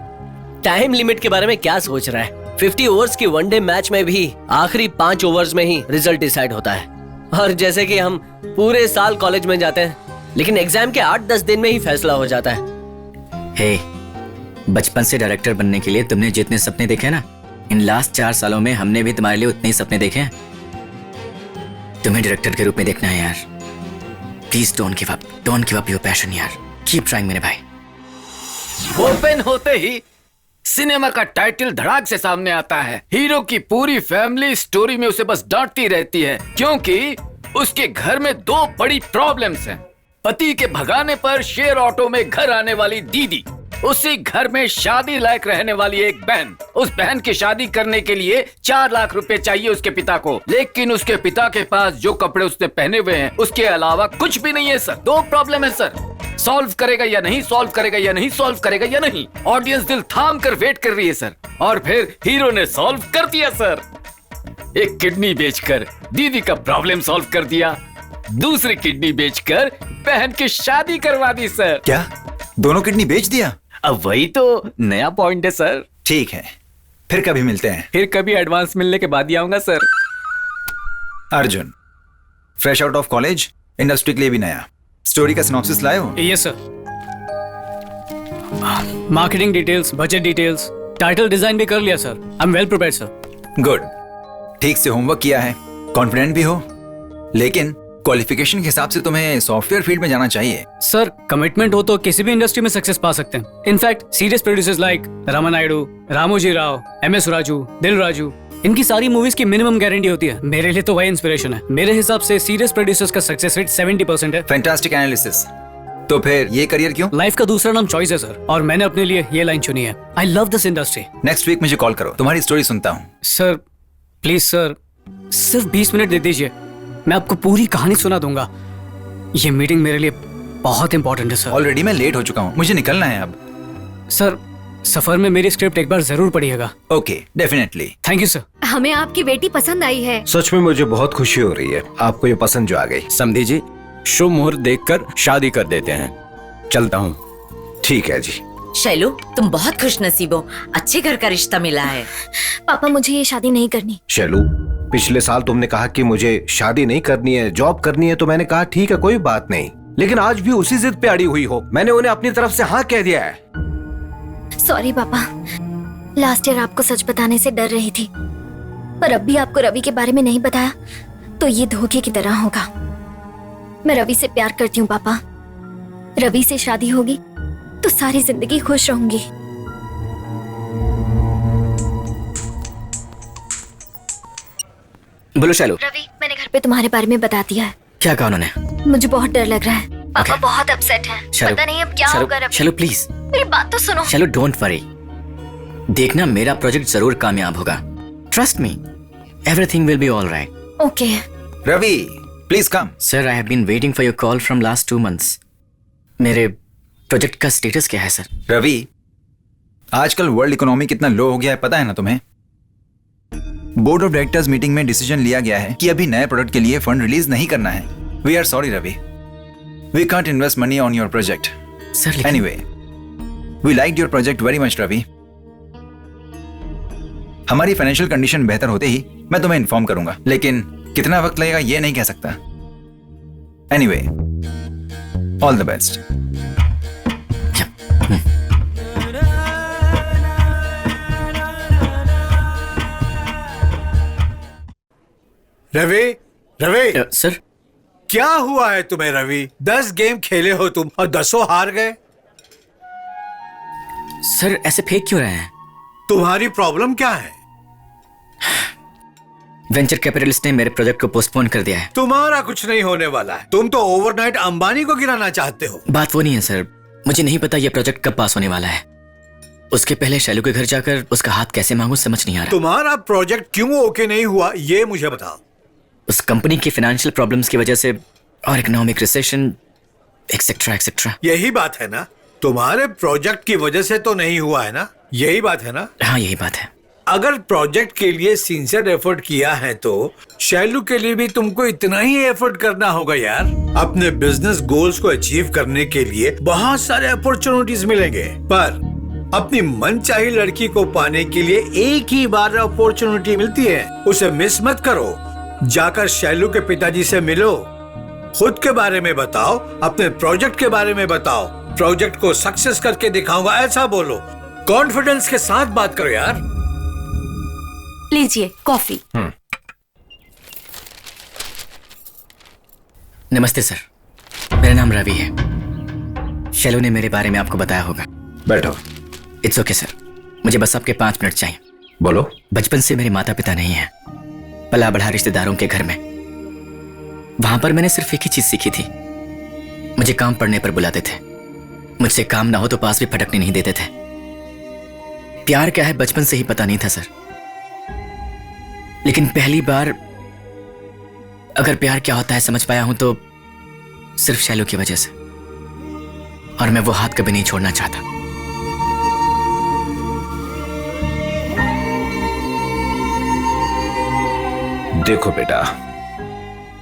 टाइम लिमिट के बारे में क्या सोच रहा है? 50 ओवर्स की वनडे मैच में भी आखिरी 5 ओवर्स में ही रिजल्ट डिसाइड होता है। और जैसे कि हम पूरे साल कॉलेज में जाते हैं, लेकिन एग्जाम के 8-10 दिन में ही फैसला हो जाता है। हे, बचपन से डायरेक्टर बनने के लिए तुमने जितने सपने देखे ना, इन लास्ट 4 सालों में हमने भी तुम्हारे लिए उतने ही सपने देखे हैं। तुम्हें डायरेक्टर के रूप में देखना है यार। Please don't give up your passion यार। कीप ट्राइंग मेरे भाई। ओपन होते ही सिनेमा का टाइटल धड़ाक से सामने आता है। हीरो की पूरी फैमिली स्टोरी में उसे बस डांटती रहती है क्योंकि उसके घर में 2 बड़ी प्रॉब्लम्स हैं। पति के भगाने पर शेयर ऑटो में घर आने वाली दीदी, उसी घर में शादी लायक रहने वाली एक बहन। उस बहन की शादी करने के लिए 4 लाख रुपए चाहिए उसके पिता को, लेकिन उसके पिता के पास जो कपड़े उसने पहने हुए हैं उसके अलावा कुछ भी नहीं है सर। 2 प्रॉब्लम है सर। सॉल्व करेगा या नहीं, सॉल्व करेगा या नहीं, सॉल्व करेगा या नहीं। ऑडियंस दिल थाम कर वेट कर रही है सर। और फिर हीरो ने सॉल्व कर दिया सर। एक किडनी बेचकर दीदी का प्रॉब्लम सॉल्व कर दिया, दूसरी किडनी बेचकर बहन की शादी करवा दी सर। क्या दोनों किडनी बेच दिया? अब वही तो नया पॉइंट है सर। ठीक है, फिर कभी मिलते हैं। फिर कभी एडवांस मिलने के बाद ही आऊंगा sir. Arjun, fresh out of college, industry के लिए भी नया। स्टोरी का सिनॉप्सिस लाए हो? Yes sir. Marketing details, budget details, title design भी कर लिया sir. I am well prepared sir. Good, ठीक से होमवर्क किया है, कॉन्फिडेंट भी हो, लेकिन क्वालिफिकेशन के हिसाब से तुम्हें सॉफ्टवेयर फील्ड में जाना चाहिए। सर कमिटमेंट हो तो किसी भी इंडस्ट्री में सक्सेस पा सकते हैं। In fact serious producers like Rama Naidu, Ramoji Rao, MS Raju, दिल राजू, इनकी सारी मूवीज की मिनिमम गारंटी होती है। मेरे लिए तो वही इंस्पिरेशन है। मेरे हिसाब से सीरियस प्रोड्यूसर्स का सक्सेस रेट 70% है। Fantastic analysis. तो फिर ये करियर क्यों? लाइफ का दूसरा नाम चॉइस है सर, और मैंने अपने लिए ये लाइन चुनी है। I love this industry. Next week मुझे कॉल करो, तुम्हारी स्टोरी सुनता हूँ। सर प्लीज सर, सिर्फ 20 मिनट दे दीजिए, मैं आपको पूरी कहानी सुना दूंगा। ये मीटिंग मेरे लिए बहुत इंपॉर्टेंट है सर। ऑलरेडी मैं लेट हो चुका हूँ, मुझे निकलना है अब। सर सफर में मेरी स्क्रिप्ट एक बार जरूर पढ़िएगा। Okay, definitely. Thank you sir. हमें आपकी बेटी पसंद आई है। सच में मुझे बहुत खुशी हो रही है, आपको ये पसंद जो आ गई। समझी जी, शुभ मुहूर्त देखकर शादी कर देते हैं। चलता हूँ। ठीक है जी। शैलू, तुम बहुत खुशनसीब हो, अच्छे घर का रिश्ता मिला है। पापा मुझे ये शादी नहीं करनी। शैलू, पिछले साल तुमने कहा कि मुझे शादी नहीं करनी है, जॉब करनी है, तो मैंने कहा ठीक है कोई बात नहीं, लेकिन आज भी उसी जिद पे अड़ी हुई हो। मैंने उन्हें अपनी तरफ से हाँ कह दिया है। सॉरी पापा, लास्ट ईयर आपको सच बताने से डर रही थी, पर अब भी आपको रवि के बारे में नहीं बताया तो ये धोखे की तरह होगा। मैं रवि से प्यार करती हूँ पापा। रवि से शादी होगी तो सारी जिंदगी खुश रहूंगी। बोलो शैलू। रवि, मैंने घर पे तुम्हारे बारे में बता दिया है। क्या कहा उन्होंने? मुझे बहुत डर लग रहा है। पापा बहुत अपसेट हैं। शैलू, पता नहीं अब क्या होगा। रवि, शैलू प्लीज, मेरी बात तो सुनो। शैलू डोंट वरी, देखना मेरा प्रोजेक्ट जरूर कामयाब होगा। Trust me, everything will be alright. Okay. Ravi, please come. Sir, I have been waiting for your call from last 2 months। मेरे प्रोजेक्ट का स्टेटस क्या है सर? रवि, आजकल वर्ल्ड इकोनॉमी कितना लो हो गया है पता है ना तुम्हें? बोर्ड ऑफ डायरेक्टर्स मीटिंग में डिसीजन लिया गया है कि अभी नए प्रोडक्ट के लिए फंड रिलीज नहीं करना है। We are sorry Ravi, we can't invest money on your project. Sir anyway, we like your project very much Ravi. हमारी फाइनेंशियल कंडीशन बेहतर होते ही मैं तुम्हें इन्फॉर्म करूंगा, लेकिन कितना वक्त लगेगा ये नहीं कह सकता। Anyway, all the best. Ravi, Ravi sir, क्या हुआ है तुम्हें रवि? 10 गेम खेले हो तुम और 10 हार गए। सर ऐसे फेंक क्यों रहे हैं? तुम्हारी प्रॉब्लम क्या है? वेंचर कैपिटलिस्ट ने मेरे प्रोजेक्ट को पोस्टपोन कर दिया है। तुम्हारा कुछ नहीं होने वाला है। तुम तो ओवरनाइट अंबानी को गिराना चाहते हो। बात वो नहीं है सर, मुझे नहीं पता ये प्रोजेक्ट कब पास होने वाला है। उसके पहले शैलू के घर जाकर उसका हाथ कैसे मांगू समझ नहीं आ रहा। तुम्हारा प्रोजेक्ट क्यों ओके नहीं हुआ ये मुझे बताओ। उस कंपनी की फाइनेंशियल प्रॉब्लम्स की वजह से और इकोनॉमिक रिसेशन एक्सेट्रा एक्सेट्रा। यही बात है ना, तुम्हारे प्रोजेक्ट की वजह से तो नहीं हुआ है ना, यही बात है ना। हाँ यही बात है। अगर प्रोजेक्ट के लिए सिंसियर एफर्ट किया है तो शैलू के लिए भी तुमको इतना ही एफर्ट करना होगा यार। अपने बिजनेस गोल्स को अचीव करने के लिए बहुत सारे अपॉर्चुनिटीज मिलेंगे, पर अपनी मनचाही लड़की को पाने के लिए एक ही बार अपॉर्चुनिटी मिलती है, उसे मिस मत करो। जाकर शैलू के पिताजी से मिलो, खुद के बारे में बताओ, अपने प्रोजेक्ट के बारे में बताओ, प्रोजेक्ट को सक्सेस करके दिखाऊंगा ऐसा बोलो। कॉन्फिडेंस के साथ बात करो यार। लीजिए कॉफी। नमस्ते सर, मेरा नाम रवि है। शैलू ने मेरे बारे में आपको बताया होगा। बैठो। इट्स ओके सर, मुझे बस आपके 5 मिनट चाहिए। बोलो। बचपन से मेरे माता पिता नहीं है, पला बढ़ा रिश्तेदारों के घर में। वहां पर मैंने सिर्फ एक ही चीज सीखी थी, मुझे काम पढ़ने पर बुलाते थे, मुझसे काम ना हो तो पास भी फटकने नहीं देते थे। प्यार क्या है बचपन से ही पता नहीं था सर, लेकिन पहली बार अगर प्यार क्या होता है समझ पाया हूं तो सिर्फ शैलू की वजह से, और मैं वो हाथ कभी नहीं छोड़ना चाहता। देखो बेटा,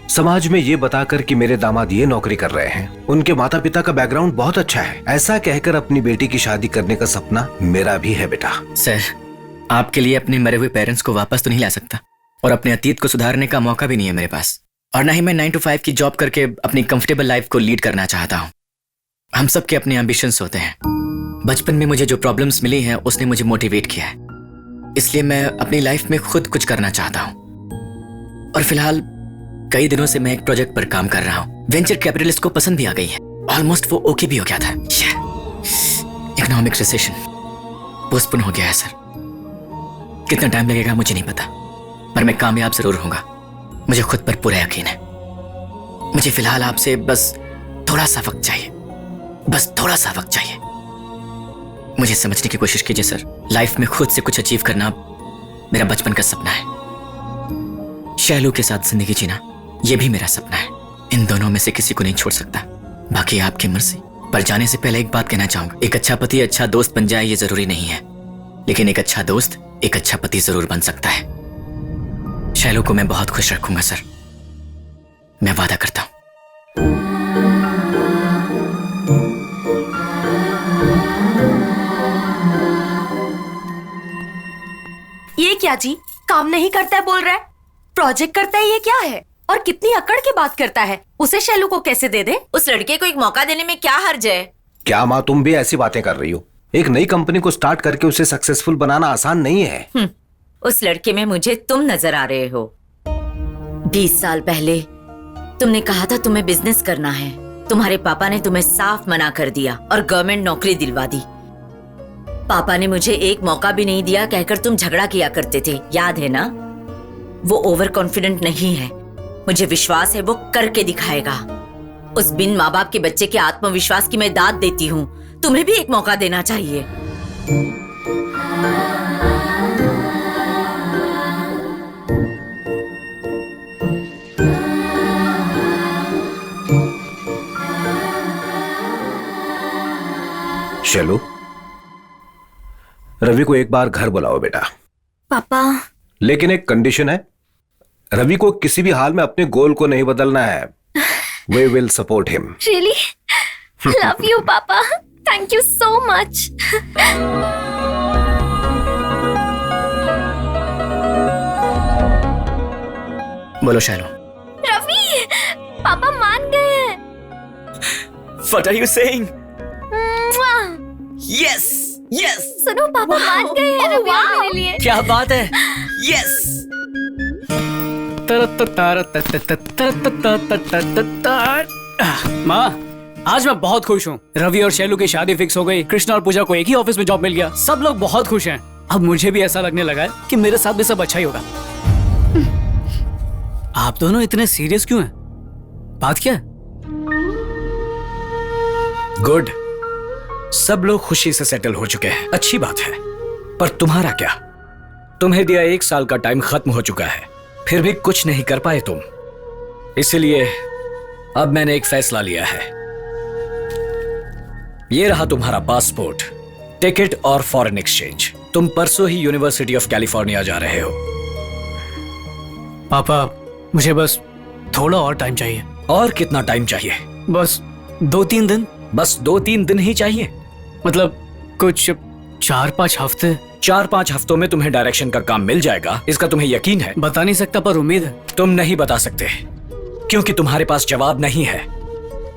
समाज में ये बताकर कि मेरे दामाद ये नौकरी कर रहे हैं, उनके माता पिता का बैकग्राउंड बहुत अच्छा है, ऐसा कहकर अपनी बेटी की शादी करने का सपना मेरा भी है बेटा। सर, आपके लिए अपने मरे हुए पेरेंट्स को वापस तो नहीं ला सकता, और अपने अतीत को सुधारने का मौका भी नहीं है मेरे पास, और ना ही मैं 9 to 5 की जॉब करके अपनी कंफर्टेबल लाइफ को लीड करना चाहता हूँ। हम सब के अपने एम्बिशंस होते हैं। बचपन में मुझे जो प्रॉब्लम्स मिली हैं उसने मुझे मोटिवेट किया है, इसलिए मैं अपनी लाइफ में खुद कुछ करना चाहता हूँ। और फिलहाल कई दिनों से मैं एक प्रोजेक्ट पर काम कर रहा हूँ। वेंचर कैपिटलिस्ट को पसंद भी आ गई है, ऑलमोस्ट वो ओके भी हो गया था। इकोनॉमिक रिसेशन पोस्टपोन हो गया है सर। कितना टाइम लगेगा मुझे नहीं पता, पर मैं कामयाब जरूर होऊंगा, मुझे खुद पर पूरा यकीन है। मुझे फिलहाल आपसे बस थोड़ा सा वक्त चाहिए, बस थोड़ा सा वक्त चाहिए। मुझे समझने की कोशिश कीजिए सर, लाइफ में खुद से कुछ अचीव करना मेरा बचपन का सपना है। शैलू के साथ जिंदगी जीना यह भी मेरा सपना है। इन दोनों में से किसी को नहीं छोड़ सकता, बाकी आपकी मर्जी। पर जाने से पहले एक बात कहना चाहूंगा, एक अच्छा पति अच्छा दोस्त बन जाए ये जरूरी नहीं है, लेकिन एक अच्छा दोस्त एक अच्छा पति जरूर बन सकता है। शैलू को मैं बहुत खुश रखूंगा सर, मैं वादा करता हूं। ये क्या जी, काम नहीं करता है बोल रहा है, प्रोजेक्ट करता है, ये क्या है? और कितनी अकड़ की बात करता है। उसे शैलू को कैसे दे दे? उस लड़के को एक मौका देने में क्या हर्ज है? क्या माँ, तुम भी ऐसी बातें कर रही हो? एक नई कंपनी को स्टार्ट करके उसे सक्सेसफुल बनाना आसान नहीं है। उस लड़के में मुझे तुम नजर आ रहे हो। 20 साल पहले तुमने कहा था तुम्हें बिजनेस करना है, तुम्हारे पापा ने तुम्हें साफ मना कर दिया और गवर्नमेंट नौकरी दिलवा दी। पापा ने मुझे एक मौका भी नहीं दिया कहकर तुम झगड़ा किया करते थे, याद है ना? वो ओवर कॉन्फिडेंट नहीं है, मुझे विश्वास है वो करके दिखाएगा। उस बिन माँ बाप के बच्चे के आत्मविश्वास की मैं दाद देती हूँ, तुम्हें भी एक मौका देना चाहिए। शैलू, रवि को एक बार घर बुलाओ बेटा। पापा, लेकिन एक कंडीशन है, रवि को किसी भी हाल में अपने गोल को नहीं बदलना है। We will support him. Really? Love you, पापा. Thank you so much. बोलो शैलू। रवि, पापा मान गए हैं। What are you saying? Yes, yes. सुनो, पापा मान गए हैं रवि मेरे लिए। क्या बात है? Yes. माँ, आज मैं बहुत खुश हूँ। रवि और शैलू की शादी फिक्स हो गई, कृष्णा और पूजा को एक ही ऑफिस में जॉब मिल गया, सब लोग बहुत खुश हैं। अब मुझे भी ऐसा लगने लगा है कि मेरे साथ भी सब अच्छा ही होगा। आप दोनों इतने सीरियस क्यों हैं? बात क्या है? गुड, सब लोग खुशी से सेटल हो चुके हैं, अच्छी बात है। पर तुम्हारा क्या? तुम्हें दिया 1 साल का टाइम खत्म हो चुका है, फिर भी कुछ नहीं कर पाए तुम। इसलिए अब मैंने एक फैसला लिया है। ये रहा तुम्हारा पासपोर्ट, टिकट और फॉरेन एक्सचेंज। तुम परसों ही यूनिवर्सिटी ऑफ कैलिफोर्निया जा रहे हो। पापा, मुझे बस थोड़ा और टाइम चाहिए। और कितना टाइम चाहिए? बस 2-3 दिन। बस 2-3 दिन ही चाहिए? मतलब कुछ 4-5 हफ्ते। 4-5 हफ्तों में तुम्हें डायरेक्शन का काम मिल जाएगा, इसका तुम्हें यकीन है? बता नहीं सकता, पर उम्मीद है। तुम नहीं बता सकते क्योंकि तुम्हारे पास जवाब नहीं है।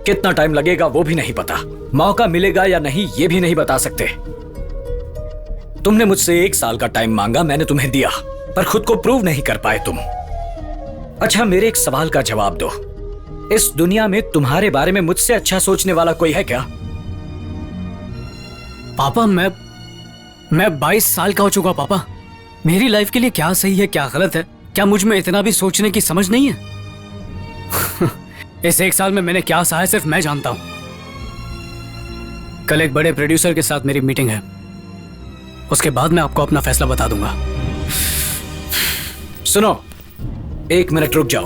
कितना टाइम लगेगा वो भी नहीं पता, मौका मिलेगा या नहीं ये भी नहीं बता सकते। तुमने मुझसे 1 साल का टाइम मांगा, मैंने तुम्हें दिया, पर खुद को प्रूव नहीं कर पाए तुम। अच्छा, मेरे एक सवाल का जवाब दो। इस दुनिया में तुम्हारे बारे में मुझसे अच्छा सोचने वाला कोई है क्या? पापा, मैं 22 साल का हो चुका पापा। मेरी लाइफ के लिए क्या सही है क्या गलत है, क्या मुझ में इतना भी सोचने की समझ नहीं है? इस 1 साल में मैंने क्या सहा है सिर्फ मैं जानता हूं। कल एक बड़े प्रोड्यूसर के साथ मेरी मीटिंग है, उसके बाद मैं आपको अपना फैसला बता दूंगा। सुनो, 1 मिनट रुक जाओ।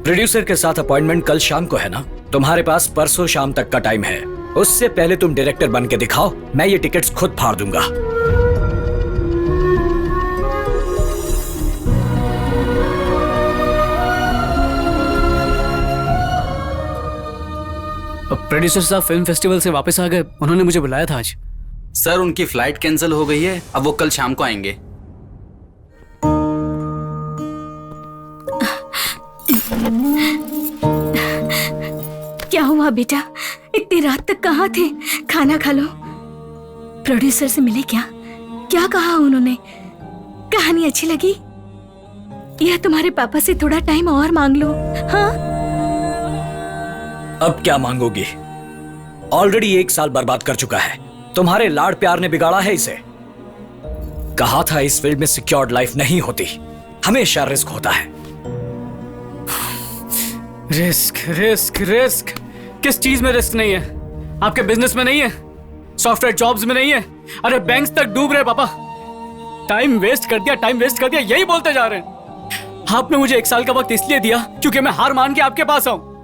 प्रोड्यूसर के साथ अपॉइंटमेंट कल शाम को है ना? तुम्हारे पास परसों शाम तक का टाइम है। उससे पहले तुम डायरेक्टर बन के दिखाओ, मैं ये टिकट्स खुद फाड़ दूंगा। प्रोड्यूसर साहब फिल्म फेस्टिवल से वापस आ गए, उन्होंने मुझे बुलाया था आज। सर, उनकी फ्लाइट कैंसिल हो गई है, अब वो कल शाम को आएंगे। क्या हुआ बेटा, इतनी रात तक कहाँ थे? खाना खा लो। प्रोड्यूसर से मिले क्या? क्या कहा उन्होंने? कहानी अच्छी लगी? या तुम्हारे पापा से थोड़ा टाइम और मांग लो। हाँ, अब क्या मांगोगी? ऑलरेडी 1 साल बर्बाद कर चुका है। तुम्हारे लाड़ प्यार ने बिगाड़ा है इसे। कहा था इस फील्ड में सिक्योर्ड लाइफ नहीं होती, हमेशा रिस्क होता है। रिस्क रिस्क रिस्क, किस चीज में रिस्क नहीं है? आपके बिजनेस में नहीं है, सॉफ्टवेयर जॉब्स में नहीं है। अरे बैंक्स तक डूब रहे पापा। टाइम वेस्ट कर दिया, टाइम वेस्ट कर दिया, यही बोलते जा रहे हैं। आपने मुझे 1 साल का वक्त इसलिए दिया क्योंकि मैं हार मान के आपके पास आऊं।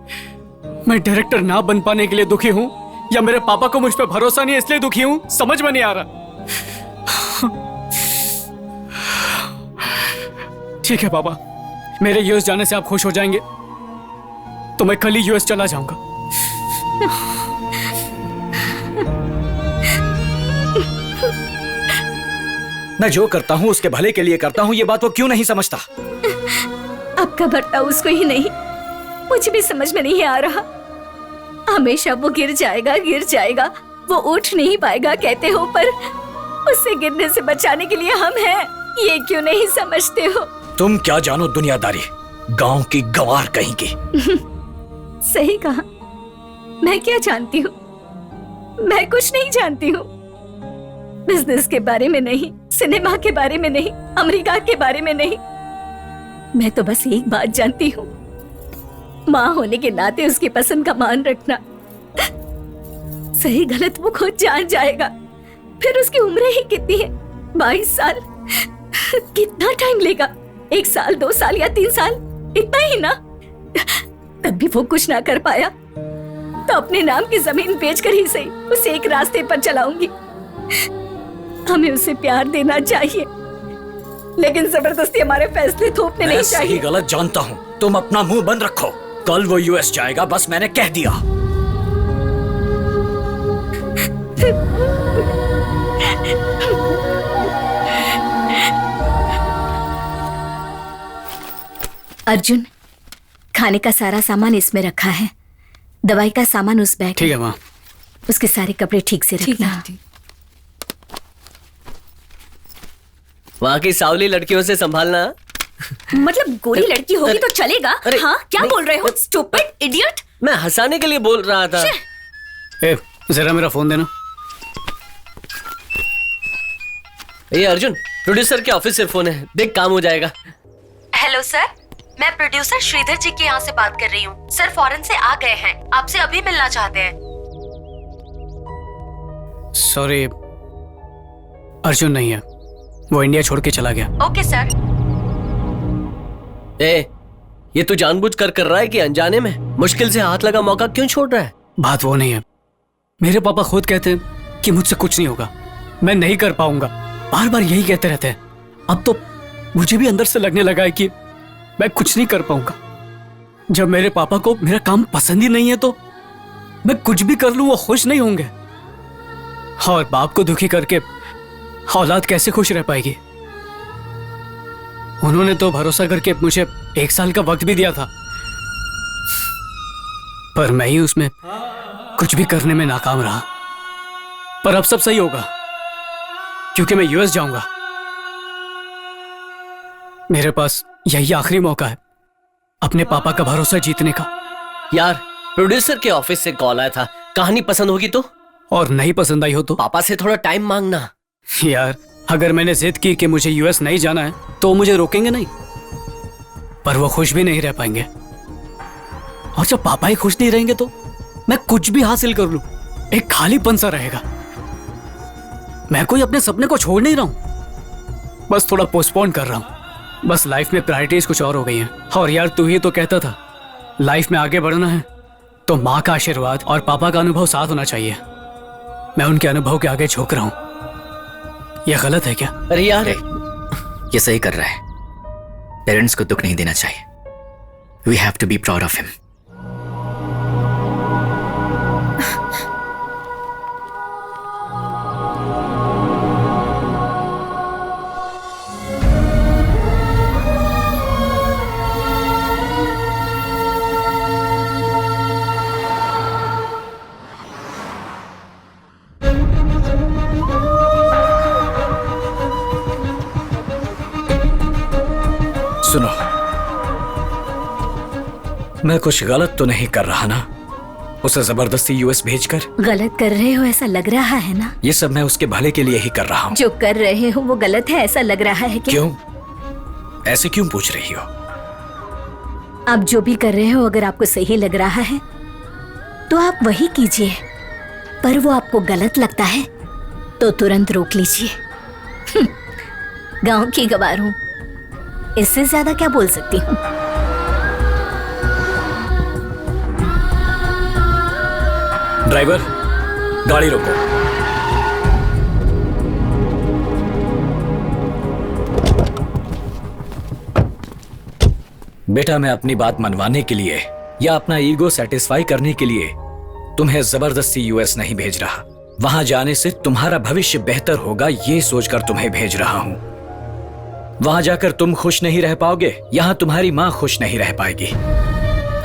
मैं डायरेक्टर ना बन पाने के लिए दुखी हूं या मेरे पापा को मुझ पर भरोसा नहीं है इसलिए दुखी हूं, समझ में नहीं आ रहा। ठीक है पापा, मेरे यूएस जाने से आप खुश हो जाएंगे तो मैं कल ही यूएस चला जाऊंगा। मैं जो करता हूं उसके भले के लिए करता हूं, ये बात वो क्यों नहीं समझता? आपका बर्ताव उसको ही नहीं, मुझे भी समझ में नहीं आ रहा। हमेशा वो गिर जाएगा, वो उठ नहीं पाएगा कहते हो, पर उससे गिरने से बचाने के लिए हम हैं, ये क्यों नहीं समझते हो? तुम क्या जानो दुनियादारी, गांव की गंवार कहीं की। सही कहा, मैं क्या जानती हूँ? मैं कुछ नहीं जानती हूँ। बिजनेस के बारे में नहीं, सिनेमा के बारे में नहीं, अमेरिका के बारे में नहीं। मैं तो बस एक बात जानती हूँ, माँ होने के नाते उसकी पसंद का मान रखना। सही गलत वो खुद जान जाएगा। फिर उसकी उम्र ही कितनी है? 22 साल। कितना टाइम लेगा? 1 साल, 2 साल या 3 साल? इतना ही ना? तब भी वो कुछ ना कर पाया तो अपने नाम की जमीन बेचकर ही सही उसे एक रास्ते पर चलाऊंगी। हमें उसे प्यार देना चाहिए, लेकिन जबरदस्ती हमारे फैसले थोपने नहीं चाहिए। सही गलत जानता हूँ, तुम अपना मुंह बंद रखो। कल वो यूएस जाएगा, बस मैंने कह दिया। अर्जुन, खाने का सारा सामान इसमें रखा है, दवाई का सामान उस बैग। ठीक है माँ। उसके सारे कपड़े ठीक से रखना। वहाँ की सावली लड़कियों से संभालना। मतलब गोरी लड़की होगी तो चलेगा? हाँ, क्या बोल रहे हो? Stupid idiot. मैं हंसाने के लिए बोल रहा था। ए, जरा मेरा फोन देना। ये अर्जुन, प्रोड्यूसर के ऑफिस से फोन है, देख काम हो जाएगा। हेलो सर, मैं प्रोड्यूसर श्रीधर जी के यहाँ से बात कर रही हूँ। सर फॉरेन से आ गए हैं, आपसे अभी मिलना चाहते हैं। सॉरी, अर्जुन नहीं है, वो इंडिया छोड़ के चला गया। Okay sir. ये तू जानबूझ कर रहा है कि अनजाने में? मुश्किल से हाथ लगा मौका क्यों छोड़ रहा है? बात वो नहीं है, मेरे पापा खुद कहते हैं कि मुझसे कुछ नहीं होगा, मैं नहीं कर पाऊंगा, बार बार यही कहते रहते हैं। अब तो मुझे भी अंदर से लगने लगा है कि मैं कुछ नहीं कर पाऊंगा। जब मेरे पापा को मेरा काम पसंद ही नहीं है तो मैं कुछ भी कर लूं वो खुश नहीं होंगे, और बाप को दुखी करके औलाद कैसे खुश रह पाएगी? उन्होंने तो भरोसा करके मुझे 1 साल का वक्त भी दिया था, पर मैं ही उसमें कुछ भी करने में नाकाम रहा। पर अब सब सही होगा क्योंकि मैं यूएस जाऊंगा। मेरे पास यही आखिरी मौका है अपने पापा का भरोसा जीतने का। यार, प्रोड्यूसर के ऑफिस से कॉल आया था, कहानी पसंद होगी तो? और नहीं पसंद आई हो तो? पापा से थोड़ा टाइम मांगना। यार, अगर मैंने जिद की कि मुझे यूएस नहीं जाना है तो मुझे रोकेंगे नहीं, पर वो खुश भी नहीं रह पाएंगे। और जब पापा ही खुश नहीं रहेंगे तो मैं कुछ भी हासिल कर लूं, एक खालीपन सा रहेगा। मैं कोई अपने सपने को छोड़ नहीं रहा हूं, बस थोड़ा पोस्टपोन कर रहा हूं। बस लाइफ में प्रायोरिटीज कुछ और हो गई हैं। और यार, तू ही तो कहता था लाइफ में आगे बढ़ना है तो माँ का आशीर्वाद और पापा का अनुभव साथ होना चाहिए। मैं उनके अनुभव के आगे झुक रहा हूं। यह गलत है क्या? अरे यार, ये सही कर रहा है। पेरेंट्स को दुख नहीं देना चाहिए। We have to be proud of him. सुनो, मैं कुछ गलत तो नहीं कर रहा ना उसे जबरदस्ती यूएस भेजकर? गलत कर रहे हो ऐसा लग रहा है ना? ये सब मैं उसके भले के लिए ही कर रहा हूँ। जो कर रहे हो वो गलत है ऐसा लग रहा है क्या? क्यों? ऐसे क्यों पूछ रही हो? आप जो भी कर रहे हो अगर आपको सही लग रहा है तो आप वही कीजिए, पर वो आपको गलत लगता है तो तुरंत रोक लीजिए। गांव की गवार हूँ, इससे ज्यादा क्या बोल सकती हूँ? ड्राइवर, गाड़ी रोको। बेटा, मैं अपनी बात मनवाने के लिए या अपना ईगो सेटिस्फाई करने के लिए तुम्हें जबरदस्ती यूएस नहीं भेज रहा। वहां जाने से तुम्हारा भविष्य बेहतर होगा ये सोचकर तुम्हें भेज रहा हूं। वहां जाकर तुम खुश नहीं रह पाओगे, यहां तुम्हारी मां खुश नहीं रह पाएगी।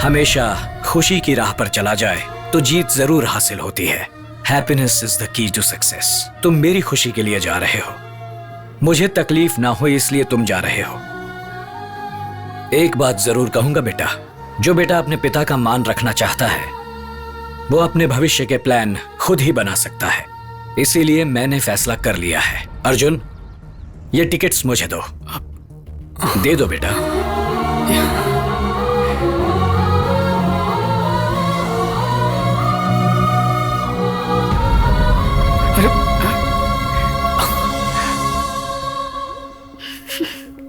हमेशा खुशी की राह पर चला जाए तो जीत जरूर हासिल होती है। Happiness is the key to success. तुम मेरी खुशी के लिए जा रहे हो, मुझे तकलीफ ना हो इसलिए तुम जा रहे हो। एक बात जरूर कहूंगा बेटा, जो बेटा अपने पिता का मान रखना चाहता है वो अपने भविष्य के प्लान खुद ही बना सकता है। इसीलिए मैंने फैसला कर लिया है। अर्जुन, ये टिकट्स मुझे दो। दे दो बेटा।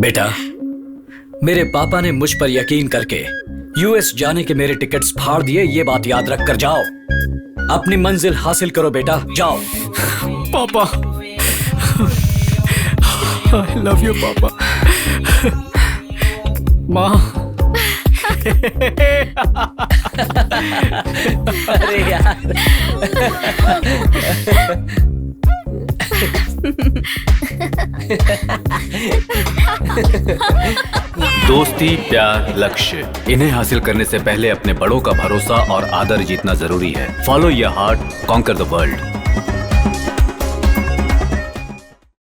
बेटा, मेरे पापा ने मुझ पर यकीन करके यूएस जाने के मेरे टिकट्स फाड़ दिए, ये बात याद रख कर जाओ। अपनी मंजिल हासिल करो बेटा, जाओ। पापा, I love you पापा। माँ। अरे यार। दोस्ती, प्यार, लक्ष्य, इन्हें हासिल करने से पहले अपने बड़ों का भरोसा और आदर जीतना जरूरी है। Follow your heart, conquer the world.